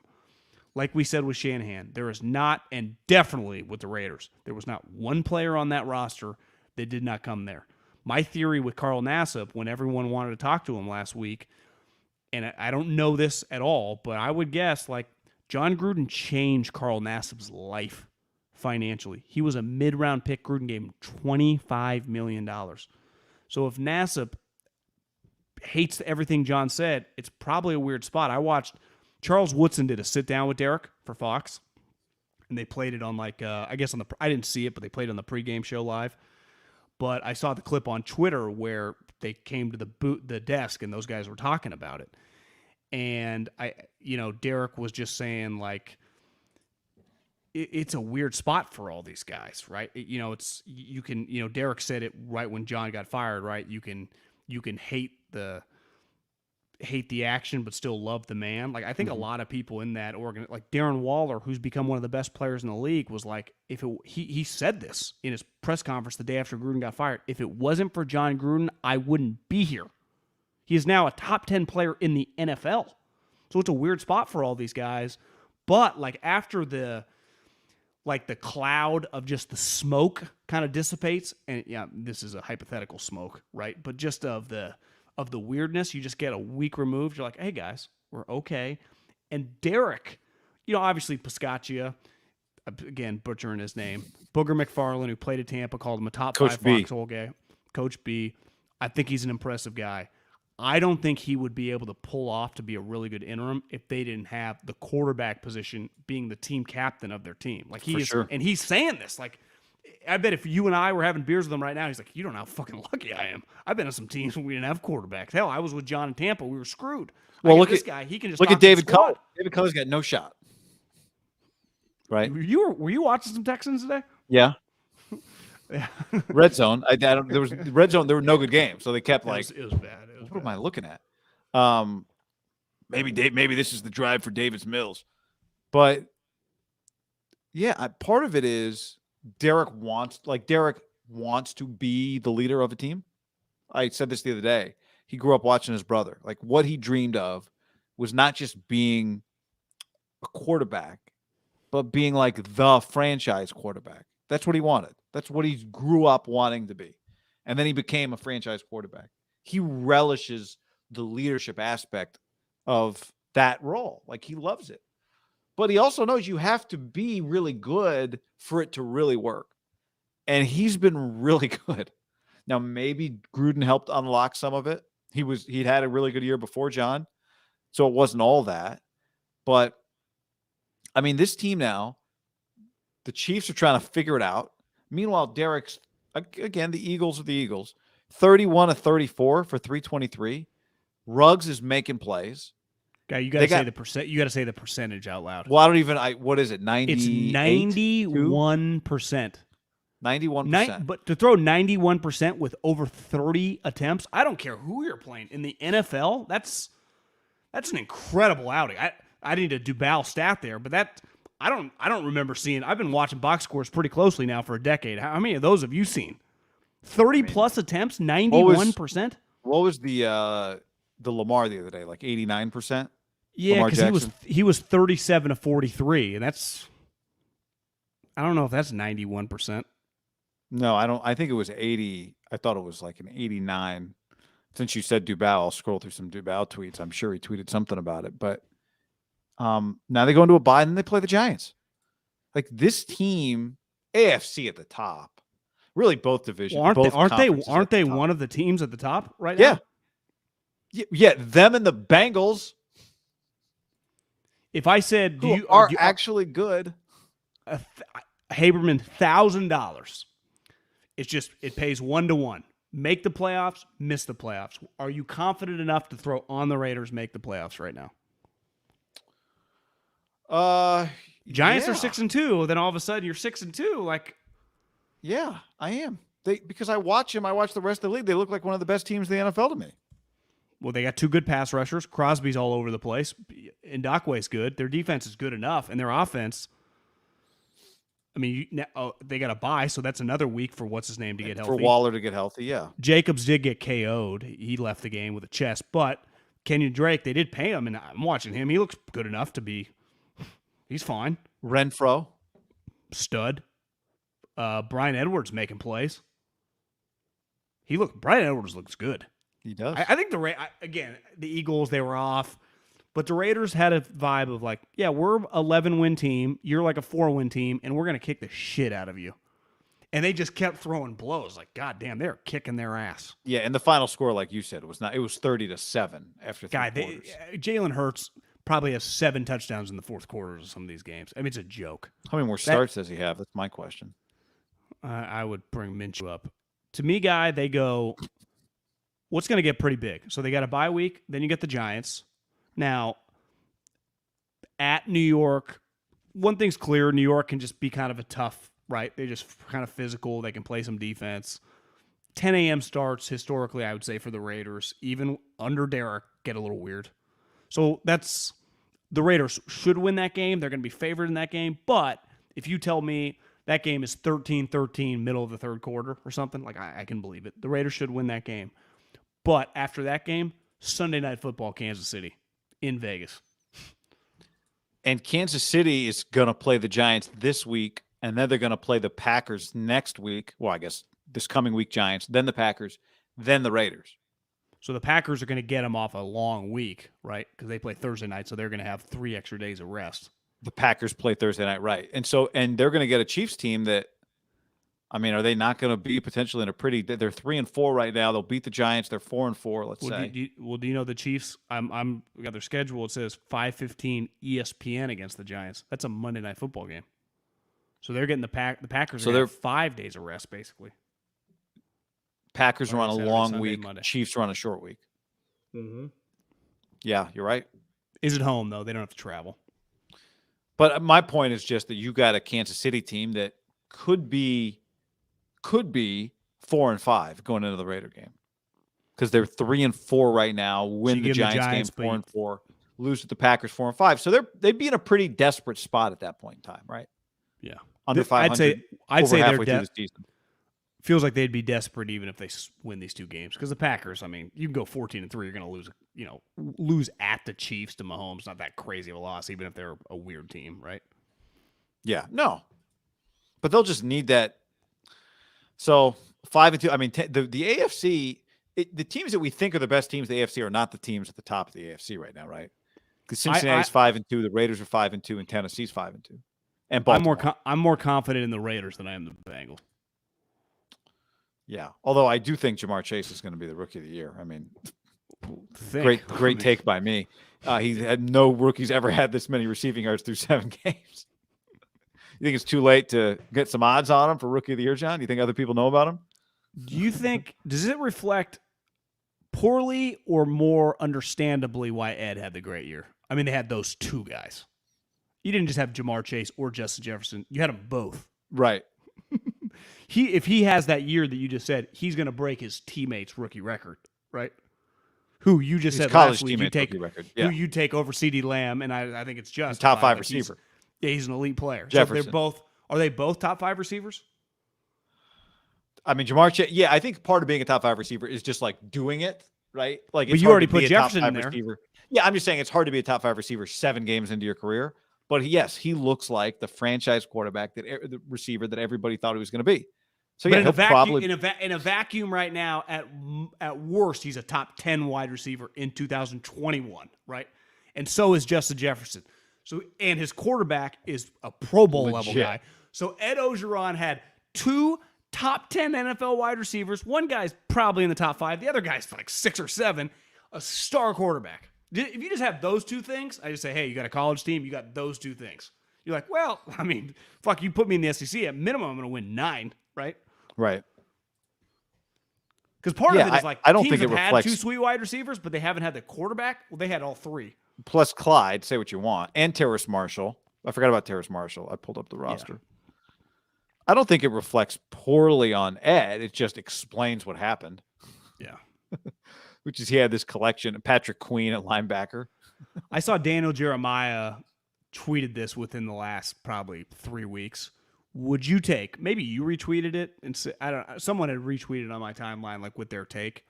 Like we said with Shanahan, there is not, and definitely with the Raiders, there was not one player on that roster that did not come there. My theory with Carl Nassib, when everyone wanted to talk to him last week, and I don't know this at all, but I would guess like John Gruden changed Carl Nassib's life financially. He was a mid-round pick. Gruden gave him $25 million. So if Nassib hates everything John said, it's probably a weird spot. I watched Charles Woodson did a sit-down with Derek for Fox, and they played it on I guess on I didn't see it, but they played it on the pregame show live. But I saw the clip on Twitter where they came to the desk and those guys were talking about it. And Derek was just saying like, it's a weird spot for all these guys, right? Derek said it right when John got fired, right? You can hate the action, but still love the man. Like I think a lot of people in that like Darren Waller, who's become one of the best players in the league, was like, he said this in his press conference the day after Gruden got fired. If it wasn't for John Gruden, I wouldn't be here. He is now a top 10 player in the NFL. So it's a weird spot for all these guys. But like after the cloud of just the smoke kind of dissipates, and yeah, this is a hypothetical smoke, right? But just of the weirdness, you just get a week removed. You're like, hey guys, we're okay. And Derek, obviously Piscaccia, again, butchering his name, Booger McFarland, who played at Tampa, called him a top Coach 5 B. foxhole guy. Coach B. I think he's an impressive guy. I don't think he would be able to pull off to be a really good interim if they didn't have the quarterback position being the team captain of their team. Like sure. And he's saying this. Like, I bet if you and I were having beers with him right now, he's like, you don't know how fucking lucky I am. I've been on some teams where we didn't have quarterbacks. Hell, I was with John in Tampa. We were screwed. Well, look at this guy. He can just look at David Culley. David Culley's got no shot. Right? Were you watching some Texans today? Yeah. Red zone. There was red zone. There were no good games, so they kept it was bad. What am I looking at? Maybe this is the drive for Davis Mills, but yeah, part of it is Derek wants to be the leader of a team. I said this the other day. He grew up watching his brother. Like what he dreamed of was not just being a quarterback, but being like the franchise quarterback. That's what he wanted. That's what he grew up wanting to be. And then he became a franchise quarterback. He relishes the leadership aspect of that role. Like he loves it. But he also knows you have to be really good for it to really work. And he's been really good. Now, maybe Gruden helped unlock some of it. He'd had a really good year before John. So it wasn't all that. But I mean, this team now, the Chiefs are trying to figure it out. Meanwhile, Derek's, again, the Eagles are the Eagles. 31 of 34 for 323. Ruggs is making plays. Guy, you got to say the percent. You got to say the percentage out loud. Well, I don't even. What is it? 90. It's 91%. 91%. But to throw 91% with over 30 attempts, I don't care who you're playing in the NFL. That's an incredible outing. I need a Duval stat there, but I don't remember seeing. I've been watching box scores pretty closely now for a decade. How many of those have you seen? 30 plus attempts, 91%. What was the Lamar the other day? Like 89%. Yeah, because he was 37 of 43, and that's, I don't know if that's 91%. No, I don't. I think it was 80. I thought it was like an 89. Since you said Duval, I'll scroll through some Duval tweets. I'm sure he tweeted something about it. But now they go into a bye and then they play the Giants. Like this team, AFC at the top. Really, both divisions. Well, aren't they one of the teams at the top right now? Yeah, them and the Bengals. If I said, you are actually good, Haberman, $1,000. It's just it pays 1-to-1. Make the playoffs, miss the playoffs. Are you confident enough to throw on the Raiders make the playoffs right now? Giants are 6-2. Then all of a sudden you're 6-2. Like. Yeah, I am. Because I watch them. I watch the rest of the league. They look like one of the best teams in the NFL to me. Well, they got two good pass rushers. Crosby's all over the place. Ndakwe's good. Their defense is good enough, and their offense. I mean, they got a bye, so that's another week for what's his name to get healthy. For Waller to get healthy, yeah. Jacobs did get KO'd. He left the game with a chest, but Kenyon Drake, they did pay him, and I'm watching him. He looks good enough to be. He's fine. Renfro, stud. Brian Edwards making plays. Brian Edwards looks good. He does. I think the Eagles, they were off, but the Raiders had a vibe of like, yeah, we're 11-win team, you're like a 4-win team, and we're gonna kick the shit out of you. And they just kept throwing blows. Like, God damn, they're kicking their ass. Yeah, and the final score, like you said, it was 30-7 after 3 quarters. Jalen Hurts probably has 7 touchdowns in the fourth quarters of some of these games. I mean, it's a joke. How many more starts does he have? That's my question. I would bring Minshew up. To me, Guy, they go, what's going to get pretty big? So they got a bye week, then you get the Giants. Now, at New York, one thing's clear, New York can just be kind of a tough, right? They're just kind of physical. They can play some defense. 10 a.m. starts, historically, I would say, for the Raiders, even under Derek, get a little weird. So the Raiders should win that game. They're going to be favored in that game. But if you tell me that game is 13-13, middle of the third quarter or something, like I can believe it. The Raiders should win that game. But after that game, Sunday Night Football, Kansas City, in Vegas. And Kansas City is going to play the Giants this week, and then they're going to play the Packers next week. Well, I guess this coming week, Giants, then the Packers, then the Raiders. So the Packers are going to get them off a long week, right? Because they play Thursday night, so they're going to have 3 extra days of rest. The Packers play Thursday night, right? And they're going to get a Chiefs team that, I mean, are they not going to be potentially in a pretty? They're 3-4 right now. They'll beat the Giants. They're 4-4. Let's say. Do you know the Chiefs? We got their schedule. It says 5:15 ESPN against the Giants. That's a Monday Night Football game. So they're getting the Packers. So they're 5 days of rest basically. Packers are on a long Sunday, week. Monday. Chiefs are on a short week. Mm-hmm. Yeah, you're right. Is it home though? They don't have to travel. But my point is just that you got a Kansas City team that could be 4-5 going into the Raider game because they're 3-4 right now. Win the Giants game 4-4, lose to the Packers 4-5. So they'd be in a pretty desperate spot at that point in time, right? Yeah, under 500. I'd say halfway through the season. Feels like they'd be desperate even if they win these 2 games because the Packers. I mean, you can go 14-3. You're going to lose. Lose at the Chiefs to Mahomes. Not that crazy of a loss, even if they're a weird team, right? Yeah, no, but they'll just need that. So 5-2. I mean, the AFC, the teams that we think are the best teams in the AFC are not the teams at the top of the AFC right now, right? Because Cincinnati's 5-2, the Raiders are 5-2, and Tennessee's 5-2. And Baltimore. I'm more confident in the Raiders than I am the Bengals. Yeah, although I do think Jamar Chase is going to be the Rookie of the Year. I mean, great take by me. He had no rookies ever had this many receiving yards through 7 games. You think it's too late to get some odds on him for Rookie of the Year, John? Do you think other people know about him? Do you think does it reflect poorly or more understandably why Ed had the great year? I mean, they had those 2 guys. You didn't just have Jamar Chase or Justin Jefferson. You had them both. Right. If he has that year that you just said, he's going to break his teammates' rookie record, right? Who you just said last week you take record. Yeah. Who you take over CeeDee Lamb, and I think it's just top 5 receiver. He's an elite player. Jefferson. So are they both top 5 receivers? I mean, Jamar Chase. Yeah, I think part of being a top 5 receiver is just like doing it, right? Like, but you already put Jefferson in there. Receiver. Yeah, I'm just saying it's hard to be a top 5 receiver 7 games into your career. But yes, he looks like the franchise quarterback the receiver that everybody thought he was going to be. So yeah, in a vacuum right now, at worst, he's a top 10 wide receiver in 2021, right? And so is Justin Jefferson. And his quarterback is a Pro Bowl level guy. So Ed Orgeron had 2 top 10 NFL wide receivers. One guy's probably in the top 5. The other guy's like 6 or 7. A star quarterback. If you just have those 2 things, I just say, hey, you got a college team, you got those 2 things. You're like, well, I mean, fuck, you put me in the SEC, at minimum I'm going to win 9, right? Right. Because part of it is like, I don't teams think it have reflects 2 sweet wide receivers, but they haven't had the quarterback. Well, they had all 3. Plus Clyde, say what you want, and Terrace Marshall. I forgot about Terrace Marshall. I pulled up the roster. Yeah. I don't think it reflects poorly on Ed. It just explains what happened. Yeah. which is he had this collection of Patrick Queen at linebacker. I saw Daniel Jeremiah tweeted this within the last probably 3 weeks. Would you take, maybe you retweeted it and someone had retweeted on my timeline like with their take.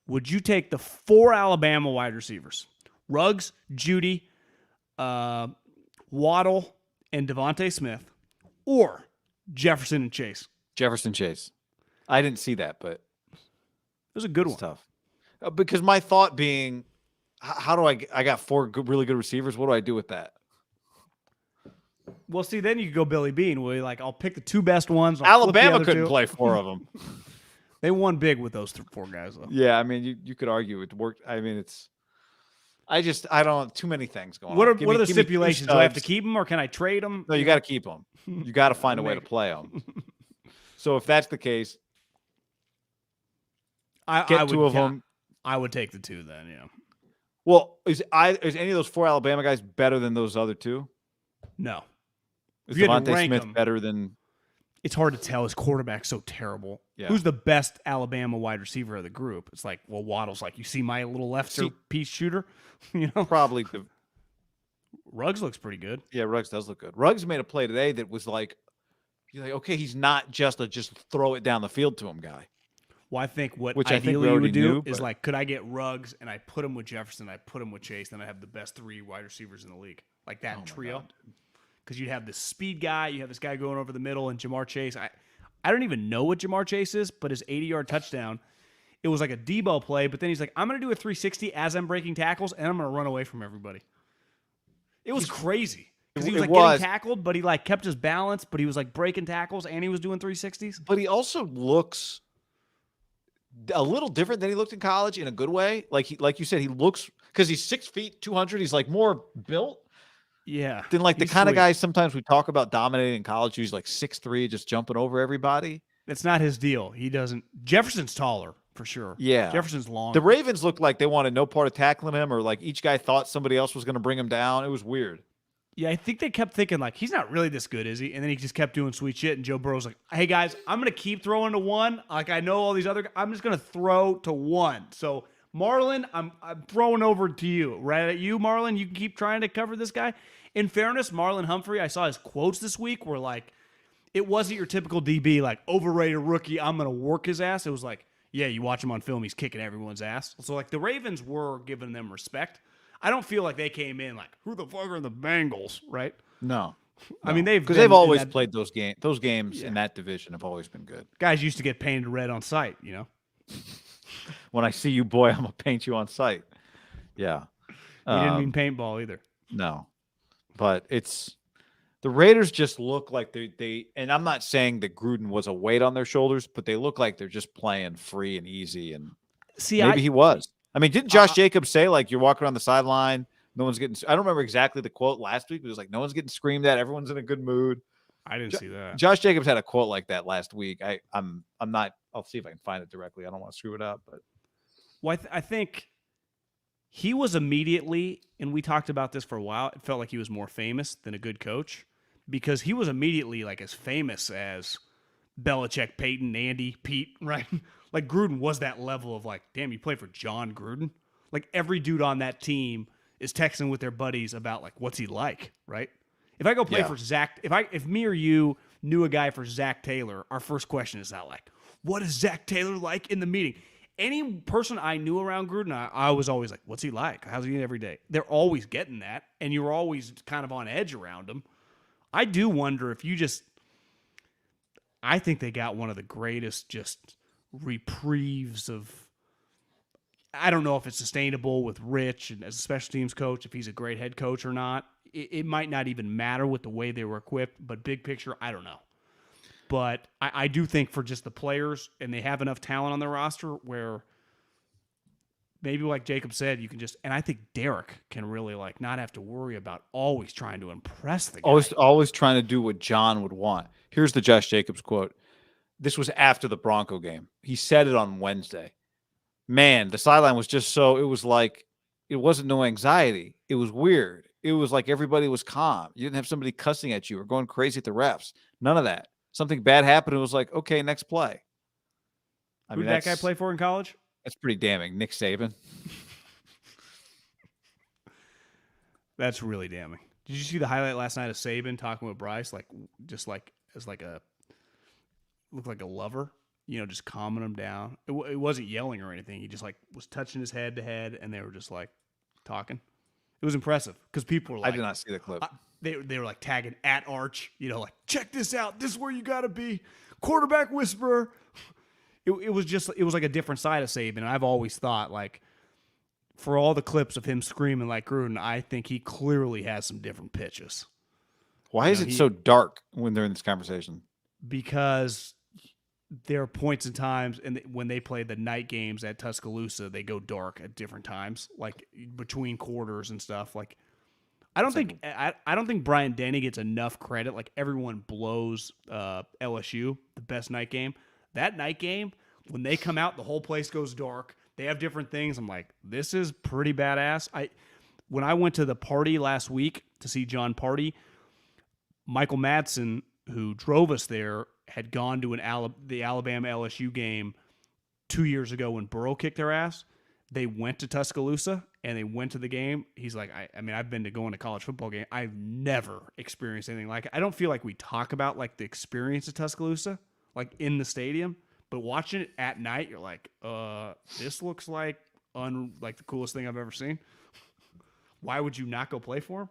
Would you take the 4 Alabama wide receivers, Ruggs, Judy, Waddle, and Devontae Smith, or Jefferson and Chase? Jefferson Chase. I didn't see that, but it was a good one. Tough. Because my thought being, how do I got 4 really good receivers. What do I do with that? Well, see, then you could go Billy Bean, where you're like, I'll pick the 2 best ones. Alabama couldn't play 4 of them. They won big with those 4 guys, though. Yeah, I mean, you could argue it worked. I mean, I don't too many things going on. What are the stipulations? Do I have to keep them or can I trade them? No, you got to keep them. You got to find a way to play them. So if that's the case, get 2 of them. I would take the 2 then, yeah. Well, is any of those 4 Alabama guys better than those other 2? No. Is Devontae Smith better than? It's hard to tell. His quarterback's so terrible. Yeah. Who's the best Alabama wide receiver of the group? It's like, well, Waddle's like, you see my little left piece shooter? You know? Probably. Ruggs looks pretty good. Yeah, Ruggs does look good. Ruggs made a play today that was like, you're like, okay, he's not just a just throw it down the field to him guy. Well, I think Which ideally we you would do knew, is like, could I get Ruggs and I put him with Jefferson, I put him with Chase, then I have the best 3 wide receivers in the league. Like that trio. Because you'd have this speed guy, you have this guy going over the middle, and Jamar Chase. I don't even know what Jamar Chase is, but his 80-yard touchdown, it was like a Debo play, but then he's like, I'm going to do a 360 as I'm breaking tackles, and I'm going to run away from everybody. It was crazy. Because he was like getting tackled, but he like kept his balance, but he was like breaking tackles, and he was doing 360s. But he also looks a little different than he looked in college in a good way. Like you said, he looks, because he's 6 feet, 200, he's like more built. Yeah. Then like the kind of guys sometimes we talk about dominating in college, who's like 6'3", just jumping over everybody. That's not his deal. He doesn't. Jefferson's taller for sure. Yeah. Jefferson's long. The Ravens looked like they wanted no part of tackling him, or like each guy thought somebody else was going to bring him down. It was weird. Yeah, I think they kept thinking like, he's not really this good, is he? And then he just kept doing sweet shit. And Joe Burrow's like, hey guys, I'm going to keep throwing to 1. Like I know all these other, I'm just going to throw to 1. So Marlon, I'm throwing over to you. Right at you, Marlon. You can keep trying to cover this guy. In fairness, Marlon Humphrey, I saw his quotes this week were like, it wasn't your typical DB, like, overrated rookie, I'm going to work his ass. It was like, yeah, you watch him on film, he's kicking everyone's ass. So, like, the Ravens were giving them respect. I don't feel like they came in like, who the fuck are the Bengals, right? No. I mean, they've always played those games. Those games in that division have always been good. Guys used to get painted red on sight, you know? When I see you, boy, I'm going to paint you on sight. Yeah. You didn't mean paintball either. No. But the Raiders just look like they and I'm not saying that Gruden was a weight on their shoulders, but they look like they're just playing free and easy. And maybe he was. I mean, didn't Josh Jacobs say like you're walking around the sideline, no one's getting? I don't remember exactly the quote last week, but it was like no one's getting screamed at, everyone's in a good mood. I didn't see that. Josh Jacobs had a quote like that last week. I'm not. I'll see if I can find it directly. I don't want to screw it up, but well, I think. He was immediately, and we talked about this for a while, it felt like he was more famous than a good coach because he was immediately like as famous as Belichick, Peyton, Andy, Pete, right? Like Gruden was that level of like, damn, you play for John Gruden? Like every dude on that team is texting with their buddies about like, what's he like, right? If I go play for Zach, if me or you knew a guy for Zach Taylor, our first question is not like, what is Zach Taylor like in the meeting? Any person I knew around Gruden, I was always like, what's he like? How's he every day? They're always getting that, and you're always kind of on edge around him. I do wonder if you just – I think they got one of the greatest just reprieves of – I don't know if it's sustainable with Rich and as a special teams coach, if he's a great head coach or not. It might not even matter with the way they were equipped, but big picture, I don't know. But I do think for just the players, and they have enough talent on their roster where maybe like Jacob said, you can just, and I think Derek can really like not have to worry about always trying to impress the guy. Always trying to do what John would want. Here's the Josh Jacobs quote. This was after the Bronco game. He said it on Wednesday. Man, the sideline was just so, it was like, it wasn't no anxiety. It was weird. It was like everybody was calm. You didn't have somebody cussing at you or going crazy at the refs. None of that. Something bad happened. It was like, okay, next play. Who did that guy play for in college? That's pretty damning. Nick Saban. That's really damning. Did you see the highlight last night of Saban talking with Bryce, like just like as like a looked like a lover, just calming him down. It wasn't yelling or anything. He just like was touching his head to head, and they were just like talking. It was impressive because people were like, I did not see the clip. They were like tagging at Arch, like check this out. This is where you got to be, quarterback whisperer. It was like a different side of Saban, and I've always thought like, for all the clips of him screaming like Gruden, I think he clearly has some different pitches. Why is it so dark when they're in this conversation? Because there are points in times, and when they play the night games at Tuscaloosa, they go dark at different times, like between quarters and stuff. Like, I don't think Brian Denny gets enough credit. Like, everyone blows LSU, the best night game. That night game, when they come out, the whole place goes dark. They have different things. I'm like, this is pretty badass. When I went to the party last week to see John Party, Michael Madsen, who drove us there, had gone to the Alabama LSU game 2 years ago when Burrow kicked their ass. They went to Tuscaloosa and they went to the game. He's like, I've been to going to college football game. I've never experienced anything like it. I don't feel like we talk about like the experience of Tuscaloosa, like in the stadium, but watching it at night, you're like, this looks like the coolest thing I've ever seen. Why would you not go play for him?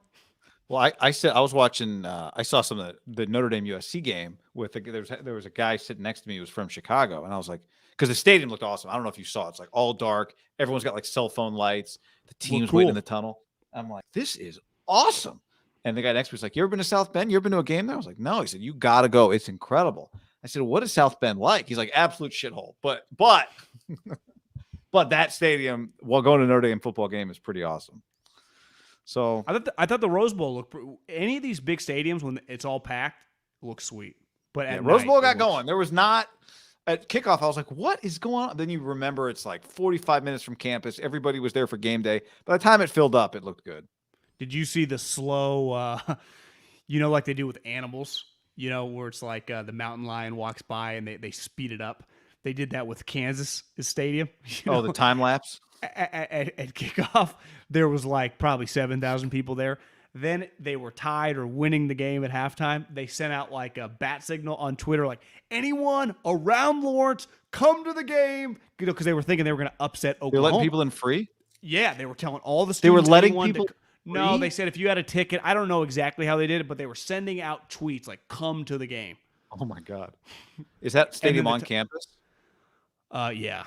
Well, I said I was watching. I saw some of the Notre Dame USC game with there was a guy sitting next to me who was from Chicago, and I was like, because the stadium looked awesome. I don't know if you saw it. It's like all dark. Everyone's got like cell phone lights. The team's waiting in the tunnel. I'm like, this is awesome. And the guy next to me was like, you ever been to South Bend? You ever been to a game there? I was like, no. He said, you got to go. It's incredible. I said, what is South Bend like? He's like, absolute shithole. But that stadium, while going to Notre Dame football game, is pretty awesome. So I thought the Rose Bowl looked. Any of these big stadiums when it's all packed looks sweet. But at Rose Bowl got looks going. There was not at kickoff. I was like, what is going on? Then you remember it's like 45 minutes from campus. Everybody was there for game day. By the time it filled up, it looked good. Did you see the slow, like they do with animals, where it's like the mountain lion walks by and they speed it up? They did that with Kansas Stadium. The time lapse? At kickoff, there was like probably 7,000 people there. Then they were tied or winning the game at halftime. They sent out like a bat signal on Twitter, like, anyone around Lawrence, come to the game. Because they were thinking they were going to upset Oklahoma. They're letting people in free? Yeah, they were telling all the students. They were letting people No, they said if you had a ticket, I don't know exactly how they did it, but they were sending out tweets like, come to the game. Oh, my God. Is that stadium on campus? Yeah.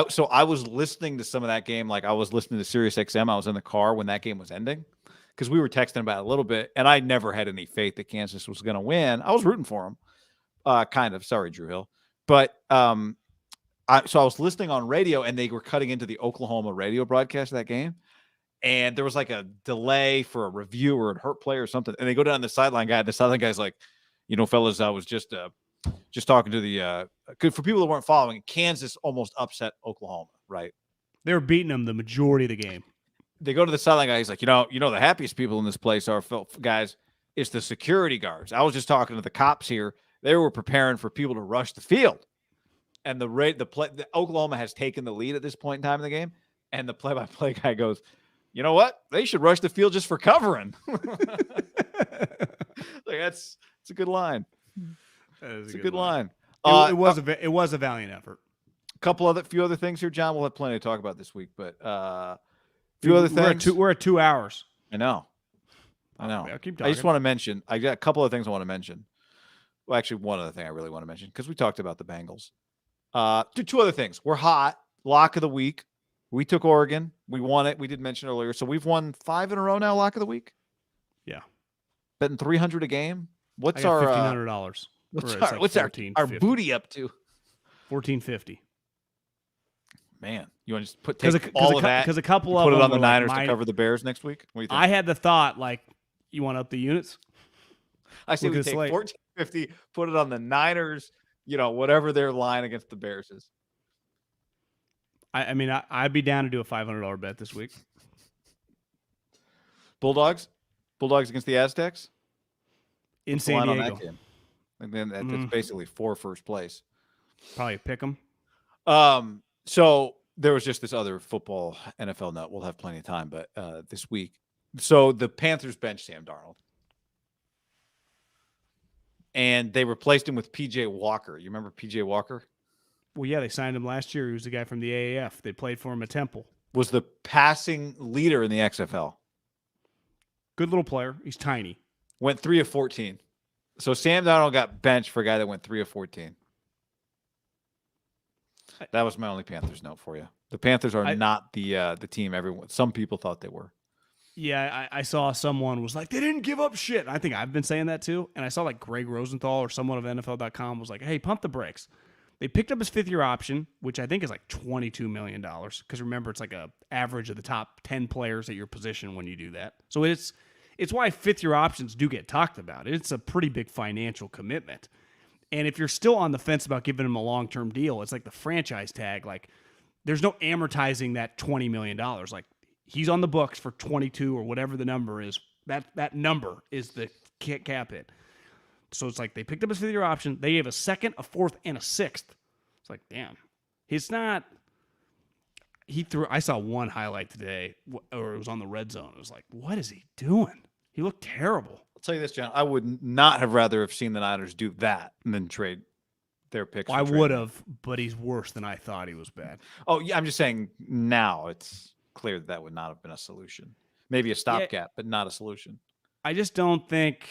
So I was listening to some of that game. Like I was listening to Sirius XM. I was in the car when that game was ending because we were texting about it a little bit. And I never had any faith that Kansas was going to win. I was rooting for them. Kind of. Sorry, Drew Hill. But so I was listening on radio and they were cutting into the Oklahoma radio broadcast of that game. And there was like a delay for a review or a hurt play or something. And they go down to the sideline guy. The sideline guy's like, fellas, I was just talking to the for people that weren't following, Kansas almost upset Oklahoma, right? They were beating them the majority of the game. They go to the sideline guy. He's like, the happiest people in this place are guys. It's the security guards. I was just talking to the cops here. They were preparing for people to rush the field, and the Oklahoma has taken the lead at this point in time in the game. And the play-by-play guy goes, you know what? They should rush the field just for covering. It's a good line. It's a good line. It was a valiant effort. Few other things here, John. We'll have plenty to talk about this week, but few other things. We're at 2 hours. I know. I'll keep talking. I just want to mention. I got a couple of things I want to mention. Well, actually, one other thing I really want to mention because we talked about the Bengals. Two other things. We're hot. Lock of the week. We took Oregon. We won it. We did mention earlier, so we've won 5 in a row now. Lock of the week. Yeah. Betting $300 a game. What's our $1,500? What's our booty up to? $14.50. Man, you want to just take all of that? Because a couple of put them it on the Niners to cover the Bears next week. What do you think? I had the thought, like, you want up the units? I say we take $14.50, put it on the Niners. Whatever their line against the Bears is. I'd be down to do a $500 bet this week. Bulldogs against the Aztecs in San Diego. On that game? And then that's basically for first place. Probably pick them. So there was just this other football NFL note. We'll have plenty of time, but this week. So the Panthers benched Sam Darnold. And they replaced him with P.J. Walker. You remember P.J. Walker? Well, yeah, they signed him last year. He was the guy from the AAF. They played for him at Temple. Was the passing leader in the XFL. Good little player. He's tiny. Went 3 of 14. So Sam Darnold got benched for a guy that went 3 of 14. That was my only Panthers note for you. The Panthers are not the team some people thought they were. Yeah, I saw someone was like, they didn't give up shit. I think I've been saying that too. And I saw like Greg Rosenthal or someone of NFL.com was like, hey, pump the brakes. They picked up his 5th-year option, which I think is like $22 million. Because remember, it's like a average of the top 10 players at your position when you do that. So it's why 5th-year options do get talked about. It's a pretty big financial commitment. And if you're still on the fence about giving him a long-term deal, it's like the franchise tag. Like, there's no amortizing that $20 million. Like, he's on the books for 22 or whatever the number is. That number is the cap hit. So it's like they picked up his 5th-year option. They gave a 2nd, a 4th, and a 6th. It's like, damn. He's not. I saw one highlight today, or it was on the red zone. It was like, what is he doing? He looked terrible. I'll tell you this, John. I would not have rather have seen the Niners do that than trade their picks. Well, I would have, but he's worse than I thought he was bad. Oh, yeah. I'm just saying now it's clear that would not have been a solution. Maybe a stopgap, but not a solution. I just don't think.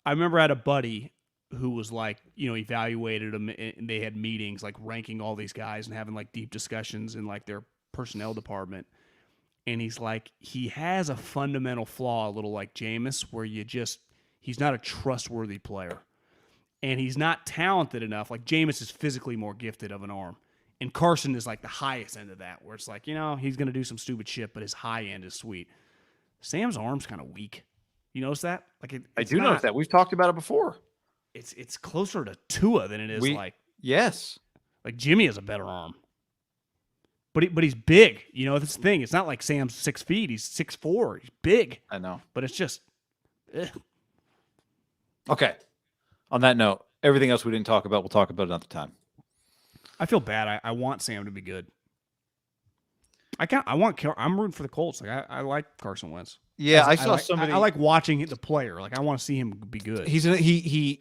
I remember I had a buddy who was like, evaluated them, and they had meetings like ranking all these guys and having like deep discussions in like their personnel department. And he's like, he has a fundamental flaw, a little like Jameis, where he's not a trustworthy player. And he's not talented enough. Like Jameis is physically more gifted of an arm. And Carson is like the highest end of that, where it's like, he's going to do some stupid shit, but his high end is sweet. Sam's arm's kind of weak. You notice that? Like I do notice that. We've talked about it before. It's closer to Tua than it is yes. Like Jimmy has a better arm. But he's big. That's the thing. It's not like Sam's 6 feet. He's 6'4". He's big. I know. But it's just Okay. On that note, everything else we didn't talk about, we'll talk about another time. I feel bad. I want Sam to be good. I'm rooting for the Colts. Like I like Carson Wentz. Yeah, I saw somebody. I like watching the player. Like I want to see him be good.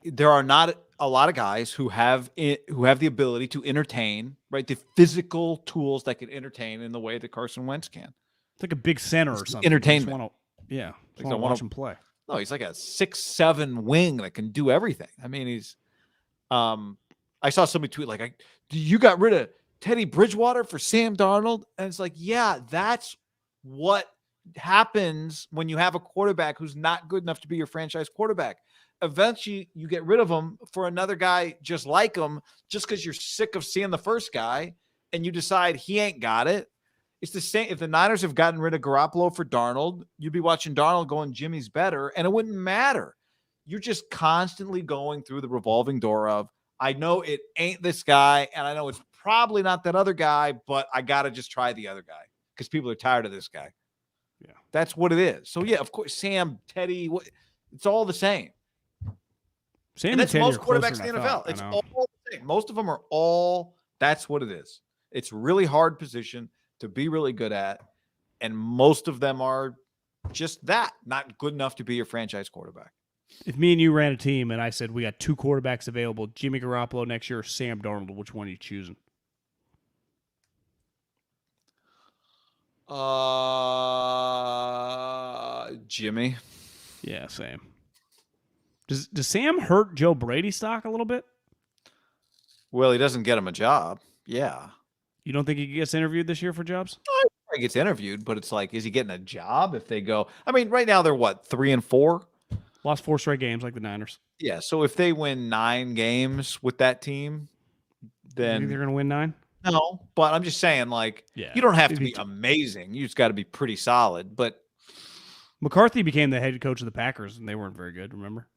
There are not a lot of guys who have the ability to entertain, right? The physical tools that can entertain in the way that Carson Wentz can. It's like a big center or something. Entertainment. I want to watch him play. No, he's like a 6'7" wing that can do everything. I mean, he's. I saw somebody tweet like, "You got rid of Teddy Bridgewater for Sam Darnold," and it's like, yeah, that's what happens when you have a quarterback who's not good enough to be your franchise quarterback. Eventually, you get rid of him for another guy just like him, just because you're sick of seeing the first guy, and you decide he ain't got it. It's the same. If the Niners have gotten rid of Garoppolo for Darnold, you'd be watching Darnold going, Jimmy's better, and it wouldn't matter. You're just constantly going through the revolving door of, I know it ain't this guy, and I know it's probably not that other guy, but I got to just try the other guy because people are tired of this guy. Yeah. That's what it is. So, yeah, of course, Sam, Teddy, it's all the same. Sam and that's Teddy most quarterbacks in the NFL. It's all the same. Most of them are that's what it is. It's a really hard position to be really good at, and most of them are just that, not good enough to be your franchise quarterback. If me and you ran a team and I said we got 2 quarterbacks available, Jimmy Garoppolo next year or Sam Darnold, which one are you choosing? Jimmy. Yeah, same. Does Sam hurt Joe Brady's stock a little bit? Well, he doesn't get him a job. Yeah. You don't think he gets interviewed this year for jobs? He gets interviewed, but it's like, is he getting a job if they go? I mean, right now they're what, 3-4? Lost 4 straight games like the Niners. Yeah, so if they win 9 games with that team, then... You think they're going to win 9? No, but I'm just saying, like, you don't have to be amazing. You just got to be pretty solid, but... McCarthy became the head coach of the Packers, and they weren't very good, remember?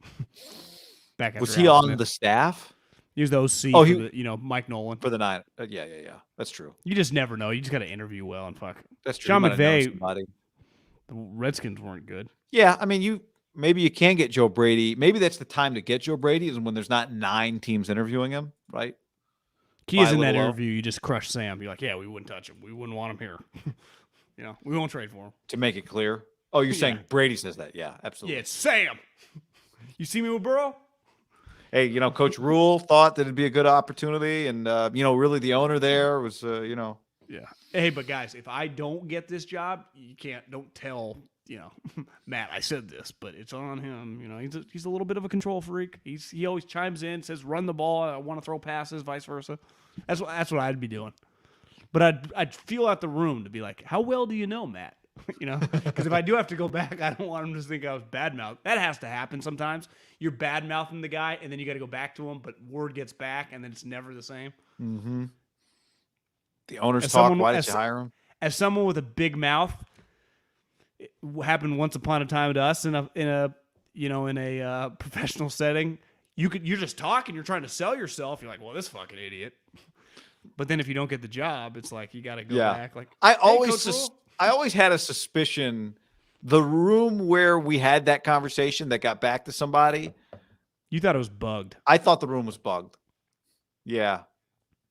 Was he on the staff? He was the OC for Mike Nolan. For the Niners. Yeah. That's true. You just never know. You just got to interview well and fuck. That's true. Sean McVay, the Redskins weren't good. Yeah, I mean, maybe you can get Joe Brady. Maybe that's the time to get Joe Brady is when there's not 9 teams interviewing him, right? Key is in that Buy a little low interview, you just crush Sam. You're like, yeah, we wouldn't touch him. We wouldn't want him here. We won't trade for him. to make it clear. Oh, you're saying Brady says that? Yeah, absolutely. Yeah, it's Sam. You see me with Burrow? Hey, Coach Rule thought that it'd be a good opportunity, and really the owner there was, Yeah. Hey, but guys, if I don't get this job, don't tell, Matt, I said this, but it's on him. He's a little bit of a control freak. He always chimes in, says, run the ball. I want to throw passes, vice versa. That's what I'd be doing. But I'd feel out the room to be like, how well do you know Matt? Because if I do have to go back, I don't want him to think I was bad-mouthed. That has to happen sometimes. You're bad-mouthing the guy, and then you got to go back to him, but word gets back, and then it's never the same. Mm-hmm. The owners talk. Why did you hire him? As someone with a big mouth, it happened once upon a time to us in a professional setting. You're just talking. You're trying to sell yourself. You're like, well, this fucking idiot. But then if you don't get the job, it's like you got to go back. Like I always had a suspicion. The room where we had that conversation that got back to somebody. You thought it was bugged. I thought the room was bugged. Yeah.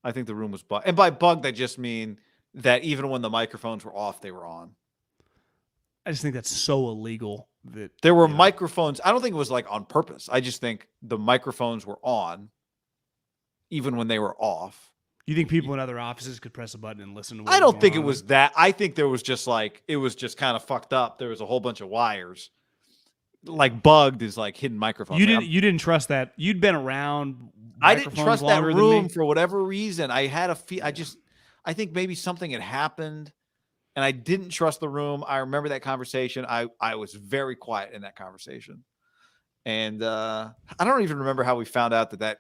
I think the room was bugged. And by bugged, I just mean that even when the microphones were off, they were on. I just think that's so illegal that there were microphones. I don't think it was like on purpose. I just think the microphones were on even when they were off. You think people in other offices could press a button and listen to what I don't think it was that. I think there was just it was just kind of fucked up. There was a whole bunch of wires. Like bugged is like hidden microphones. You didn't trust that. You'd been around. I didn't trust that room for whatever reason. I had a I think maybe something had happened and I didn't trust the room. I remember that conversation. I was very quiet in that conversation. And I don't even remember how we found out that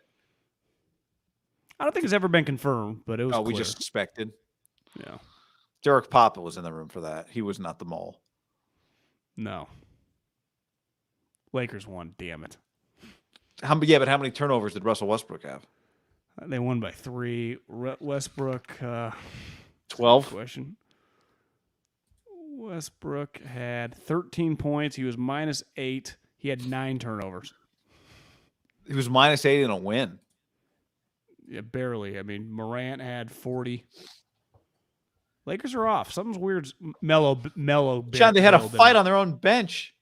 I don't think it's ever been confirmed, but it was we just suspected. Yeah. Derek Papa was in the room for that. He was not the mole. No. Lakers won, damn it. But how many turnovers did Russell Westbrook have? They won by 3. Westbrook 12. Question. Westbrook had 13 points. He was -8. He had 9 turnovers. He was -8 in a win. Yeah, barely. I mean, Morant had 40. Lakers are off. Something's weird. Mellow. John, they had a fight on their own bench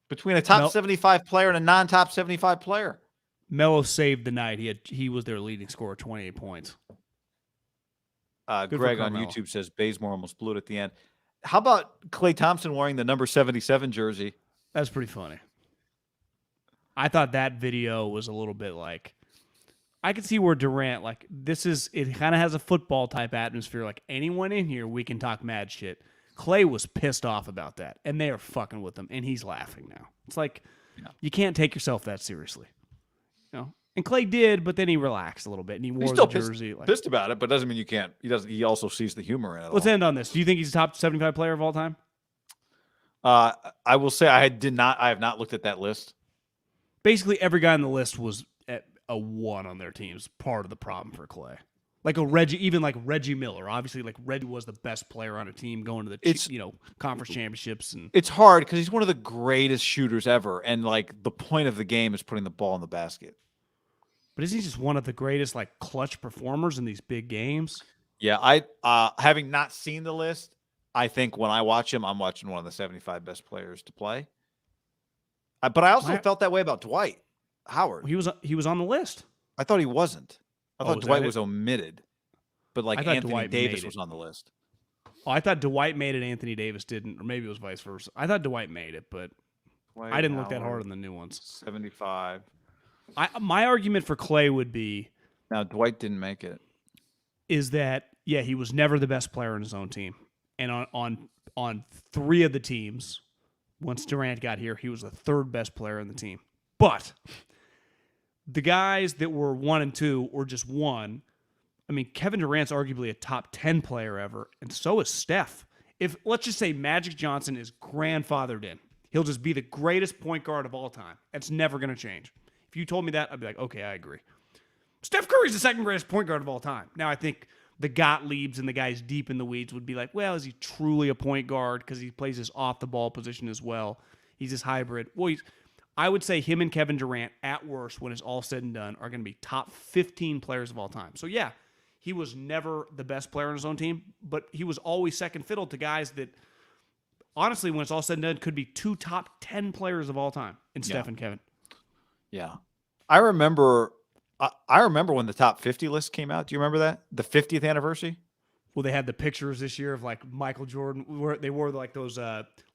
between a top 75 player and a non-top 75 player. Melo saved the night. He was their leading scorer, 28 points. Greg on YouTube says Bazemore almost blew it at the end. How about Klay Thompson wearing the number 77 jersey? That's pretty funny. I thought that video was a little bit like, I could see where Durant, it kind of has a football type atmosphere. Like anyone in here, we can talk mad shit. Klay was pissed off about that, and they are fucking with him, and he's laughing now. It's like, you can't take yourself that seriously. And Klay did, but then he relaxed a little bit, and he wore the jersey. Pissed about it, but doesn't mean you can't. He also sees the humor in it. Let's end on this. Do you think he's a top 75 player of all time? I will say I have not looked at that list. Basically, every guy on the list was at a 1 on their teams. Part of the problem for Klay. Like Reggie Miller. Obviously, Reggie was the best player on a team going to the conference championships. And it's hard because he's one of the greatest shooters ever, and the point of the game is putting the ball in the basket. But isn't he just one of the greatest clutch performers in these big games? Yeah, I having not seen the list, I think when I watch him, I'm watching one of the 75 best players to play. But I also felt that way about Dwight Howard. He was on the list. I thought he wasn't. I thought Dwight was omited. But Anthony Dwight Davis was on the list. Oh, I thought Dwight made it, Anthony Davis didn't, or maybe it was vice versa. I thought Dwight made it, but I didn't look that hard on the new ones. 75. My argument for Klay would be, now Dwight didn't make it, is that he was never the best player in his own team, and on 3 of the teams, once Durant got here, he was the 3rd best player in the team. But the guys that were 1 and 2 or just 1, I mean, Kevin Durant's arguably a top 10 player ever, and so is Steph. If let's just say Magic Johnson is grandfathered in, he'll just be the greatest point guard of all time. It's never going to change. If you told me that, I'd be like, okay, I agree. Steph Curry's the 2nd greatest point guard of all time. Now, I think the Gottliebs and the guys deep in the weeds would be like, well, is he truly a point guard because he plays his off-the-ball position as well? He's this hybrid. Well, I would say him and Kevin Durant, at worst, when it's all said and done, are going to be top 15 players of all time. So, he was never the best player on his own team, but he was always second fiddle to guys that, honestly, when it's all said and done, could be 2 top 10 players of all time in Steph and Kevin. Yeah. I remember when the top 50 list came out. Do you remember that? The 50th anniversary? Well, they had the pictures this year of like Michael Jordan, where they wore like those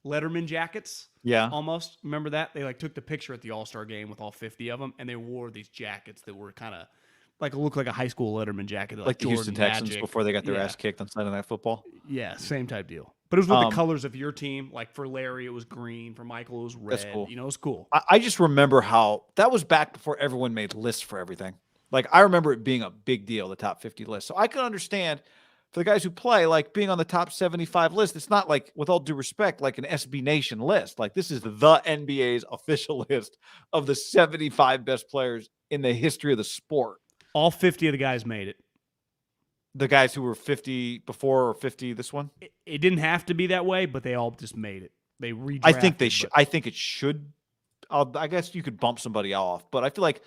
Letterman jackets. Yeah. Almost. Remember that? They like took the picture at the All-Star game with all 50 of them, and they wore these jackets that were kind of like looked like a high school Letterman jacket. Like the Jordan Houston Texans Magic. before they got their ass kicked on Sunday Night Football. Yeah, same type deal. But it was with the colors of your team. Like for Larry, it was green. For Michael, it was red. That's cool. You know, it was cool. I just remember how that was back before everyone made lists for everything. Like, I remember it being a big deal, the top 50 list. So I can understand for the guys who play, like being on the top 75 list. It's not like, with all due respect, like an SB Nation list. Like, this is the NBA's official list of the 75 best players in the history of the sport. All 50 of the guys made it. The guys who were 50 before or 50 this one? It didn't have to be that way, but they all just made it. They redrafted. I think they should. I think it should. I guess you could bump somebody off, but I feel like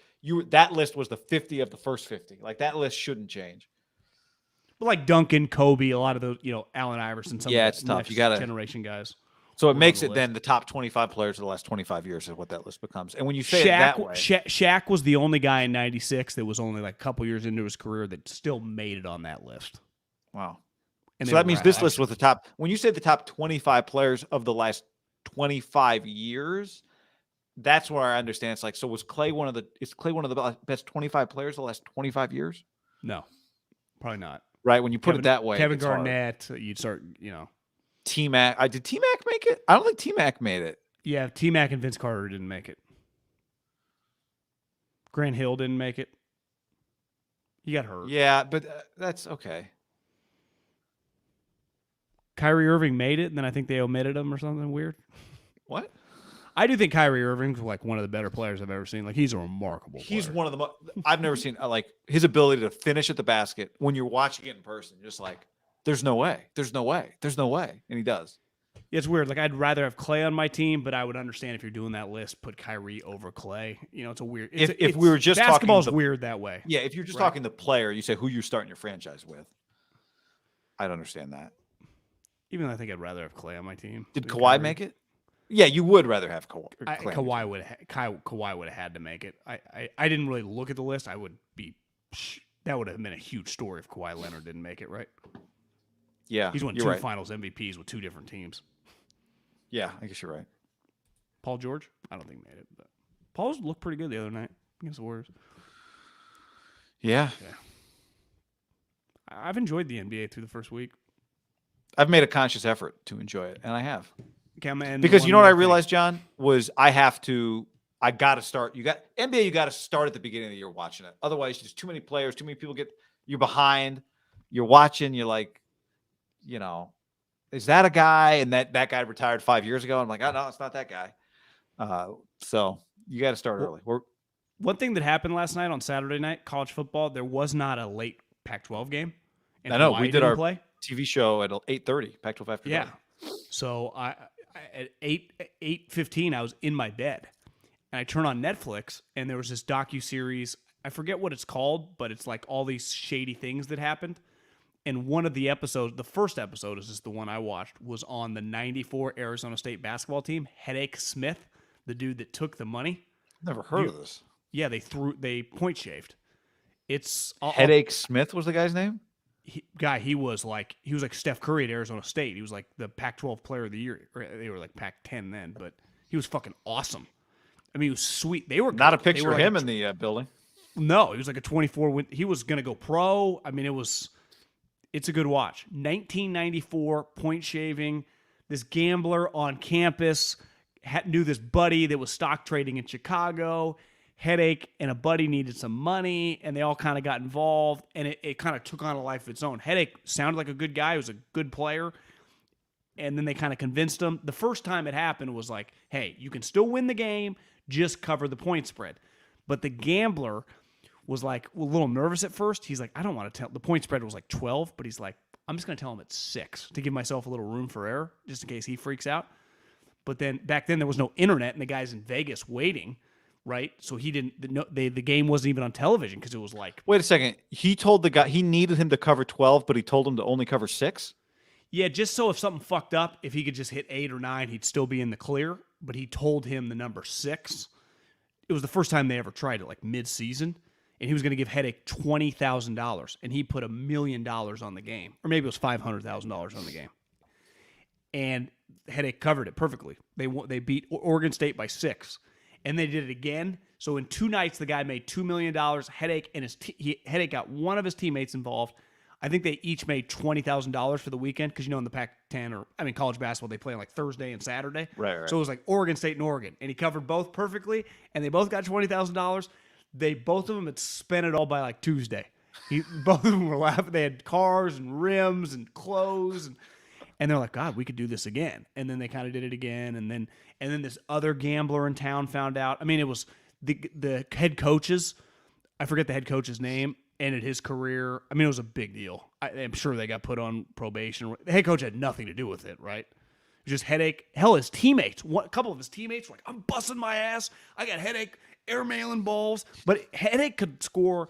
that list was the 50 of the first 50. Like, that list shouldn't change. But like Duncan, Kobe, a lot of those, Allen Iverson, some of the it's tough. next You gotta generation guys. So it makes it then the top 25 players of the last 25 years is what that list becomes. And when you say it that way, Shaq was the only guy in '96 that was only like a couple years into his career that still made it on that list. Wow. And so that means this list was the top. When you say the top 25 players of the last 25 years, that's where I understand. It's like, so is Clay one of the best 25 players of the last 25 years? No, probably not. Right. When you put it that way, Kevin Garnett, you'd start, T-Mac. Did T-Mac make it? I don't think T-Mac made it. Yeah, T-Mac and Vince Carter didn't make it. Grant Hill didn't make it. He got hurt. Yeah, but that's okay. Kyrie Irving made it, and then I think they omitted him or something weird. What? I do think Kyrie Irving's like one of the better players I've ever seen. Like, he's a remarkable player. He's one of the I've never seen like his ability to finish at the basket when you're watching it in person. Just like, there's no way. There's no way. There's no way. And he does. It's weird. Like, I'd rather have Clay on my team, but I would understand if you're doing that list, put Kyrie over Clay. It's a weird. If we were just basketball's talking weird that way. Yeah, if you're just talking the player, you say who you're starting your franchise with. I'd understand that. Even though I think I'd rather have Clay on my team. Did Kawhi make it? Yeah, you would rather have Kawhi. Kawhi would have had to make it. I didn't really look at the list. That would have been a huge story if Kawhi Leonard didn't make it, right? Yeah, he's won 2 Finals MVPs with 2 different teams. Yeah, I guess you're right. Paul George, I don't think made it, but Paul's looked pretty good the other night against the Warriors. Yeah. I've enjoyed the NBA through the first week. I've made a conscious effort to enjoy it, and I have. Because you know what I realized, John, was I got to start. You got to start at the beginning of the year watching it. Otherwise, there's too many players, too many people you're behind. You're watching, you're like, is that a guy? And that guy retired 5 years ago. I'm like, oh, no, it's not that guy. So you got to start early. One thing that happened last night on Saturday night, college football, there was not a late Pac-12 game. I know. We did our TV show at 8:30, Pac-12 after. Yeah. So at 8:15, I was in my bed, and I turned on Netflix, and there was this docu-series. I forget what it's called, but it's like all these shady things that happened. And one of the episodes, the first episode is just the one I watched, was on the '94 Arizona State basketball team. Headache Smith, the dude that took the money. Never heard of this. Yeah, they point shaved. It's Headache Smith was the guy's name. He was like Steph Curry at Arizona State. He was like the Pac-12 Player of the Year. They were like Pac-10 then, but he was fucking awesome. I mean, he was sweet. They were not a picture of him in the building. No, he was like a 24 win. He was gonna go pro. I mean, it's a good watch. 1994 point shaving. This gambler on campus knew this buddy that was stock trading in Chicago. Headache and a buddy needed some money, and they all kind of got involved, and it kind of took on a life of its own. Headache sounded like a good guy. He was a good player, and then they kind of convinced him. The first time it happened was like, hey, you can still win the game, just cover the point spread. But the gambler was like a little nervous at first. He's like, I don't want to tell. The point spread was like 12, but he's like, I'm just going to tell him it's 6 to give myself a little room for error, just in case he freaks out. But then back then there was no internet, and the guy's in Vegas waiting. right? So he didn't. The game wasn't even on television because it was like, Wait a second. He told the guy he needed him to cover 12, but he told him to only cover 6. yeah, just so if something fucked up, if he could just hit 8 or 9, he'd still be in the clear. But he told him the number 6. It was the first time they ever tried it, like mid-season, and he was going to give Headache $20,000, and he put $1 million on the game, or maybe it was $500,000 on the game, and Headache covered it perfectly. They beat Oregon State by 6, and they did it again. So in 2 nights, the guy made $2 million. Headache and Headache got one of his teammates involved. I think they each made $20,000 for the weekend because, in the Pac-10 college basketball, they play on like Thursday and Saturday. Right. So it was like Oregon State and Oregon. And he covered both perfectly, and they both got $20,000. Both of them had spent it all by like Tuesday. Both of them were laughing. They had cars and rims and clothes. And they're like, God, we could do this again. And then they kind of did it again. And then this other gambler in town found out. I mean, it was the head coaches. I forget the head coach's name. Ended his career. I mean, it was a big deal. I'm sure they got put on probation. The head coach had nothing to do with it, right? It was just Headache. Hell, his teammates. A couple of his teammates were like, I'm busting my ass. I got Headache airmailing balls. But Headache could score.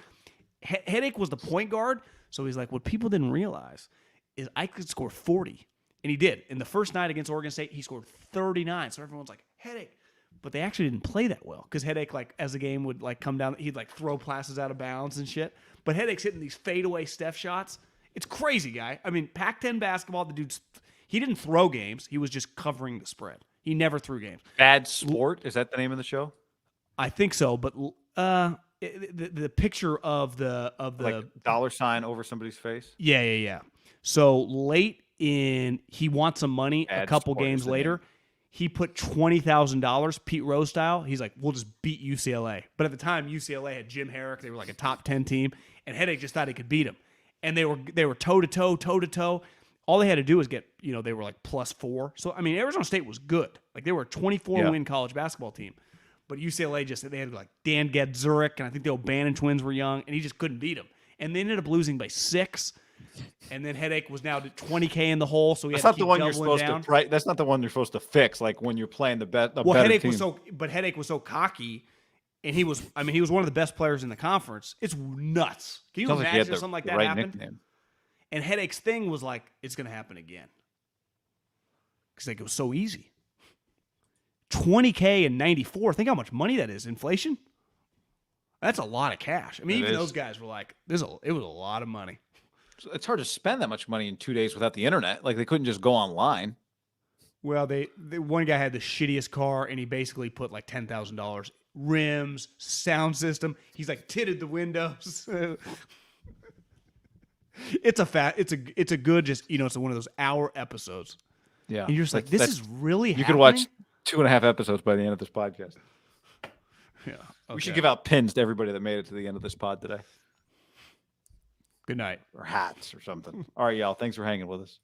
Headache was the point guard. So he's like, what people didn't realize is I could score 40. And he did. In the first night against Oregon State, he scored 39. So everyone's like, Headache. But they actually didn't play that well because Headache, like, as the game would like come down, he'd like throw passes out of bounds and shit. But Headache's hitting these fadeaway Steph shots. It's crazy, guy. I mean, Pac-10 basketball, he didn't throw games. He was just covering the spread. He never threw games. Bad Sport, is that the name of the show? I think so, but the picture of the Like $ over somebody's face? Yeah. So late he wants some money. Bad a couple Sport games later. He put $20,000, Pete Rose style. He's like, we'll just beat UCLA. But at the time, UCLA had Jim Herrick. They were like a top 10 team, and Headache just thought he could beat him. And they were toe to toe. All they had to do was get, they were like +4. So I mean, Arizona State was good. Like they were a 24-win college basketball team. But UCLA they had like Dan Gadzuric, and I think the O'Bannon twins were young, and he just couldn't beat them. And they ended up losing by 6. And then Headache was now to $20K in the hole, so he had to keep doubling down. That's not the one you're supposed to fix. Like when you're playing the better Headache team. Headache was so cocky, and he was one of the best players in the conference. It's nuts. Can you imagine if something like that happened? Nickname. And Headache's thing was like, it's going to happen again because like it was so easy. $20K in '94. Think how much money that is. Inflation. That's a lot of cash. I mean, even those guys were like, it was a lot of money. It's hard to spend that much money in 2 days without the internet. Like they couldn't just go online. Well, one guy had the shittiest car, and he basically put like $10,000 rims, sound system. He's like tinted the windows. It's a good just it's one of those hour episodes. Yeah, and you're just like, this is really. You happening? could watch 2.5 episodes by the end of this podcast. Yeah, okay. We should give out pins to everybody that made it to the end of this pod today. Good night. Or hats or something. All right, y'all. Thanks for hanging with us.